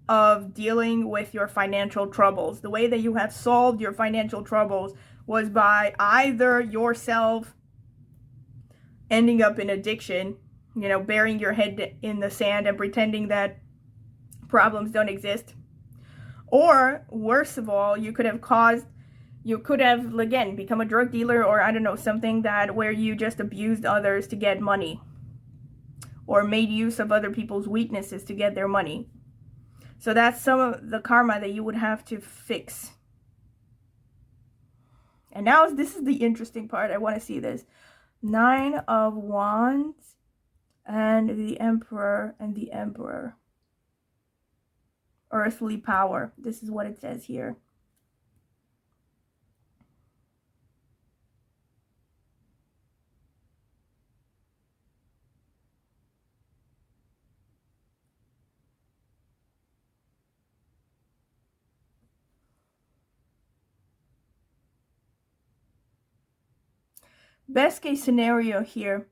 of dealing with your financial troubles. The way that you have solved your financial troubles was by either yourself ending up in addiction, burying your head in the sand and pretending that problems don't exist. Or, worst of all, you could have, again, become a drug dealer, or I don't know, something where you just abused others to get money. Or made use of other people's weaknesses to get their money. So that's some of the karma that you would have to fix. And now this is the interesting part. I want to see this. Nine of Wands and the Emperor and the Emperor. Earthly power. This is what it says here. Best case scenario here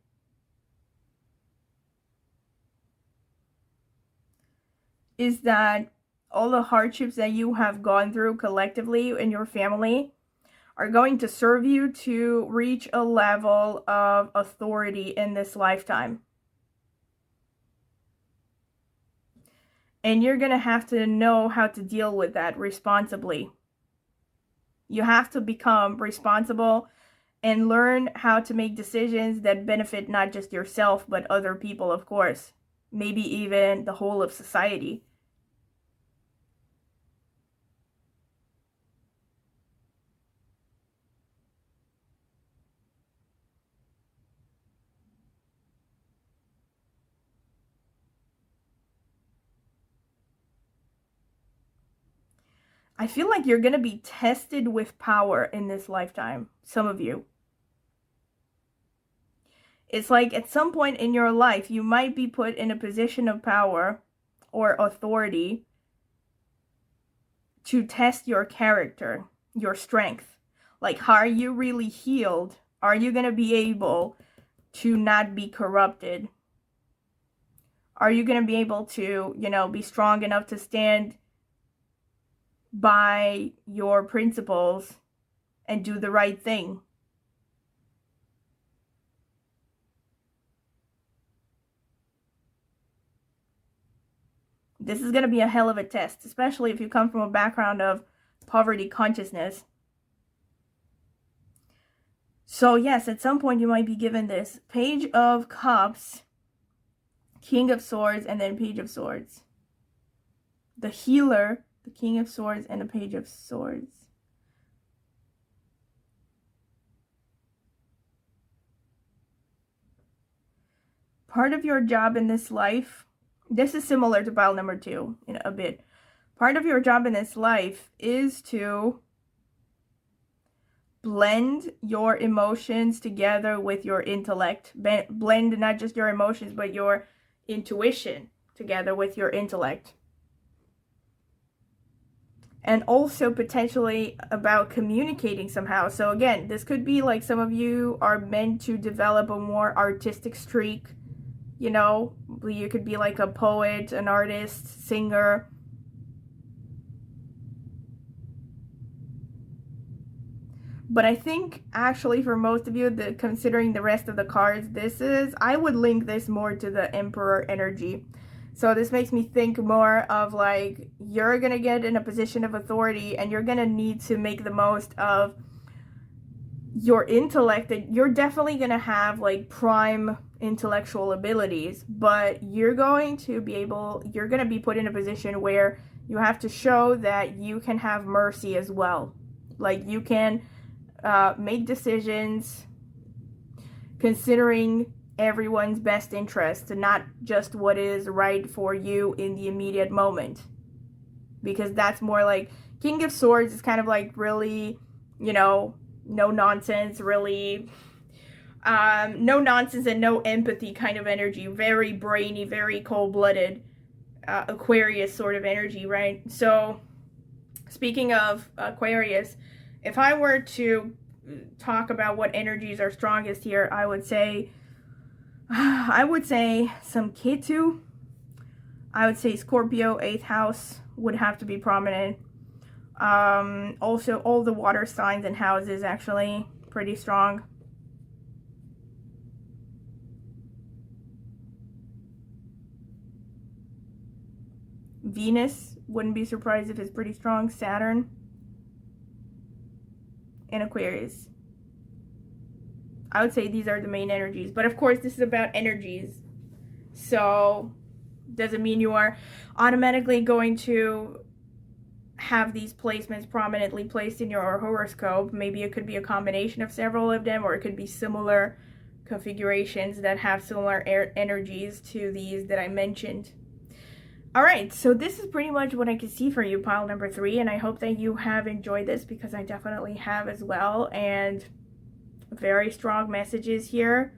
is that all the hardships that you have gone through collectively in your family are going to serve you to reach a level of authority in this lifetime. And you're going to have to know how to deal with that responsibly. You have to become responsible and learn how to make decisions that benefit not just yourself, but other people, of course. Maybe even the whole of society. I feel like you're going to be tested with power in this lifetime, some of you. It's like at some point in your life, you might be put in a position of power or authority to test your character, your strength. Like, how are you really healed? Are you going to be able to not be corrupted? Are you going to be able to, you know, be strong enough to stand by your principles and do the right thing? This is going to be a hell of a test, especially if you come from a background of poverty consciousness. So yes, at some point you might be given this Page of Cups, King of Swords, and then Page of Swords. The healer, the King of Swords, and the Page of Swords. Part of your job in this life, this is similar to pile number 2 in a bit. Part of your job in this life is to blend your emotions together with your intellect. Blend not just your emotions, but your intuition together with your intellect. And also potentially about communicating somehow. So again, this could be like some of you are meant to develop a more artistic streak. You know, you could be like a poet, an artist, singer. But I think actually for most of you, considering the rest of the cards, I would link this more to the Emperor energy. So this makes me think more of like, you're going to get in a position of authority and you're going to need to make the most of your intellect. That you're definitely going to have like prime intellectual abilities, but you're going to be put in a position where you have to show that you can have mercy as well. Like you can make decisions considering everyone's best interest and not just what is right for you in the immediate moment. Because that's more like King of Swords is kind of like really, you know, no nonsense, really no nonsense and no empathy kind of energy. Very brainy, very cold-blooded, Aquarius sort of energy, right? So speaking of Aquarius, if I were to talk about what energies are strongest here, I would say some Ketu. I would say Scorpio, 8th house would have to be prominent. Also all the water signs and houses actually pretty strong. Venus, wouldn't be surprised if it's pretty strong. Saturn and Aquarius. I would say these are the main energies. But of course, this is about energies. So, doesn't mean you are automatically going to have these placements prominently placed in your horoscope. Maybe it could be a combination of several of them, or it could be similar configurations that have similar energies to these that I mentioned. Alright, so this is pretty much what I can see for you, pile number 3, and I hope that you have enjoyed this because I definitely have as well, and very strong messages here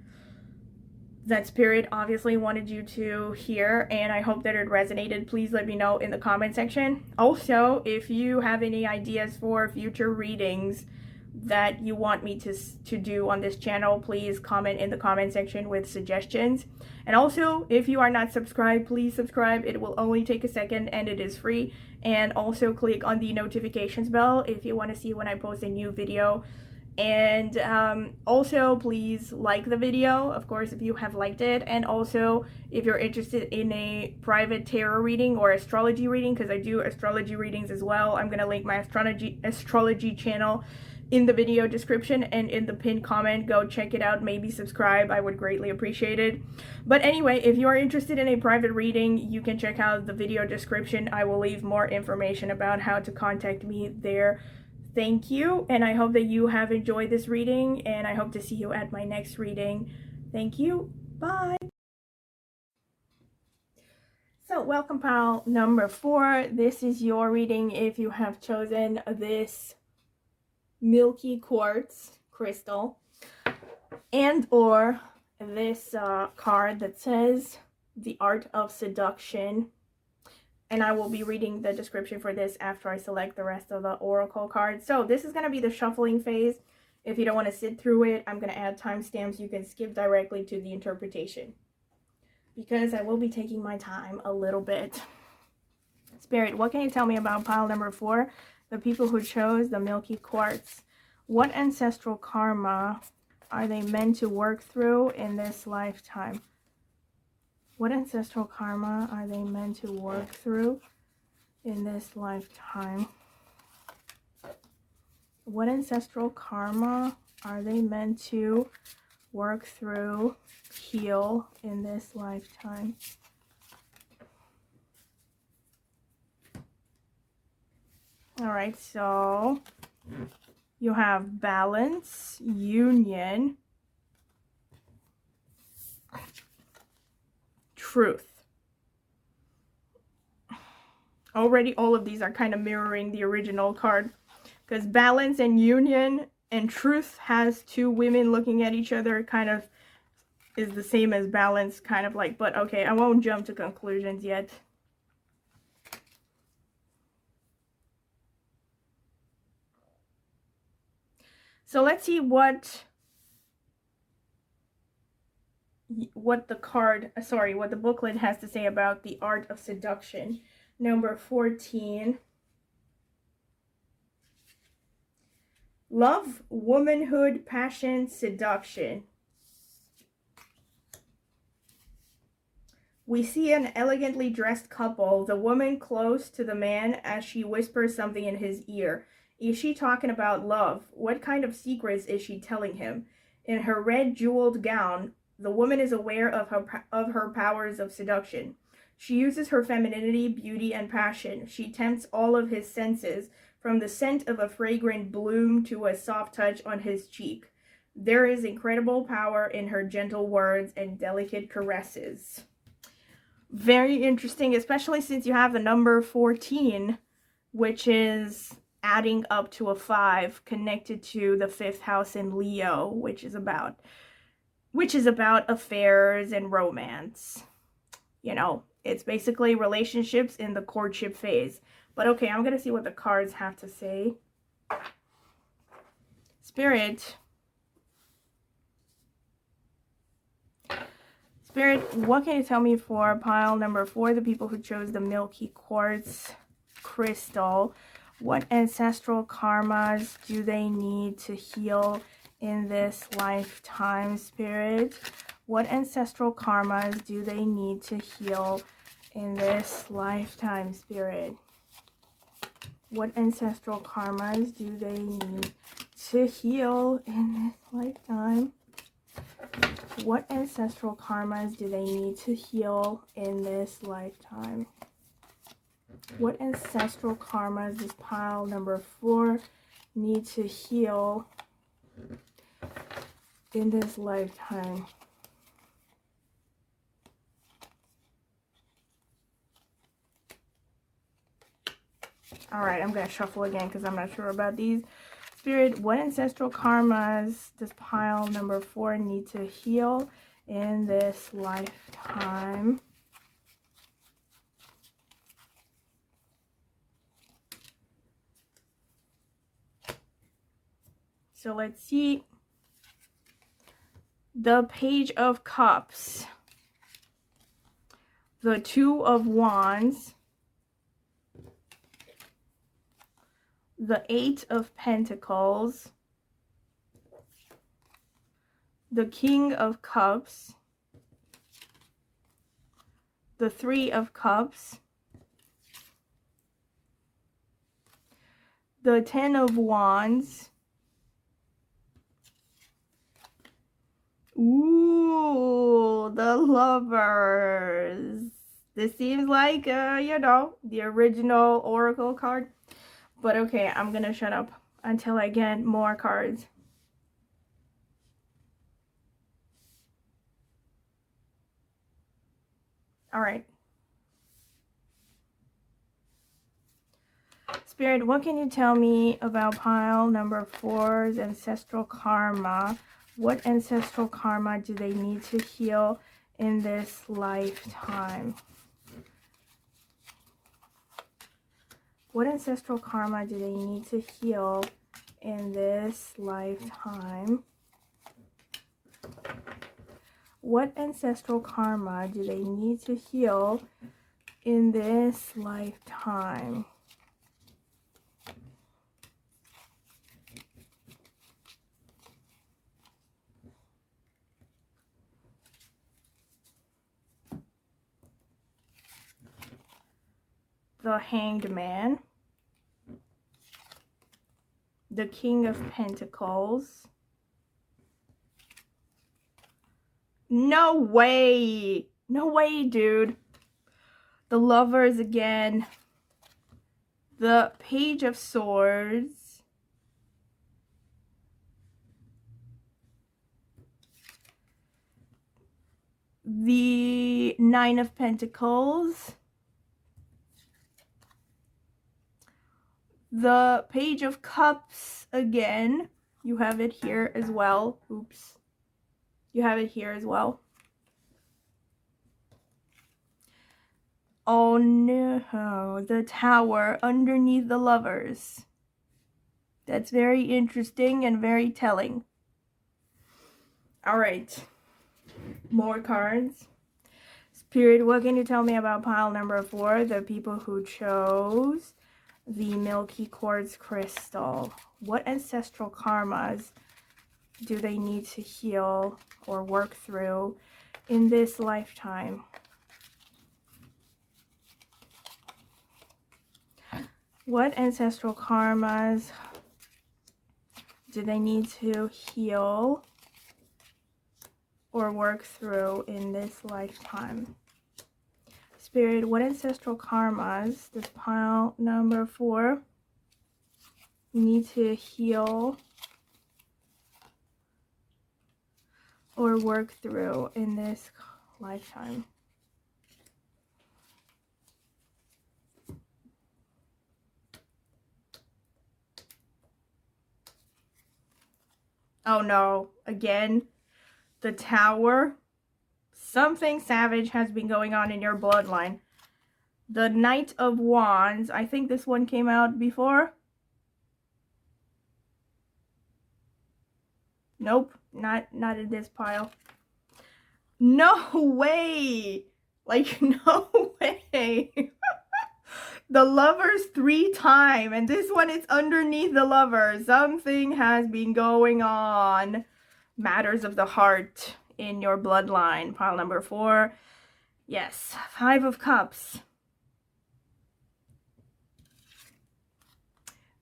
that Spirit obviously wanted you to hear, and I hope that it resonated. Please let me know in the comment section. Also, if you have any ideas for future readings that you want me to do on this channel, please comment in the comment section with suggestions. And also, if you are not subscribed, please subscribe. It will only take a second and it is free. And also click on the notifications bell if you want to see when I post a new video. And also please like the video, of course, if you have liked it. And also if you're interested in a private tarot reading or astrology reading, because I do astrology readings as well, I'm going to link my astrology channel in the video description and in the pinned comment. Go check it out, maybe subscribe, I would greatly appreciate it. But anyway, if you are interested in a private reading, you can check out the video description. I will leave more information about how to contact me there. Thank you, and I hope that you have enjoyed this reading, and I hope to see you at my next reading. Thank you, bye! So welcome pile number 4. This is your reading if you have chosen this milky quartz crystal and or this card that says the art of seduction. And I will be reading the description for this after I select the rest of the oracle cards. So this is going to be the shuffling phase. If you don't want to sit through it, I'm going to add timestamps. You can skip directly to the interpretation, because I will be taking my time a little bit. Spirit, what can you tell me about pile number 4? The people who chose the milky quartz. What ancestral karma are they meant to work through in this lifetime? What ancestral karma are they meant to work through in this lifetime? What ancestral karma are they meant to work through, heal in this lifetime? All right, so you have balance, union, truth. Already all of these are kind of mirroring the original card, because balance and union and truth has 2 women looking at each other, kind of is the same as balance, kind of like, but okay, I won't jump to conclusions yet. So let's see what the booklet has to say about the art of seduction. Number 14. Love, womanhood, passion, seduction. We see an elegantly dressed couple, the woman close to the man as she whispers something in his ear. Is she talking about love? What kind of secrets is she telling him? In her red jeweled gown, the woman is aware of her powers of seduction. She uses her femininity, beauty, and passion. She tempts all of his senses, from the scent of a fragrant bloom to a soft touch on his cheek. There is incredible power in her gentle words and delicate caresses. Very interesting, especially since you have the number 14, which is adding up to a 5, connected to the 5th house in Leo, which is about affairs and romance. You know, it's basically relationships in the courtship phase. But okay, I'm going to see what the cards have to say. Spirit, what can you tell me for pile number 4, the people who chose the milky quartz crystal? What ancestral karmas do they need to heal in this lifetime, Spirit? What ancestral karmas do they need to heal in this lifetime, Spirit? What ancestral karmas do they need to heal in this lifetime? What ancestral karmas do they need to heal in this lifetime? What ancestral karmas does pile number 4 need to heal in this lifetime? All right, I'm going to shuffle again because I'm not sure about these. Spirit, what ancestral karmas does pile number 4 need to heal in this lifetime? So let's see. The Page of Cups, the 2 of Wands, the 8 of Pentacles, the King of Cups, the 3 of Cups, the 10 of Wands. Ooh, the Lovers. This seems like, you know, the original Oracle card. But okay, I'm gonna shut up until I get more cards. All right. Spirit, what can you tell me about pile number 4's ancestral karma? What ancestral karma do they need to heal in this lifetime? What ancestral karma do they need to heal in this lifetime? What ancestral karma do they need to heal in this lifetime? The Hanged Man, the King of Pentacles. No way! No way, dude. The Lovers again. The Page of Swords. The Nine of Pentacles. The Page of Cups again. You have it here as well. Oops. You have it here as well. Oh no, the Tower underneath the Lovers. That's very interesting and very telling. Alright. More cards. Spirit, what can you tell me about pile number 4? The people who chose the Milky Quartz Crystal. What ancestral karmas do they need to heal or work through in this lifetime? What ancestral karmas do they need to heal or work through in this lifetime? Spirit, what ancestral karmas does pile number 4 need to heal or work through in this lifetime? Oh no, again, the Tower. Something savage has been going on in your bloodline. The Knight of Wands. I think this one came out before. Nope, not in this pile. No way! Like, no way! The Lovers 3 times, and this one is underneath the Lovers. Something has been going on. Matters of the heart in your bloodline. Pile number 4. Yes, 5 of Cups.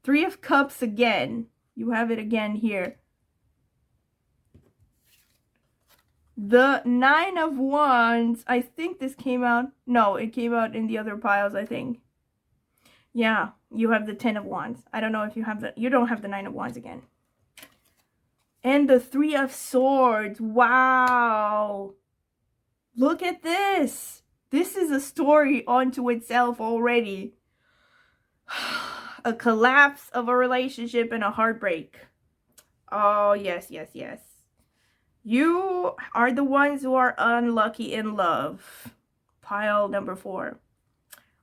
3 of Cups again. You have it again here. The 9 of Wands. I think this came out. No, it came out in the other piles, I think. Yeah, you have the 10 of Wands. I don't know if you have the... You don't have the 9 of Wands again. And the 3 of Swords. Wow. Look at this. This is a story unto itself already. A collapse of a relationship and a heartbreak. Oh, yes, yes, yes. You are the ones who are unlucky in love. Pile number 4.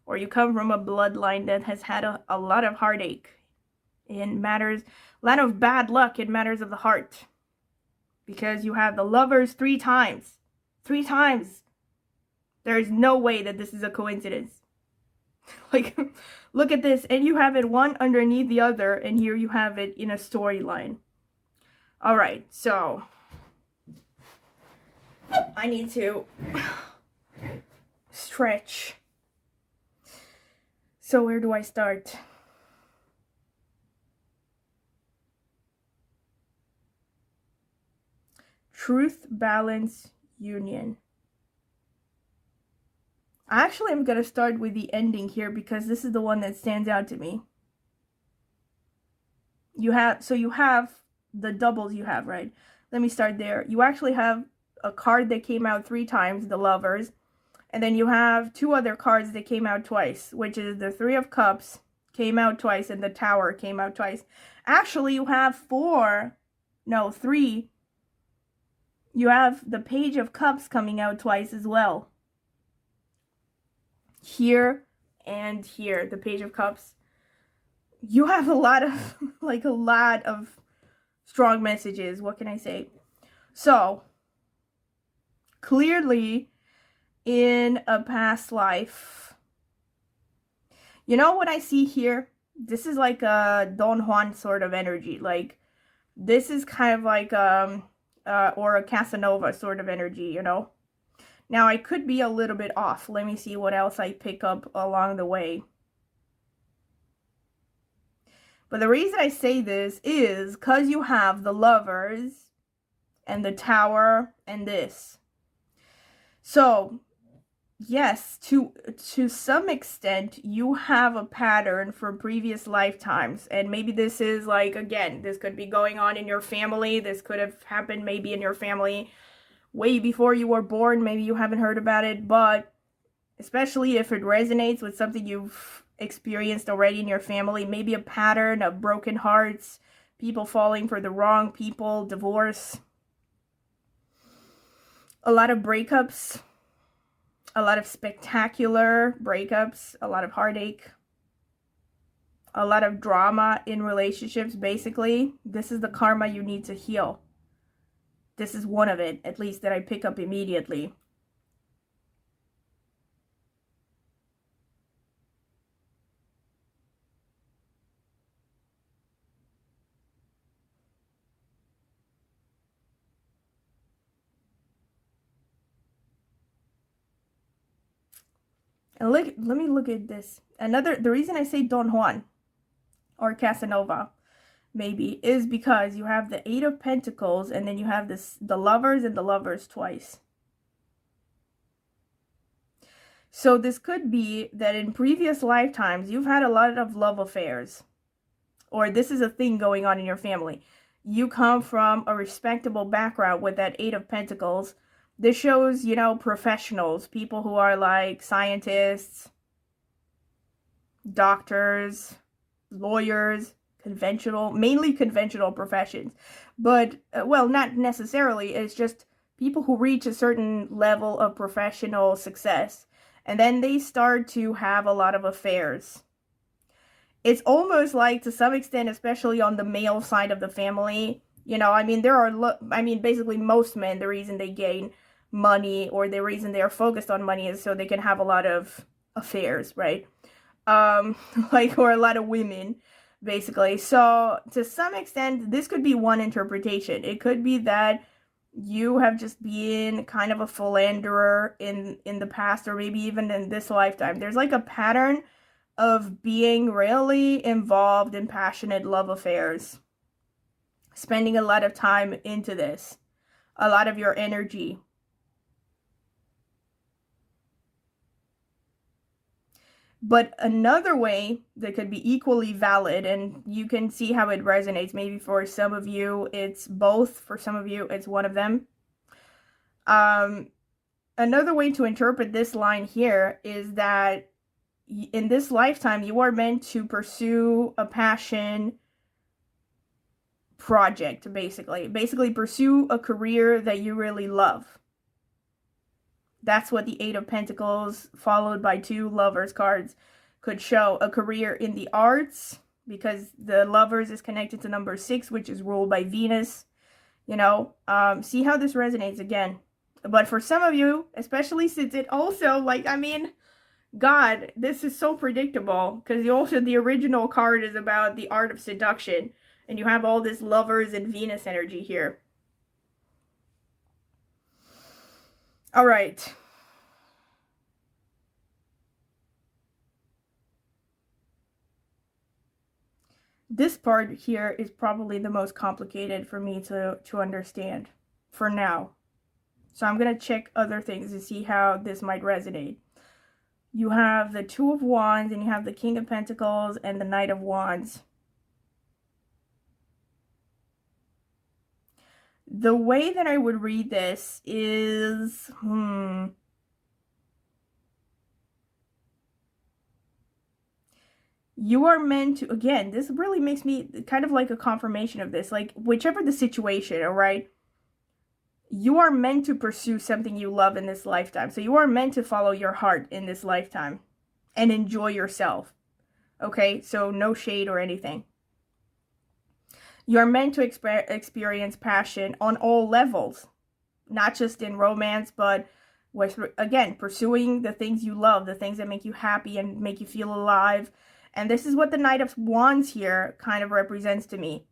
Or you come from a bloodline that has had a lot of heartache in matters, a lot of bad luck in matters of the heart. Because you have the Lovers 3 times. 3 times. There is no way that this is a coincidence. Like, look at this. And you have it one underneath the other. And here you have it in a storyline. Alright, so I need to stretch. So where do I start? Truth, balance, union. Actually, I'm going to start with the ending here because this is the one that stands out to me. You have the doubles you have, right? Let me start there. You actually have a card that came out 3 times, the Lovers. And then you have 2 other cards that came out twice, which is the 3 of Cups, came out twice, and the Tower came out twice. Actually, you have 3. You have the Page of Cups coming out twice as well. Here and here, the Page of Cups. You have a lot of, like, a lot of strong messages. What can I say? So, clearly, in a past life, you know what I see here? This is like a Don Juan sort of energy. Like, this is kind of like, or a Casanova sort of energy, you know? Now, I could be a little bit off. Let me see what else I pick up along the way. But the reason I say this is because you have the Lovers and the Tower and this. So, yes, to some extent, you have a pattern from previous lifetimes. And maybe this is like, again, this could be going on in your family. This could have happened maybe in your family way before you were born. Maybe you haven't heard about it, but especially if it resonates with something you've experienced already in your family, maybe a pattern of broken hearts, people falling for the wrong people, divorce, a lot of breakups, a lot of spectacular breakups, a lot of heartache, a lot of drama in relationships. Basically, this is the karma you need to heal. This is one of it, at least, that I pick up immediately. And let me look at this. The reason I say Don Juan or Casanova maybe is because you have the 8 of Pentacles, and then you have the Lovers and the Lovers twice. So this could be that in previous lifetimes you've had a lot of love affairs, or this is a thing going on in your family. You come from a respectable background with that 8 of Pentacles. This shows, you know, professionals, people who are like scientists, doctors, lawyers, mainly conventional professions. But, well, not necessarily. It's just people who reach a certain level of professional success. And then they start to have a lot of affairs. It's almost like, to some extent, especially on the male side of the family, you know, I mean, basically most men, the reason they gain money, or the reason they are focused on money, is so they can have a lot of affairs, right? Like, or a lot of women, basically. So to some extent, this could be one interpretation. It could be that you have just been kind of a philanderer in the past, or maybe even in this lifetime. There's like a pattern of being really involved in passionate love affairs, spending a lot of time into this, a lot of your energy. But another way that could be equally valid, and you can see how it resonates, maybe for some of you it's both, for some of you it's one of them. Another way to interpret this line here is that in this lifetime you are meant to pursue a passion project, basically pursue a career that you really love. That's what the 8 of Pentacles followed by 2 Lovers cards could show. A career in the arts, because the Lovers is connected to number 6, which is ruled by Venus. You know, see how this resonates again. But for some of you, especially since it also, like, I mean, God, this is so predictable, because the original card is about the art of seduction, and you have all this Lovers and Venus energy here. All right. This part here is probably the most complicated for me to understand for now. So I'm going to check other things to see how this might resonate. You have the 2 of Wands, and you have the King of Pentacles and the Knight of Wands. The way that I would read this is, You are meant to, again, this really makes me kind of like a confirmation of this. Like, whichever the situation, all right? You are meant to pursue something you love in this lifetime. So you are meant to follow your heart in this lifetime and enjoy yourself. Okay? So no shade or anything. You're meant to experience passion on all levels, not just in romance, but with, again, pursuing the things you love, the things that make you happy and make you feel alive. And this is what the Knight of Wands here kind of represents to me.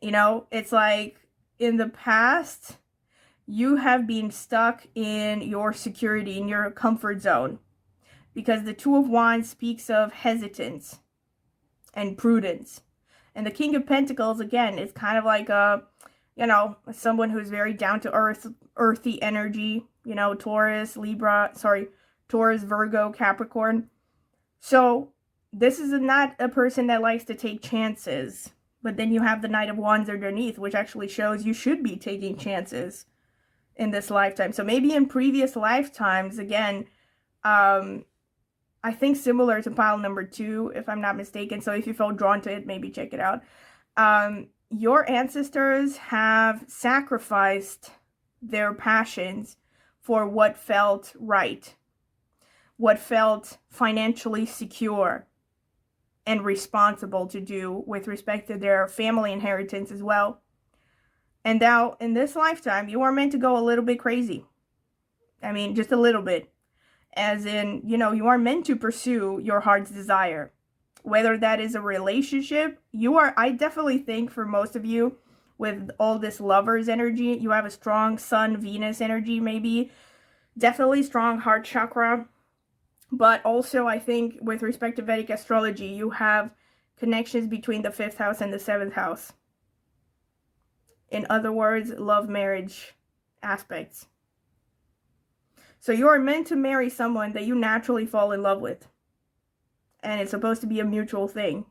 You know, it's like in the past, you have been stuck in your security, in your comfort zone, because the Two of Wands speaks of hesitance and prudence. And the King of Pentacles, again, is kind of like a, you know, someone who's very down to earth, earthy energy, you know, Taurus, Virgo, Capricorn. So this is not a person that likes to take chances. But then you have the Knight of Wands underneath, which actually shows you should be taking chances in this lifetime. So maybe in previous lifetimes, again, I think similar to pile number 2, if I'm not mistaken. So if you felt drawn to it, maybe check it out. Your ancestors have sacrificed their passions for what felt right, what felt financially secure and responsible to do with respect to their family inheritance as well. And now, in this lifetime, you are meant to go a little bit crazy. I mean, just a little bit. As in, you know, you are meant to pursue your heart's desire. Whether that is a relationship, I definitely think for most of you, with all this lover's energy, you have a strong Sun-Venus energy, maybe. Definitely strong heart chakra. But also, I think, with respect to Vedic astrology, you have connections between the 5th house and the 7th house. In other words, love, marriage aspects. So you are meant to marry someone that you naturally fall in love with. And it's supposed to be a mutual thing.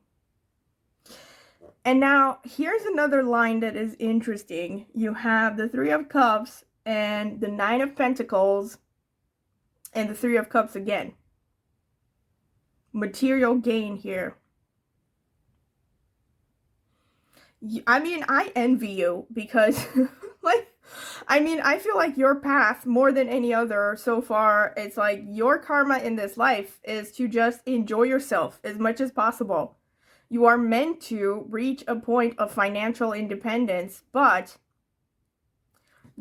And now, here's another line that is interesting. You have the 3 of Cups and the 9 of Pentacles and the 3 of Cups again. Material gain here. I mean, I envy you because, I feel like your path, more than any other so far, it's like your karma in this life is to just enjoy yourself as much as possible. You are meant to reach a point of financial independence, but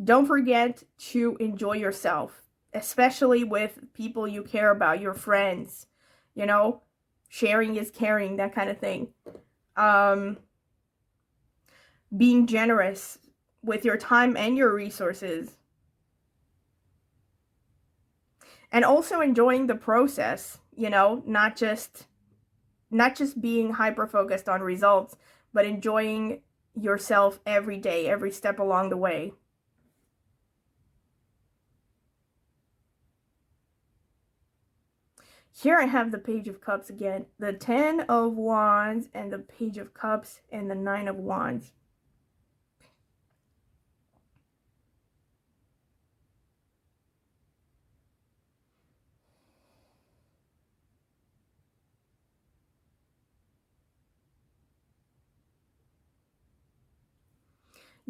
don't forget to enjoy yourself, especially with people you care about, your friends, you know, sharing is caring, that kind of thing. Being generous with your time and your resources. And also enjoying the process, you know, not just being hyper-focused on results, but enjoying yourself every day, every step along the way. Here I have the Page of Cups again, the 10 of Wands and the Page of Cups and the 9 of Wands.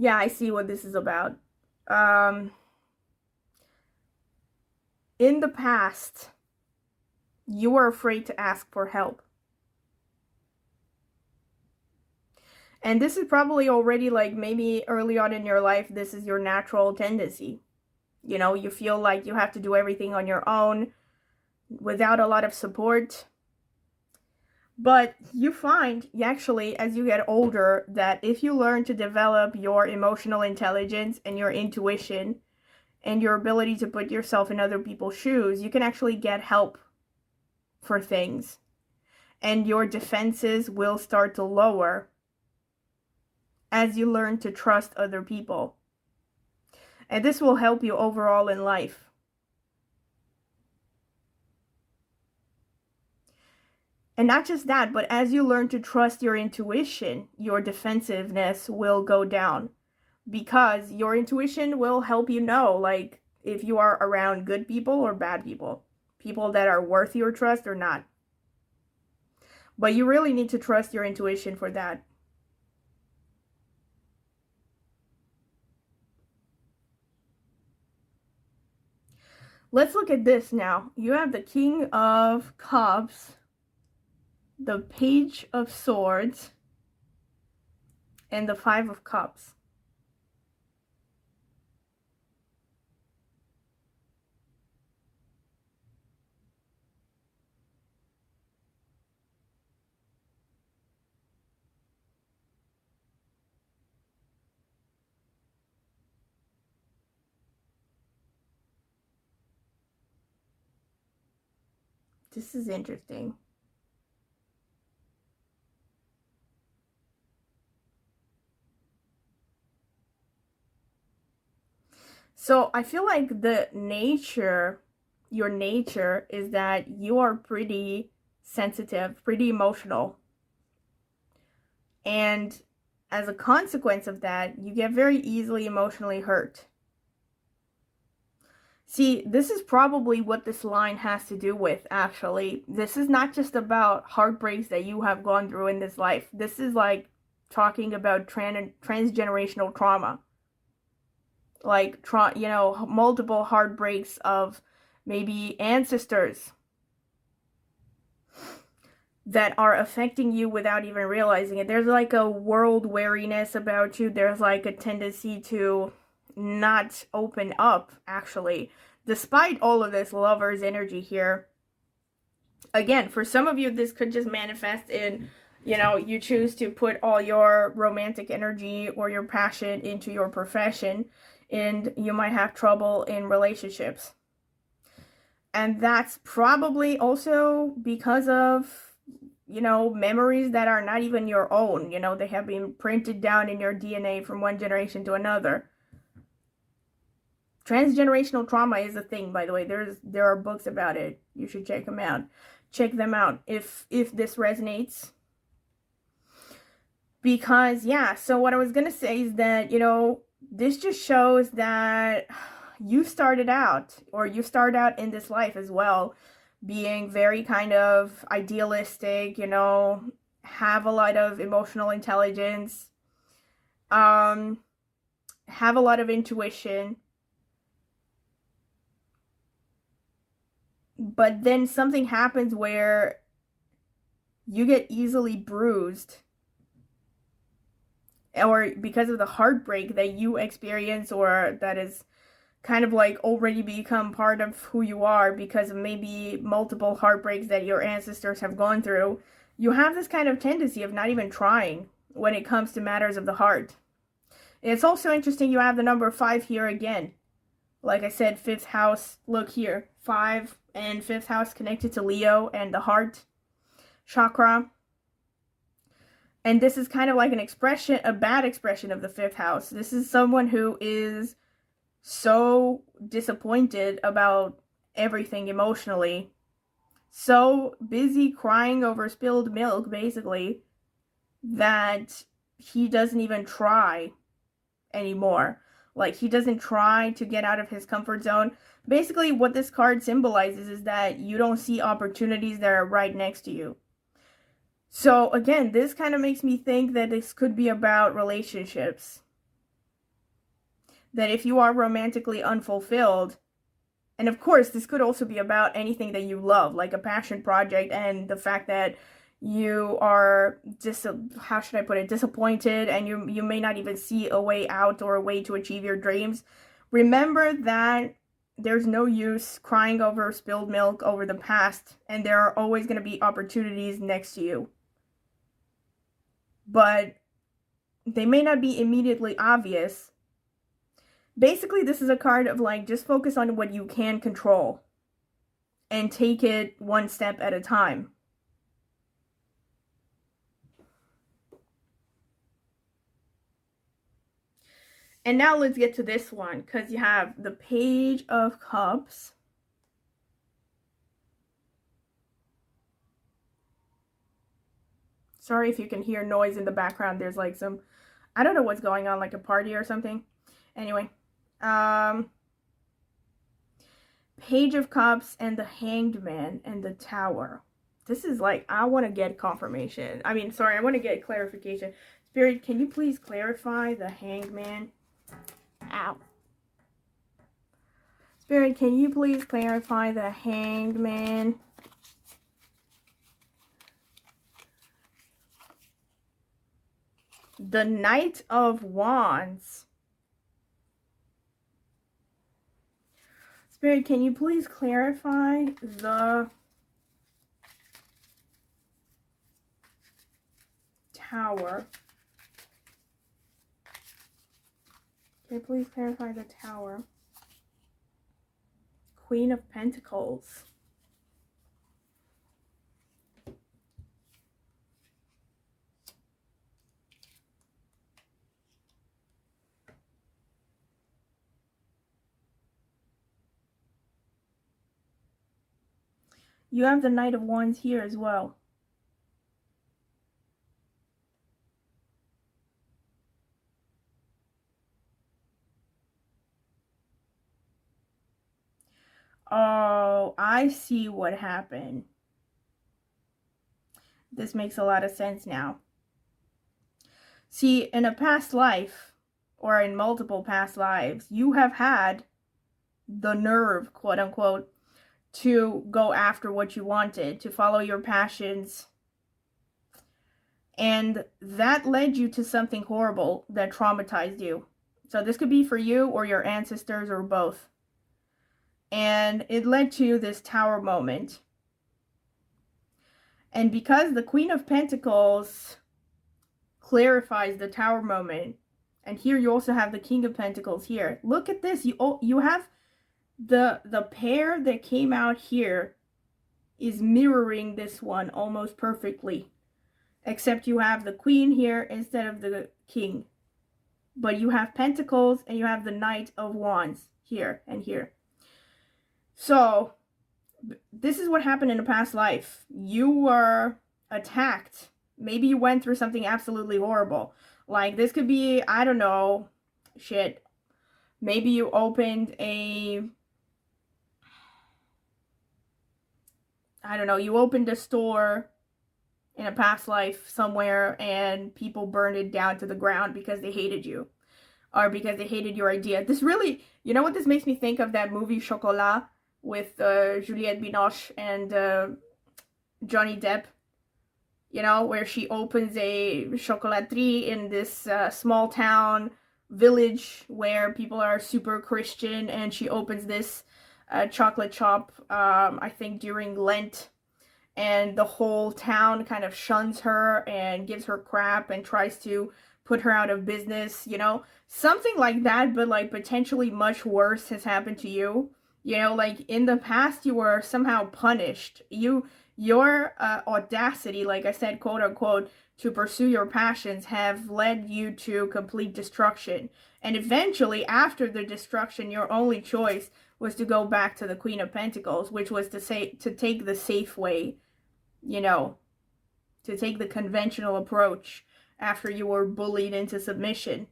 Yeah, I see what this is about. In the past, you were afraid to ask for help. And this is probably already, like, maybe early on in your life, this is your natural tendency. You know, you feel like you have to do everything on your own without a lot of support. But you find, actually, as you get older, that if you learn to develop your emotional intelligence and your intuition and your ability to put yourself in other people's shoes, you can actually get help for things. And your defenses will start to lower as you learn to trust other people. And this will help you overall in life. And not just that, but as you learn to trust your intuition, your defensiveness will go down. Because your intuition will help you know, like, if you are around good people or bad people. People that are worth your trust or not. But you really need to trust your intuition for that. Let's look at this now. You have the King of Cups, the Page of Swords, and the Five of Cups. This is interesting. So I feel like your nature is that you are pretty sensitive, pretty emotional. And as a consequence of that, you get very easily emotionally hurt. See, this is probably what this line has to do with, actually. This is not just about heartbreaks that you have gone through in this life. This is like talking about transgenerational trauma. Like, you know, multiple heartbreaks of maybe ancestors that are affecting you without even realizing it. There's like a world wariness about you. There's like a tendency to not open up, actually, despite all of this lover's energy here. Again, for some of you, this could just manifest in, you know, you choose to put all your romantic energy or your passion into your profession, and you might have trouble in relationships. And that's probably also because of, you know, memories that are not even your own. You know, they have been printed down in your DNA from one generation to another. Transgenerational trauma is a thing, by the way. There are books about it. You should check them out. Check them out if this resonates. Because, yeah, so what I was going to say is that, you know, this just shows that you started out, or you start out in this life as well, being very kind of idealistic, you know, have a lot of emotional intelligence, have a lot of intuition. But then something happens where you get easily bruised, or because of the heartbreak that you experience, or that is kind of like already become part of who you are because of maybe multiple heartbreaks that your ancestors have gone through, you have this kind of tendency of not even trying when it comes to matters of the heart. It's also interesting you have the number 5 here again. Like I said, 5th house, look here, 5 and 5th house connected to Leo and the heart chakra. And this is kind of like an expression, a bad expression of the 5th house. This is someone who is so disappointed about everything emotionally, so busy crying over spilled milk, basically, that he doesn't even try anymore. Like, he doesn't try to get out of his comfort zone. Basically, what this card symbolizes is that you don't see opportunities that are right next to you. So, again, this kind of makes me think that this could be about relationships. That if you are romantically unfulfilled, and of course, this could also be about anything that you love, like a passion project, and the fact that you are how should I put it, disappointed, and you may not even see a way out or a way to achieve your dreams. Remember that there's no use crying over spilled milk over the past, and there are always going to be opportunities next to you. But they may not be immediately obvious. Basically, this is a card of like, just focus on what you can control and take it one step at a time. And now let's get to this one, because you have the Page of Cups. Sorry if you can hear noise in the background. There's like some, I don't know what's going on, like a party or something. Anyway, Page of Cups and the Hanged Man and the Tower. This is like, I want to get confirmation. I mean, sorry, I want to get clarification. Spirit, can you please clarify the Hangman? Ow. Spirit, can you please clarify the Hangman? The Knight of Wands. Spirit, can you please clarify the Tower? Can you please clarify the Tower? Queen of Pentacles. You have the Knight of Wands here as well. Oh, I see what happened. This makes a lot of sense now. See, in a past life, or in multiple past lives, you have had the nerve, quote unquote, to go after what you wanted, to follow your passions. And that led you to something horrible that traumatized you. So this could be for you or your ancestors or both. And it led to this Tower moment. And because the Queen of Pentacles clarifies the Tower moment, and here you also have the King of Pentacles here. Look at this. You have the pair that came out here is mirroring this one almost perfectly. Except you have the Queen here instead of the King. But you have Pentacles and you have the Knight of Wands here and here. So, this is what happened in a past life. You were attacked. Maybe you went through something absolutely horrible. Like, this could be, I don't know, shit. Maybe you opened a, I don't know, you opened a store in a past life somewhere and people burned it down to the ground because they hated you. Or because they hated your idea. This really, you know what this makes me think of? That movie Chocolat with Juliette Binoche and Johnny Depp. You know, where she opens a chocolaterie in this small town village where people are super Christian, and she opens this chocolate shop, I think during Lent, and the whole town kind of shuns her and gives her crap and tries to put her out of business, you know? Something like that, but like potentially much worse has happened to you. You know, like in the past you were somehow punished. Your audacity, like I said, quote unquote, to pursue your passions have led you to complete destruction. And eventually, after the destruction, your only choice was to go back to the Queen of Pentacles, which was to take the safe way, you know, to take the conventional approach after you were bullied into submission.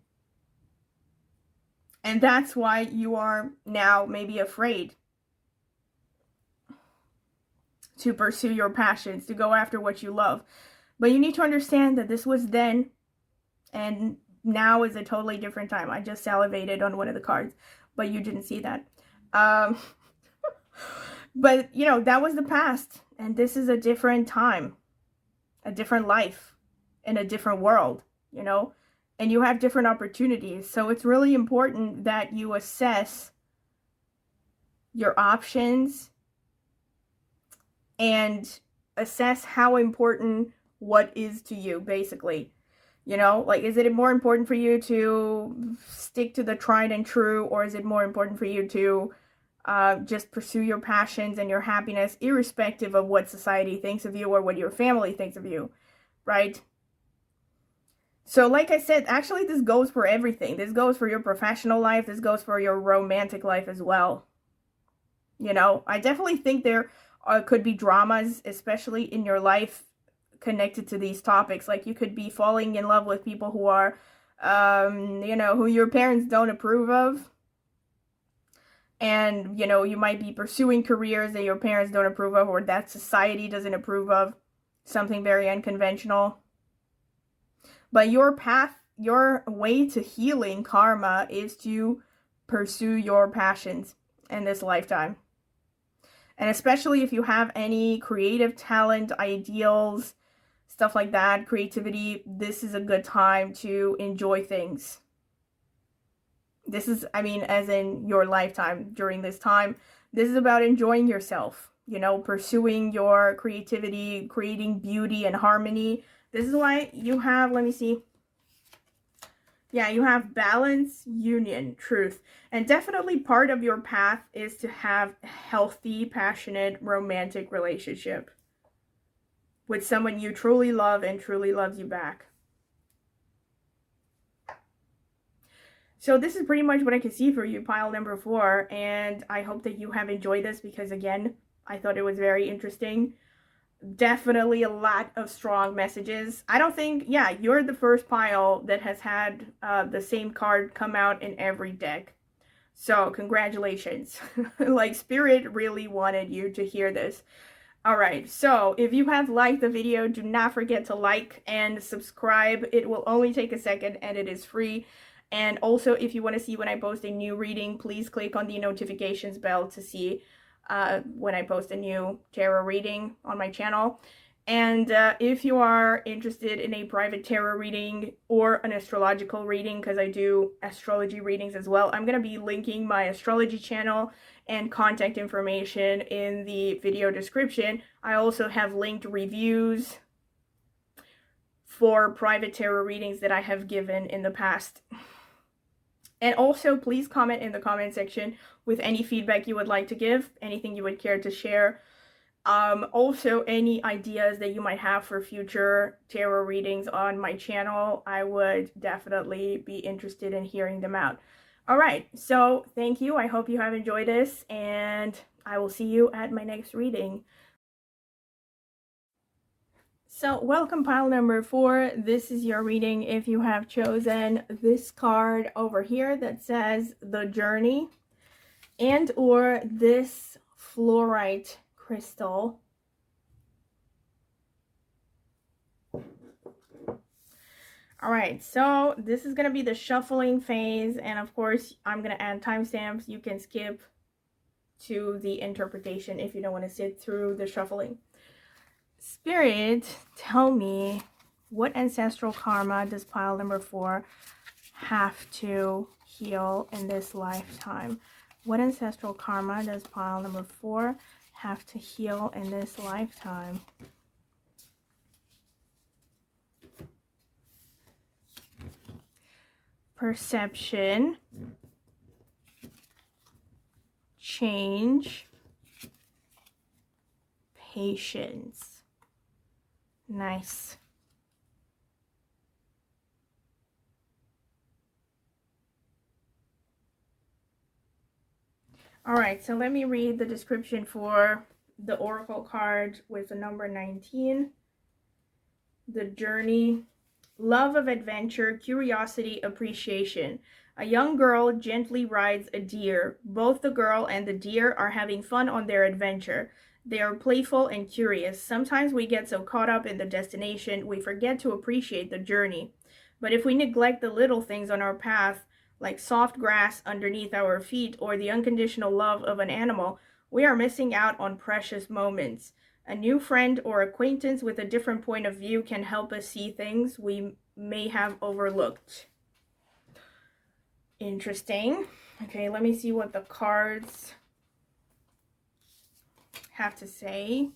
And that's why you are now maybe afraid to pursue your passions, to go after what you love. But you need to understand that this was then, and now is a totally different time. I just salivated on one of the cards, but you didn't see that. But, you know, that was the past, and this is a different time, a different life, in a different world, you know? And you have different opportunities. So it's really important that you assess your options and assess how important what is to you, basically. You know, like, is it more important for you to stick to the tried and true, or is it more important for you to just pursue your passions and your happiness, irrespective of what society thinks of you or what your family thinks of you, right? So like I said, actually this goes for everything. This goes for your professional life. This goes for your romantic life as well. You know, I definitely think there could be dramas, especially in your life, connected to these topics. Like, you could be falling in love with people who are, you know, who your parents don't approve of. And, you know, you might be pursuing careers that your parents don't approve of or that society doesn't approve of, something very unconventional. But your path, your way to healing karma is to pursue your passions in this lifetime. And especially if you have any creative talent, ideals, stuff like that, creativity, this is a good time to enjoy things. This is, I mean, as in your lifetime, during this time, this is about enjoying yourself, you know, pursuing your creativity, creating beauty and harmony. This is why you have, let me see. Yeah, you have balance, union, truth. And definitely part of your path is to have a healthy, passionate, romantic relationship with someone you truly love and truly loves you back. So this is pretty much what I can see for you, pile number 4, and I hope that you have enjoyed this because, again, I thought it was very interesting. Definitely a lot of strong messages. I don't think, yeah, you're the first pile that has had the same card come out in every deck. So congratulations. Like, Spirit really wanted you to hear this. Alright, so if you have liked the video, do not forget to like and subscribe. It will only take a second and it is free. And also, if you want to see when I post a new reading, please click on the notifications bell to see when I post a new tarot reading on my channel. And if you are interested in a private tarot reading or an astrological reading, because I do astrology readings as well, I'm going to be linking my astrology channel and contact information in the video description. I also have linked reviews for private tarot readings that I have given in the past. And also, please comment in the comment section with any feedback you would like to give, anything you would care to share. Also, any ideas that you might have for future tarot readings on my channel, I would definitely be interested in hearing them out. Alright, so thank you. I hope you have enjoyed this, and I will see you at my next reading. So welcome, pile number 4. This is your reading if you have chosen this card over here that says The Journey, and or this fluorite crystal. Alright, so this is going to be the shuffling phase, and of course I'm going to add timestamps. You can skip to the interpretation if you don't want to sit through the shuffling. Spirit, tell me, what ancestral karma does pile number 4 have to heal in this lifetime? What ancestral karma does pile number 4 have to heal in this lifetime? Perception, change, patience. Nice. Alright, so let me read the description for the Oracle card with the number 19. The Journey. Love of adventure, curiosity, appreciation. A young girl gently rides a deer. Both the girl and the deer are having fun on their adventure. They are playful and curious. Sometimes we get so caught up in the destination, we forget to appreciate the journey. But if we neglect the little things on our path, like soft grass underneath our feet or the unconditional love of an animal, we are missing out on precious moments. A new friend or acquaintance with a different point of view can help us see things we may have overlooked. Interesting. Okay, let me see what the cards have to say.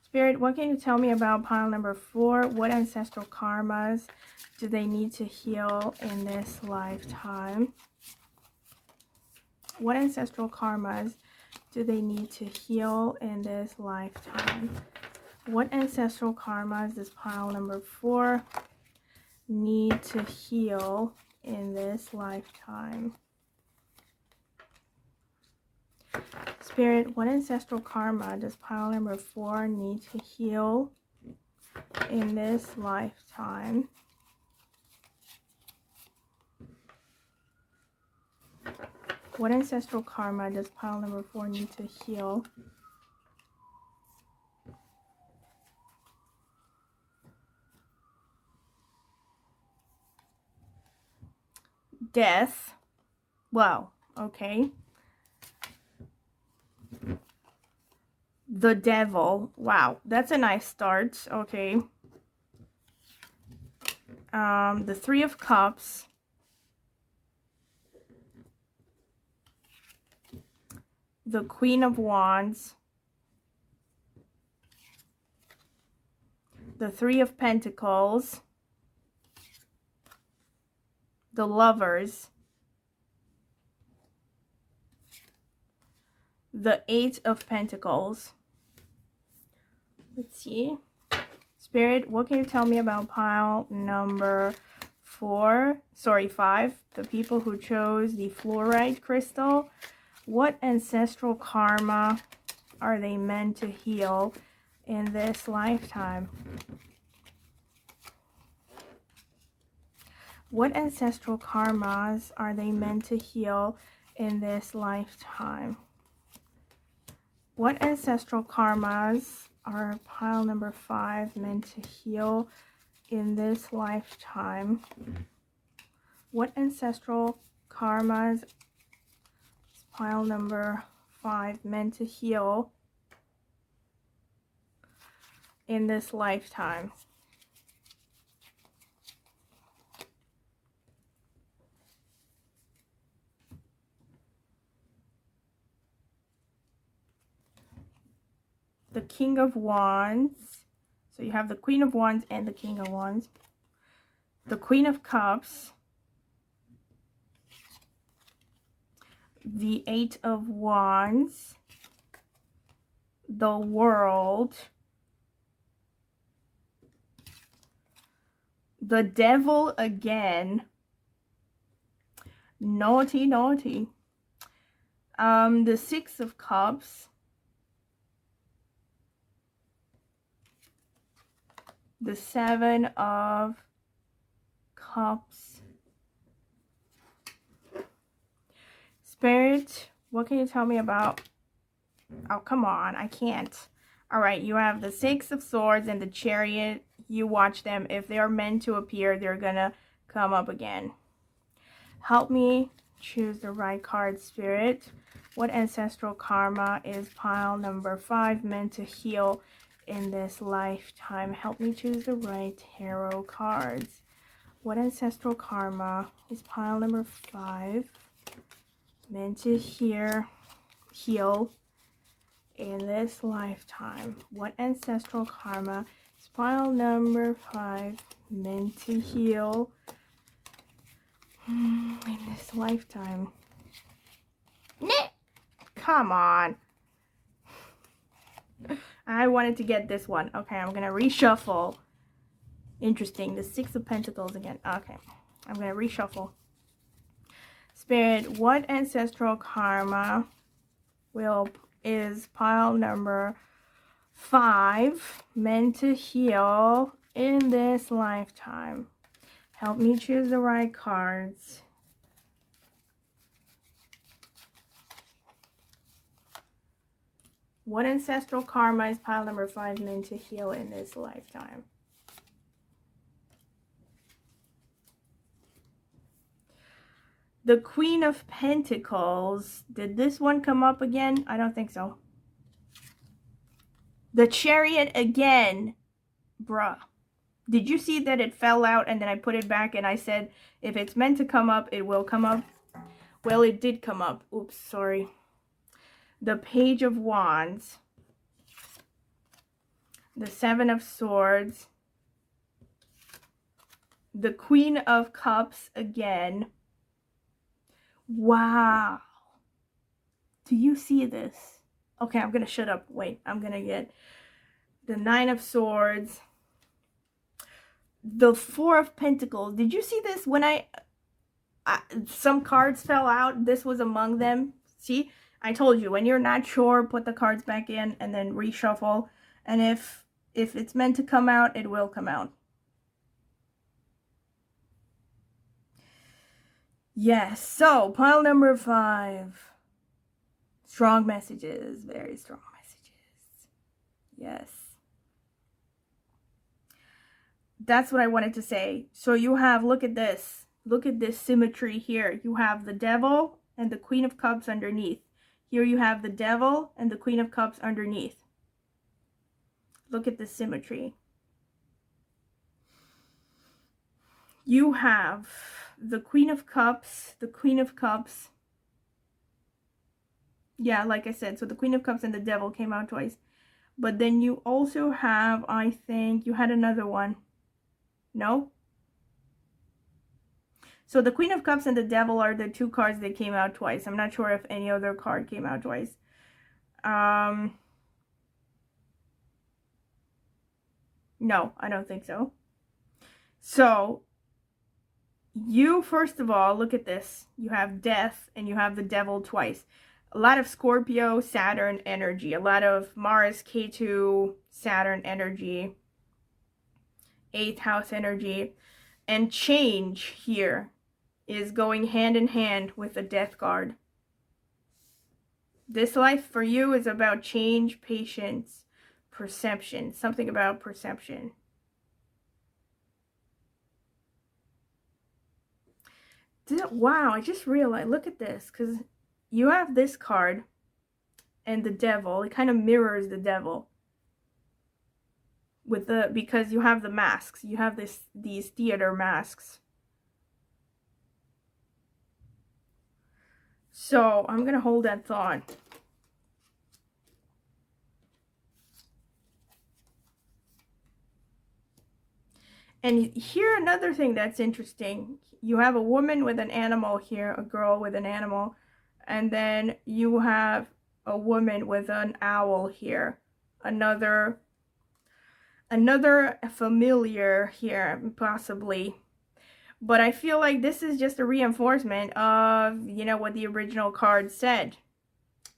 Spirit, what can you tell me about pile number 4? What ancestral karmas do they need to heal in this lifetime? What ancestral karmas do they need to heal in this lifetime? What ancestral karmas does pile number 4 need to heal in this lifetime? Spirit, what ancestral karma does pile number 4 need to heal in this lifetime? What ancestral karma does pile number 4 need to heal? Death. Wow. Okay. The devil. Wow. That's a nice start. Okay. The 3 of Cups. The Queen of Wands. The 3 of Pentacles. The Lovers. The 8 of Pentacles. Let's see. Spirit, what can you tell me about pile number 5? The people who chose the fluorite crystal. What ancestral karma are they meant to heal in this lifetime? What ancestral karmas are they meant to heal in this lifetime? What ancestral karmas are pile number 5 meant to heal in this lifetime? What ancestral karmas is pile number 5 meant to heal in this lifetime? The King of Wands. So you have the Queen of Wands and the King of Wands. The Queen of Cups. The 8 of Wands. The World. The Devil again. Naughty, naughty. The 6 of Cups. The 7 of Cups. Spirit, what can you tell me about... Oh, come on, I can't. Alright, you have the 6 of Swords and the Chariot. You watch them. If they are meant to appear, they're gonna come up again. Help me choose the right card, Spirit. What ancestral karma is pile number 5 meant to heal in this lifetime? Help me choose the right tarot cards. What ancestral karma is pile number 5 meant to heal in this lifetime? What ancestral karma is pile number 5 meant to heal in this lifetime? Come on. I wanted to get this one. Okay, I'm gonna reshuffle. Interesting. The 6 of Pentacles again. Okay, I'm gonna reshuffle. Spirit, what ancestral karma is pile number 5 meant to heal in this lifetime? Help me choose the right cards. What ancestral karma is pile number 5 meant to heal in this lifetime? The Queen of Pentacles. Did this one come up again? I don't think so. The Chariot again. Bruh. Did you see that it fell out and then I put it back and I said if it's meant to come up, it will come up? Well, it did come up. Oops, sorry. The Page of Wands. The 7 of Swords. The Queen of Cups again. Wow. Do you see this? Okay, I'm gonna shut up. Wait, I'm gonna get the 9 of Swords. The 4 of Pentacles. Did you see this? When some cards fell out, this was among them. See? I told you, when you're not sure, put the cards back in and then reshuffle. And if it's meant to come out, it will come out. Yes, so pile number 5. Strong messages, very strong messages. Yes. That's what I wanted to say. So you have, look at this. Look at this symmetry here. You have the Devil and the Queen of Cups underneath. Here you have the Devil and the Queen of Cups underneath. Look at the symmetry. You have the Queen of Cups, the Queen of Cups. Yeah, like I said, so the Queen of Cups and the Devil came out twice. But then you also have, I think, you had another one. No? So the Queen of Cups and the Devil are the 2 cards that came out twice. I'm not sure if any other card came out twice. No, I don't think so. So, you, first of all, look at this. You have Death and you have the Devil twice. A lot of Scorpio, Saturn energy. A lot of Mars, K2, Saturn energy. 8th house energy. And change here is going hand in hand with the Death card. This life for you is about change, patience, perception. Something about perception. Wow, I just realized, look at this, because you have this card and the Devil. It kind of mirrors the Devil with the, because you have the masks. You have these theater masks. So I'm gonna hold that thought. And here, another thing that's interesting. You have a woman with an animal here, a girl with an animal, and then you have a woman with an owl here. Another familiar here, possibly. But I feel like this is just a reinforcement of, you know, what the original card said.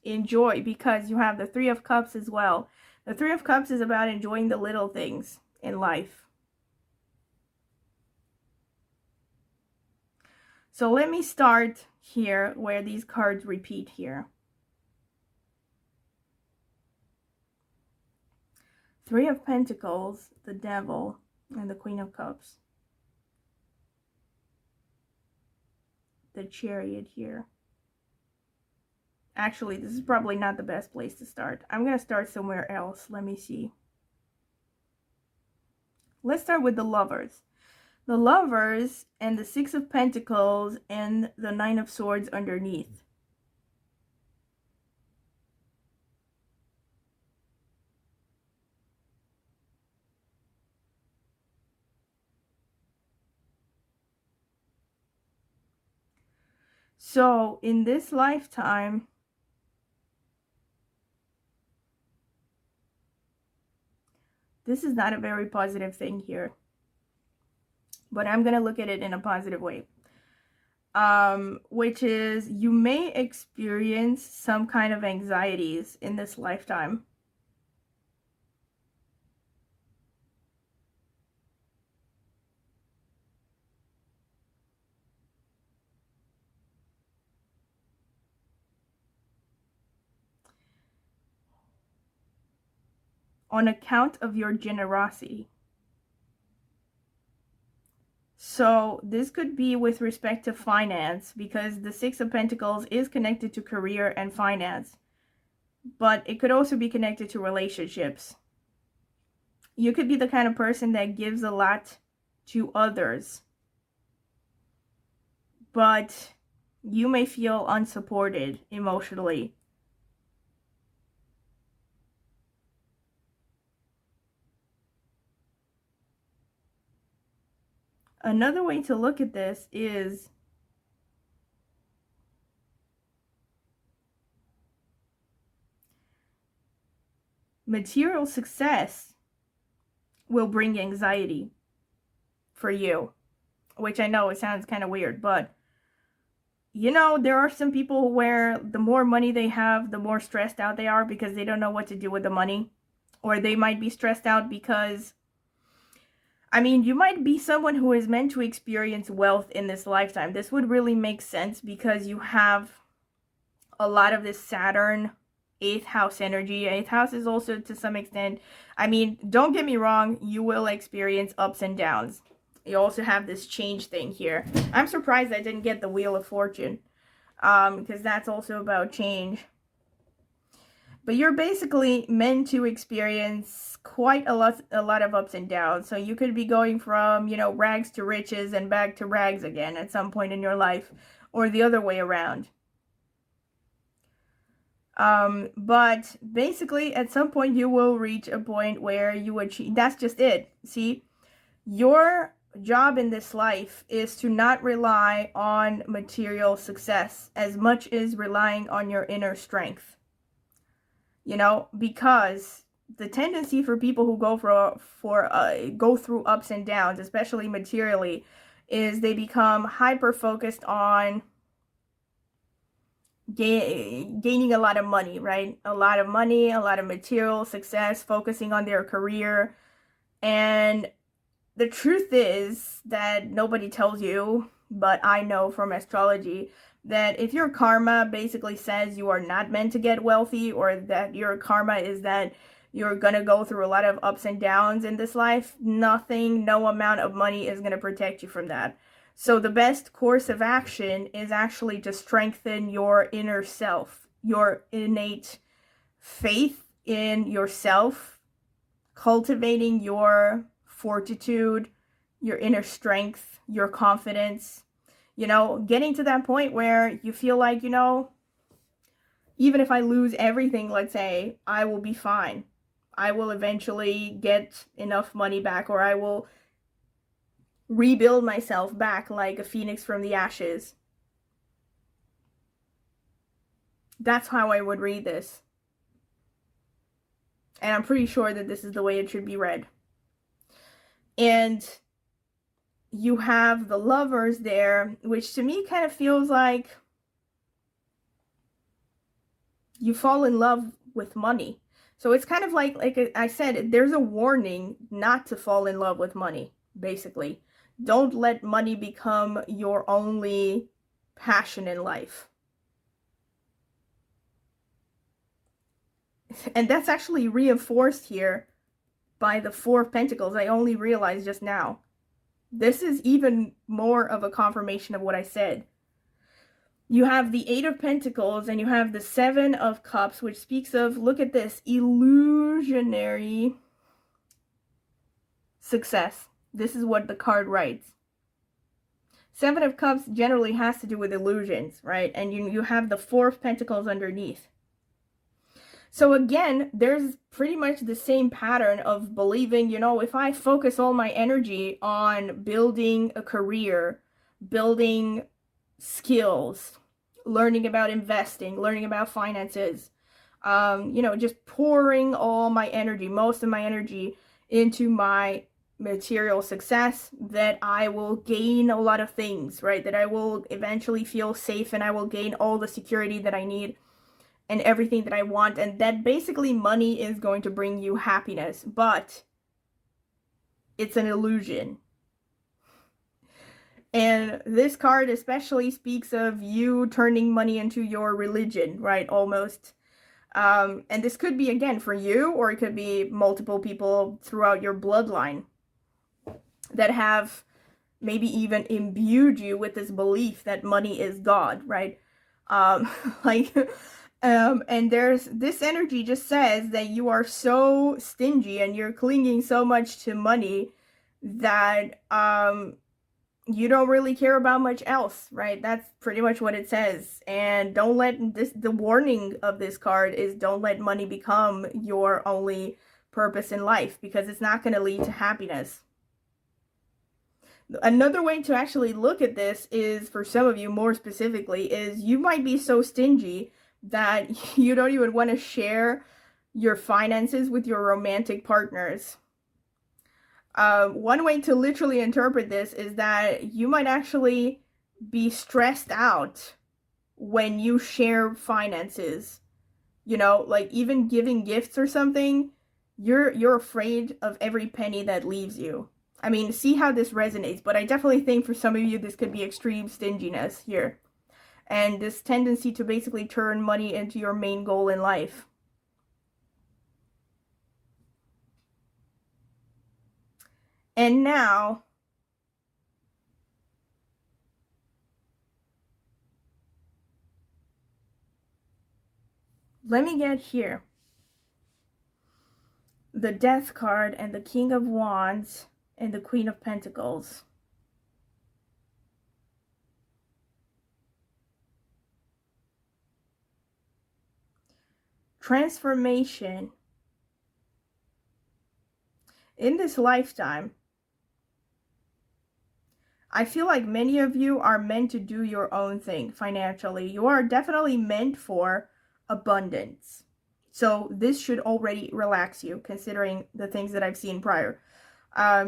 Enjoy, because you have the 3 of Cups as well. The 3 of Cups is about enjoying the little things in life. So let me start here where these cards repeat here. 3 of Pentacles, the Devil, and the Queen of Cups. The Chariot here. Actually, this is probably not the best place to start. I'm going to start somewhere else. Let me see. Let's start with the Lovers. The Lovers and the 6 of Pentacles and the 9 of Swords underneath. So in this lifetime, this is not a very positive thing here. But I'm going to look at it in a positive way. Which is, you may experience some kind of anxieties in this lifetime. On account of your generosity. So this could be with respect to finance, because the 6 of Pentacles is connected to career and finance. But it could also be connected to relationships. You could be the kind of person that gives a lot to others, but you may feel unsupported emotionally. Another way to look at this is material success will bring anxiety for you, which I know it sounds kind of weird, but you know, there are some people where the more money they have, the more stressed out they are because they don't know what to do with the money, or they might be stressed out because I mean, you might be someone who is meant to experience wealth in this lifetime. This would really make sense because you have a lot of this Saturn 8th house energy. 8th house is also, to some extent, I mean, don't get me wrong, you will experience ups and downs. You also have this change thing here. I'm surprised I didn't get the Wheel of Fortune, because that's also about change. But you're basically meant to experience quite a lot of ups and downs. So you could be going from, you know, rags to riches and back to rags again at some point in your life, or the other way around. But basically at some point you will reach a point where you achieve, that's just it. See, your job in this life is to not rely on material success as much as relying on your inner strength. You know, because the tendency for people who go go through ups and downs, especially materially, is they become hyper focused on gaining a lot of money, right? A lot of money, a lot of material success, focusing on their career. And the truth is that nobody tells you, but I know from astrology, that if your karma basically says you are not meant to get wealthy, or that your karma is that you're gonna go through a lot of ups and downs in this life, no amount of money is gonna protect you from that. So the best course of action is actually to strengthen your inner self, your innate faith in yourself, cultivating your fortitude, your inner strength, your confidence, you know, getting to that point where you feel like, you know, even if I lose everything, let's say, I will be fine. I will eventually get enough money back, or I will rebuild myself back like a phoenix from the ashes. That's how I would read this. And I'm pretty sure that this is the way it should be read. And you have the Lovers there, which to me kind of feels like you fall in love with money. So it's kind of like I said, there's a warning not to fall in love with money, basically. Don't let money become your only passion in life. And that's actually reinforced here by the Four of Pentacles. I only realized just now. This is even more of a confirmation of what I said. You have the Eight of Pentacles and you have the Seven of Cups, which speaks of, look at this, illusionary success. This is what the card writes. Seven of Cups generally has to do with illusions, right? And you have the Four of Pentacles underneath. So again, there's pretty much the same pattern of believing, you know, if I focus all my energy on building a career, building skills, learning about investing, learning about finances, you know, just pouring all my energy, most of my energy into my material success, that I will gain a lot of things, right? That I will eventually feel safe and I will gain all the security that I need and everything that I want, and that basically money is going to bring you happiness, but it's an illusion. And this card especially speaks of you turning money into your religion, right? Almost. And this could be, again, for you, or it could be multiple people throughout your bloodline that have maybe even imbued you with this belief that money is God, right? And there's this energy just says that you are so stingy and you're clinging so much to money that you don't really care about much else, right? That's pretty much what it says. And don't let this, the warning of this card is don't let money become your only purpose in life, because it's not going to lead to happiness. Another way to actually look at this is, for some of you more specifically, is you might be so stingy that you don't even want to share your finances with your romantic partners. One way to literally interpret this is that you might actually be stressed out when you share finances. You know, like even giving gifts or something, you're afraid of every penny that leaves you. I mean, see how this resonates, but I definitely think for some of you this could be extreme stinginess here. And this tendency to basically turn money into your main goal in life. And now, let me get here. The Death card and the King of Wands and the Queen of Pentacles. Transformation. In this lifetime, I feel like many of you are meant to do your own thing financially. You are definitely meant for abundance. So this should already relax you, considering the things that I've seen prior.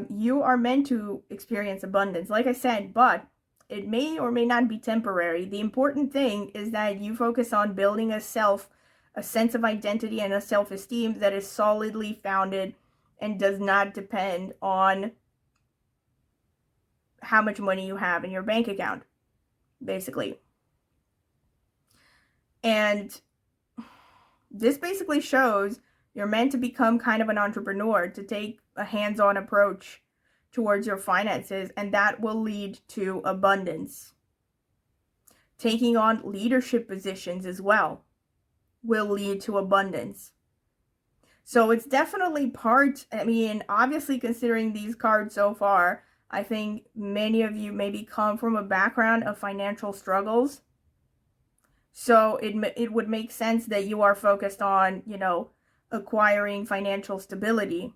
You are meant to experience abundance, like I said, but it may or may not be temporary. The important thing is that you focus on building a sense of identity and a self-esteem that is solidly founded and does not depend on how much money you have in your bank account, basically. And this basically shows you're meant to become kind of an entrepreneur, to take a hands-on approach towards your finances, and that will lead to abundance. Taking on leadership positions as well will lead to abundance. So it's definitely part, I mean, obviously considering these cards so far, I think many of you maybe come from a background of financial struggles. So it would make sense that you are focused on, you know, acquiring financial stability.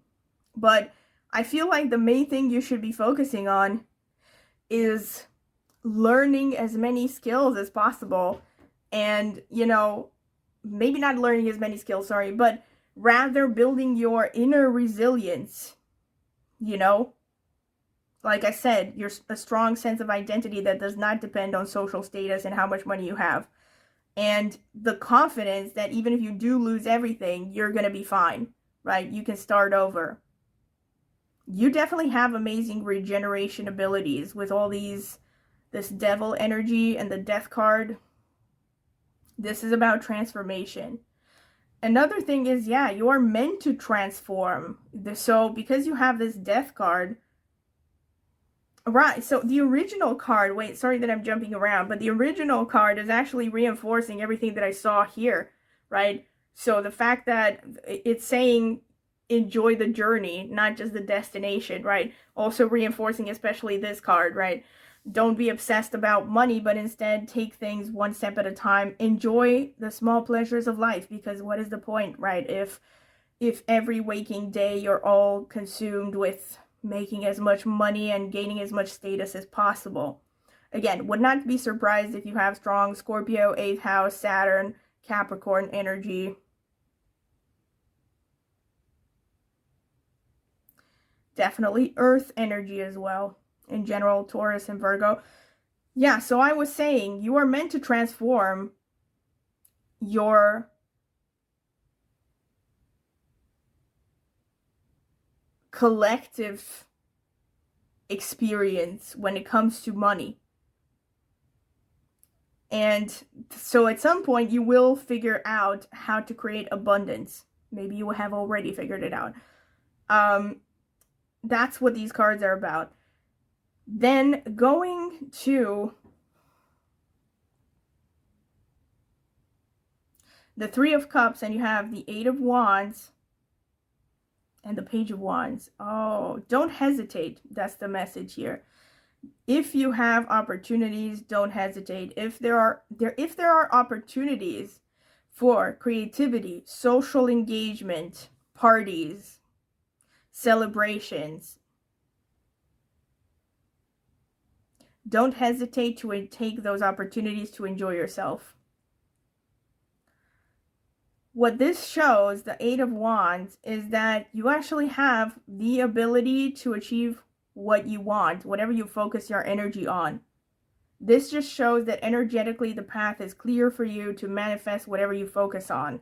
But I feel like the main thing you should be focusing on is learning as many skills as possible. And, you know, maybe not learning as many skills, sorry, but rather building your inner resilience, you know? Like I said, you're a strong sense of identity that does not depend on social status and how much money you have. And the confidence that even if you do lose everything, you're going to be fine, right? You can start over. You definitely have amazing regeneration abilities with all this devil energy and the death card. This is about transformation. Another thing is, yeah, you are meant to transform. So because you have this death card, right, so the original card, wait, sorry that I'm jumping around, but the original card is actually reinforcing everything that I saw here, right? So the fact that it's saying enjoy the journey, not just the destination, right? Also reinforcing especially this card, right? Don't be obsessed about money, but instead take things one step at a time. Enjoy the small pleasures of life, because what is the point, right? If every waking day you're all consumed with making as much money and gaining as much status as possible. Again, would not be surprised if you have strong Scorpio, 8th house, Saturn, Capricorn energy. Definitely Earth energy as well. In general, Taurus and Virgo. Yeah, so I was saying, you are meant to transform your collective experience when it comes to money. And so at some point you will figure out how to create abundance. Maybe you have already figured it out. That's what these cards are about. Then going to the Three of Cups, and you have the Eight of Wands and the Page of Wands. Oh, don't hesitate. That's the message here. If you have opportunities, don't hesitate. If there are opportunities for creativity, social engagement, parties, celebrations, don't hesitate to take those opportunities to enjoy yourself. What this shows, the Eight of Wands, is that you actually have the ability to achieve what you want, whatever you focus your energy on. This just shows that energetically the path is clear for you to manifest whatever you focus on.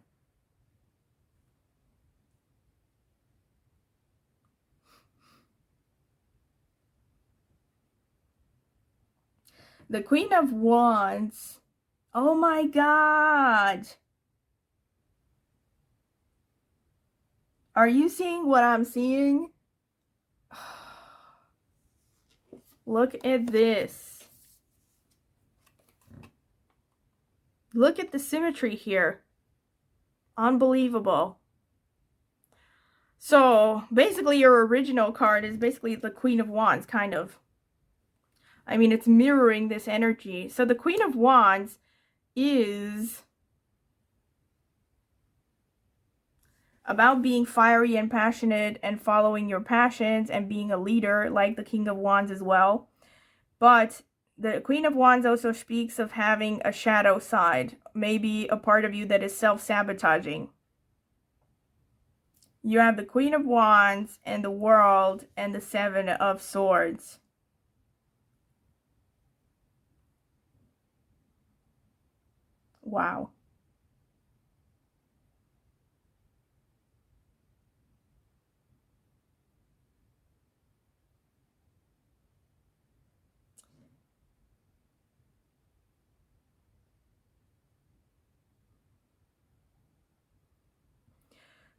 The Queen of Wands. Oh my God. Are you seeing what I'm seeing? Look at this. Look at the symmetry here. Unbelievable. So basically your original card is basically the Queen of Wands, kind of. I mean, it's mirroring this energy. So the Queen of Wands is about being fiery and passionate and following your passions and being a leader, like the King of Wands as well. But the Queen of Wands also speaks of having a shadow side, maybe a part of you that is self-sabotaging. You have the Queen of Wands and the World and the Seven of Swords. Wow.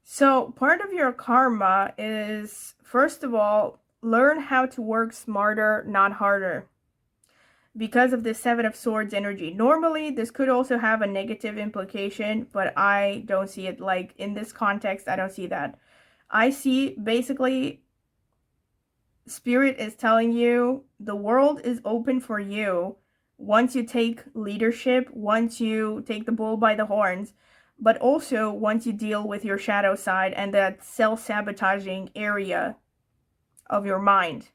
So part of your karma is, first of all, learn how to work smarter, not harder. Because of the Seven of Swords energy. Normally, this could also have a negative implication, but I don't see it. Like, in this context, I don't see that. I see, basically, Spirit is telling you the world is open for you once you take leadership, once you take the bull by the horns, but also once you deal with your shadow side and that self-sabotaging area of your mind.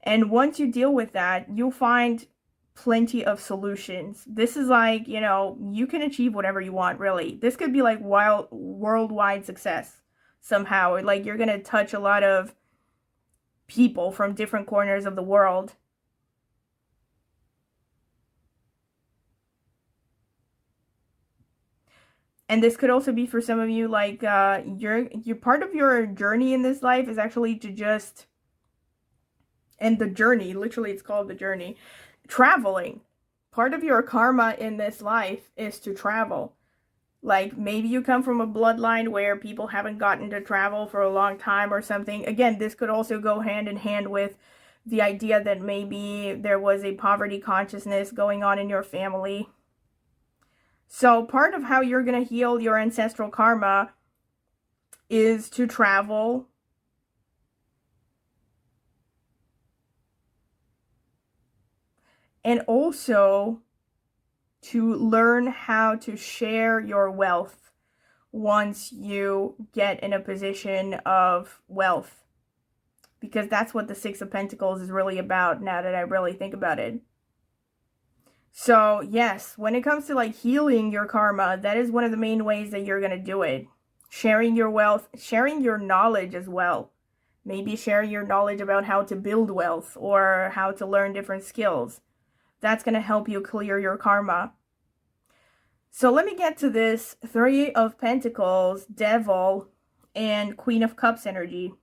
And once you deal with that, you'll find plenty of solutions. This is like, you know, you can achieve whatever you want, really. This could be like worldwide success somehow. Like, you're going to touch a lot of people from different corners of the world. And this could also be for some of you, like, you're part of your journey in this life is actually to just... And the journey, literally it's called the journey, traveling. Part of your karma in this life is to travel. Like, maybe you come from a bloodline where people haven't gotten to travel for a long time or something. Again, this could also go hand in hand with the idea that maybe there was a poverty consciousness going on in your family. So part of how you're going to heal your ancestral karma is to travel. And also to learn how to share your wealth once you get in a position of wealth. Because that's what the Six of Pentacles is really about, now that I really think about it. So yes, when it comes to like healing your karma, that is one of the main ways that you're going to do it. Sharing your wealth, sharing your knowledge as well. Maybe sharing your knowledge about how to build wealth or how to learn different skills. That's going to help you clear your karma. So let me get to this Three of Pentacles, Devil, and Queen of Cups energy.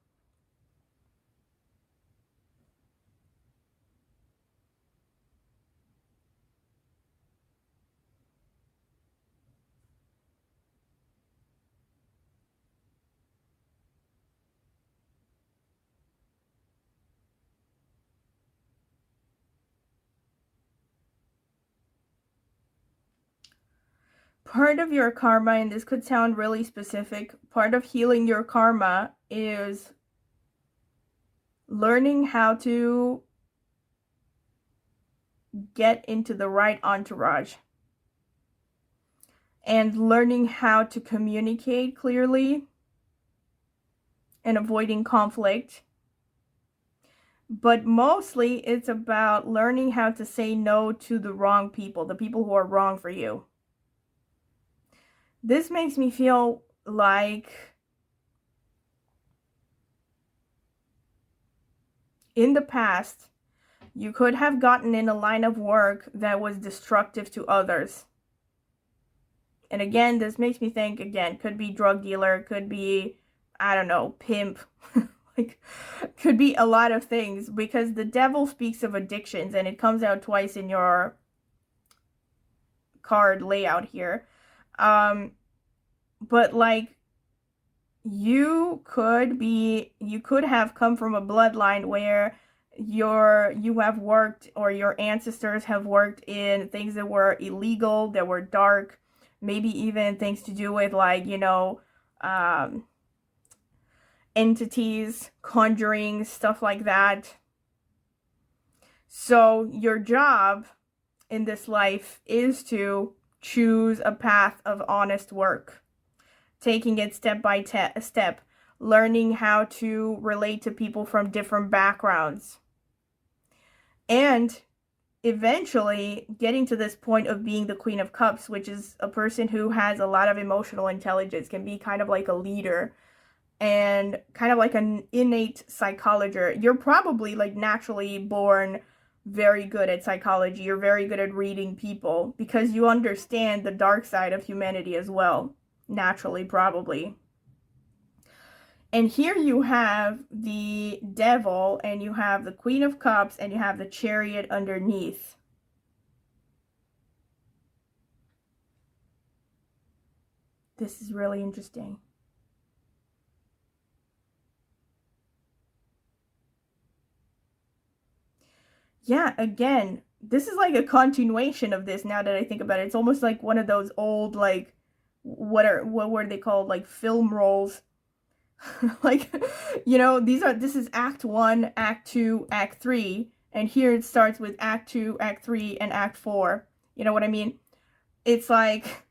Part of your karma, and this could sound really specific, part of healing your karma is learning how to get into the right entourage and learning how to communicate clearly and avoiding conflict. But mostly it's about learning how to say no to the wrong people, the people who are wrong for you. This makes me feel like in the past, you could have gotten in a line of work that was destructive to others. And again, this makes me think, again, could be drug dealer, could be, I don't know, pimp, Like, could be a lot of things, because the devil speaks of addictions, and it comes out twice in your card layout here. But like, you could have come from a bloodline where you have worked, or your ancestors have worked in things that were illegal, that were dark, maybe even things to do with, like, entities, conjuring, stuff like that. So your job in this life is to choose a path of honest work, taking it step by step, learning how to relate to people from different backgrounds, and eventually getting to this point of being the Queen of Cups, which is a person who has a lot of emotional intelligence, can be kind of like a leader and kind of like an innate psychologist. You're probably like naturally born very good at psychology. You're very good at reading people because you understand the dark side of humanity as well. Naturally, probably. And here you have the devil, and you have the Queen of Cups, and you have the Chariot underneath. This is really interesting. Yeah, again, this is like a continuation of this now that I think about it. It's almost like one of those old, like, what were they called? Like film rolls. Like, this is Act 1, Act 2, Act 3, and here it starts with Act 2, Act 3, and Act 4. You know what I mean? It's like,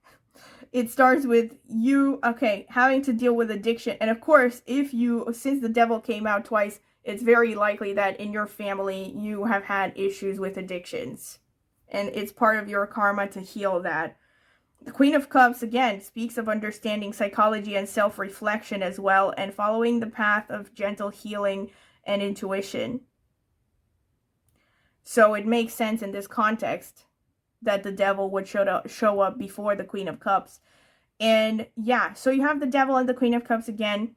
it starts with you, okay, having to deal with addiction. And of course, since the devil came out twice, it's very likely that in your family you have had issues with addictions. And it's part of your karma to heal that. The Queen of Cups, again, speaks of understanding psychology and self-reflection as well, and following the path of gentle healing and intuition. So it makes sense in this context that the devil would show up before the Queen of Cups. And yeah, so you have the devil and the Queen of Cups again,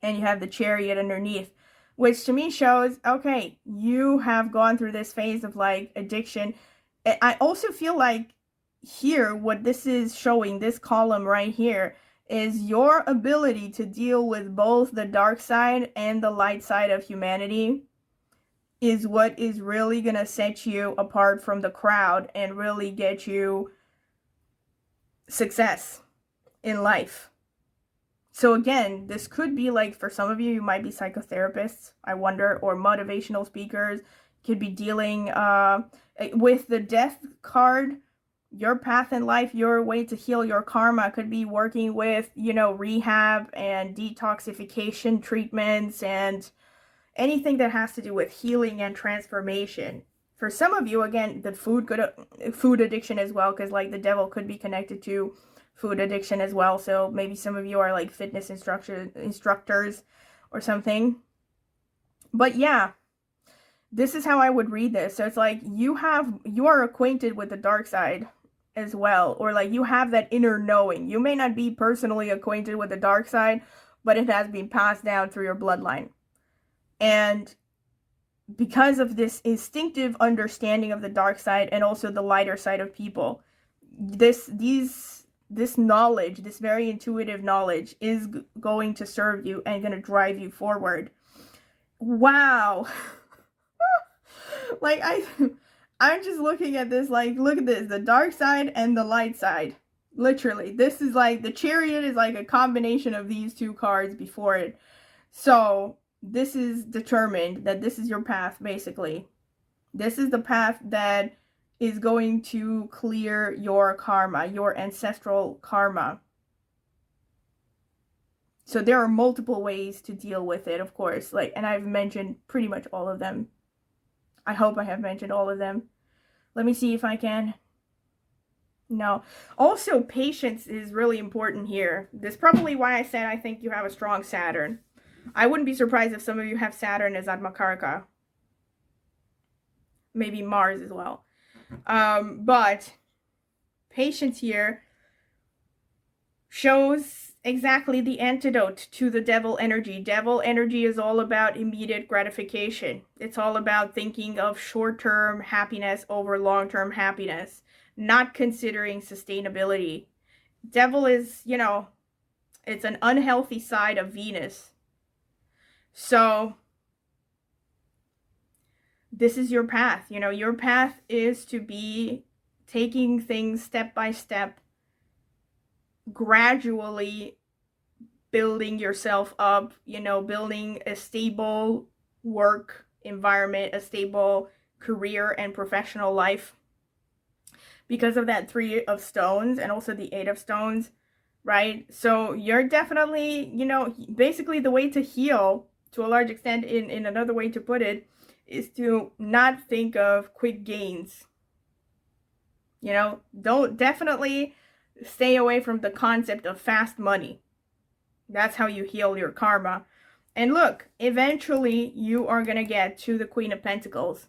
and you have the Chariot underneath, which to me shows, okay, you have gone through this phase of like addiction. I also feel like here, what this is showing, this column right here, is your ability to deal with both the dark side and the light side of humanity is what is really going to set you apart from the crowd and really get you success in life. So again, this could be like, for some of you, you might be psychotherapists, I wonder, or motivational speakers. Could be dealing with the death card. Your path in life, your way to heal your karma could be working with, rehab and detoxification treatments and anything that has to do with healing and transformation. For some of you, again, the food addiction as well, because like the devil could be connected to food addiction as well. So maybe some of you are like fitness instructors or something. But yeah, this is how I would read this. So it's like you are acquainted with the dark side as well, or like you have that inner knowing. You may not be personally acquainted with the dark side, but it has been passed down through your bloodline. And because of this instinctive understanding of the dark side and also the lighter side of people, this knowledge, this very intuitive knowledge, is going to serve you and going to drive you forward. Wow. Like, I'm just looking at this, like, look at this, the dark side and the light side. Literally, this is like, the Chariot is like a combination of these two cards before it. So this is determined that this is your path, basically. This is the path that is going to clear your karma, your ancestral karma. So there are multiple ways to deal with it, of course, like, and I've mentioned pretty much all of them. I hope I have mentioned all of them. Let me see if I can. No. Also, patience is really important here. This is probably why I said I think you have a strong Saturn. I wouldn't be surprised if some of you have Saturn as Atmakaraka. Maybe Mars as well. But patience here shows exactly the antidote to the devil energy. Devil energy is all about immediate gratification. It's all about thinking of short-term happiness over long-term happiness, not considering sustainability. Devil is, you know, it's an unhealthy side of Venus. So this is your path. You know, your path is to be taking things step by step, gradually building yourself up, you know, building a stable work environment, a stable career and professional life. Because of that 3 of stones and also the 8 of stones, right? So you're definitely, you know, basically the way to heal to a large extent, in another way to put it, is to not think of quick gains. You know, don't definitely stay away from the concept of fast money. That's how you heal your karma. And look, eventually you are going to get to the Queen of Pentacles.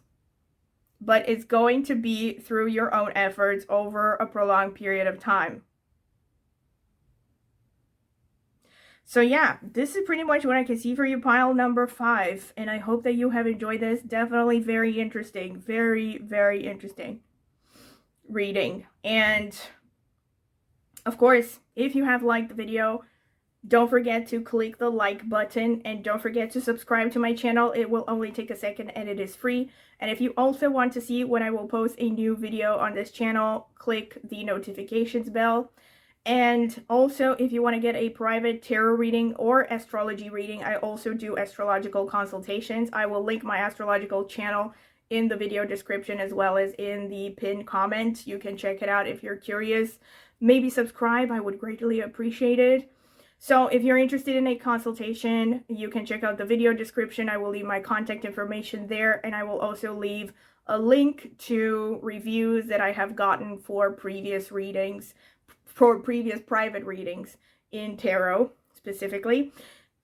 But it's going to be through your own efforts over a prolonged period of time. So yeah, this is pretty much what I can see for you, pile number 5. And I hope that you have enjoyed this. Definitely very interesting. Very, very interesting reading. And of course, if you have liked the video, don't forget to click the like button and don't forget to subscribe to my channel. It will only take a second and it is free. And if you also want to see when I will post a new video on this channel, click the notifications bell. And also, if you want to get a private tarot reading or astrology reading, I also do astrological consultations. I will link my astrological channel in the video description as well as in the pinned comment. You can check it out if you're curious. Maybe subscribe, I would greatly appreciate it. So if you're interested in a consultation, you can check out the video description. I will leave my contact information there, and I will also leave a link to reviews that I have gotten for previous readings, for previous private readings in tarot specifically.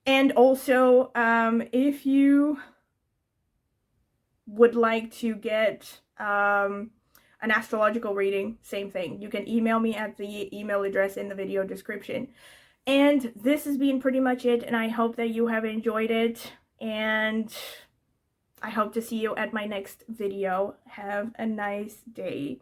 And also, if you would like to get an astrological reading, same thing. You can email me at the email address in the video description. And this has been pretty much it, and I hope that you have enjoyed it, and I hope to see you at my next video. Have a nice day.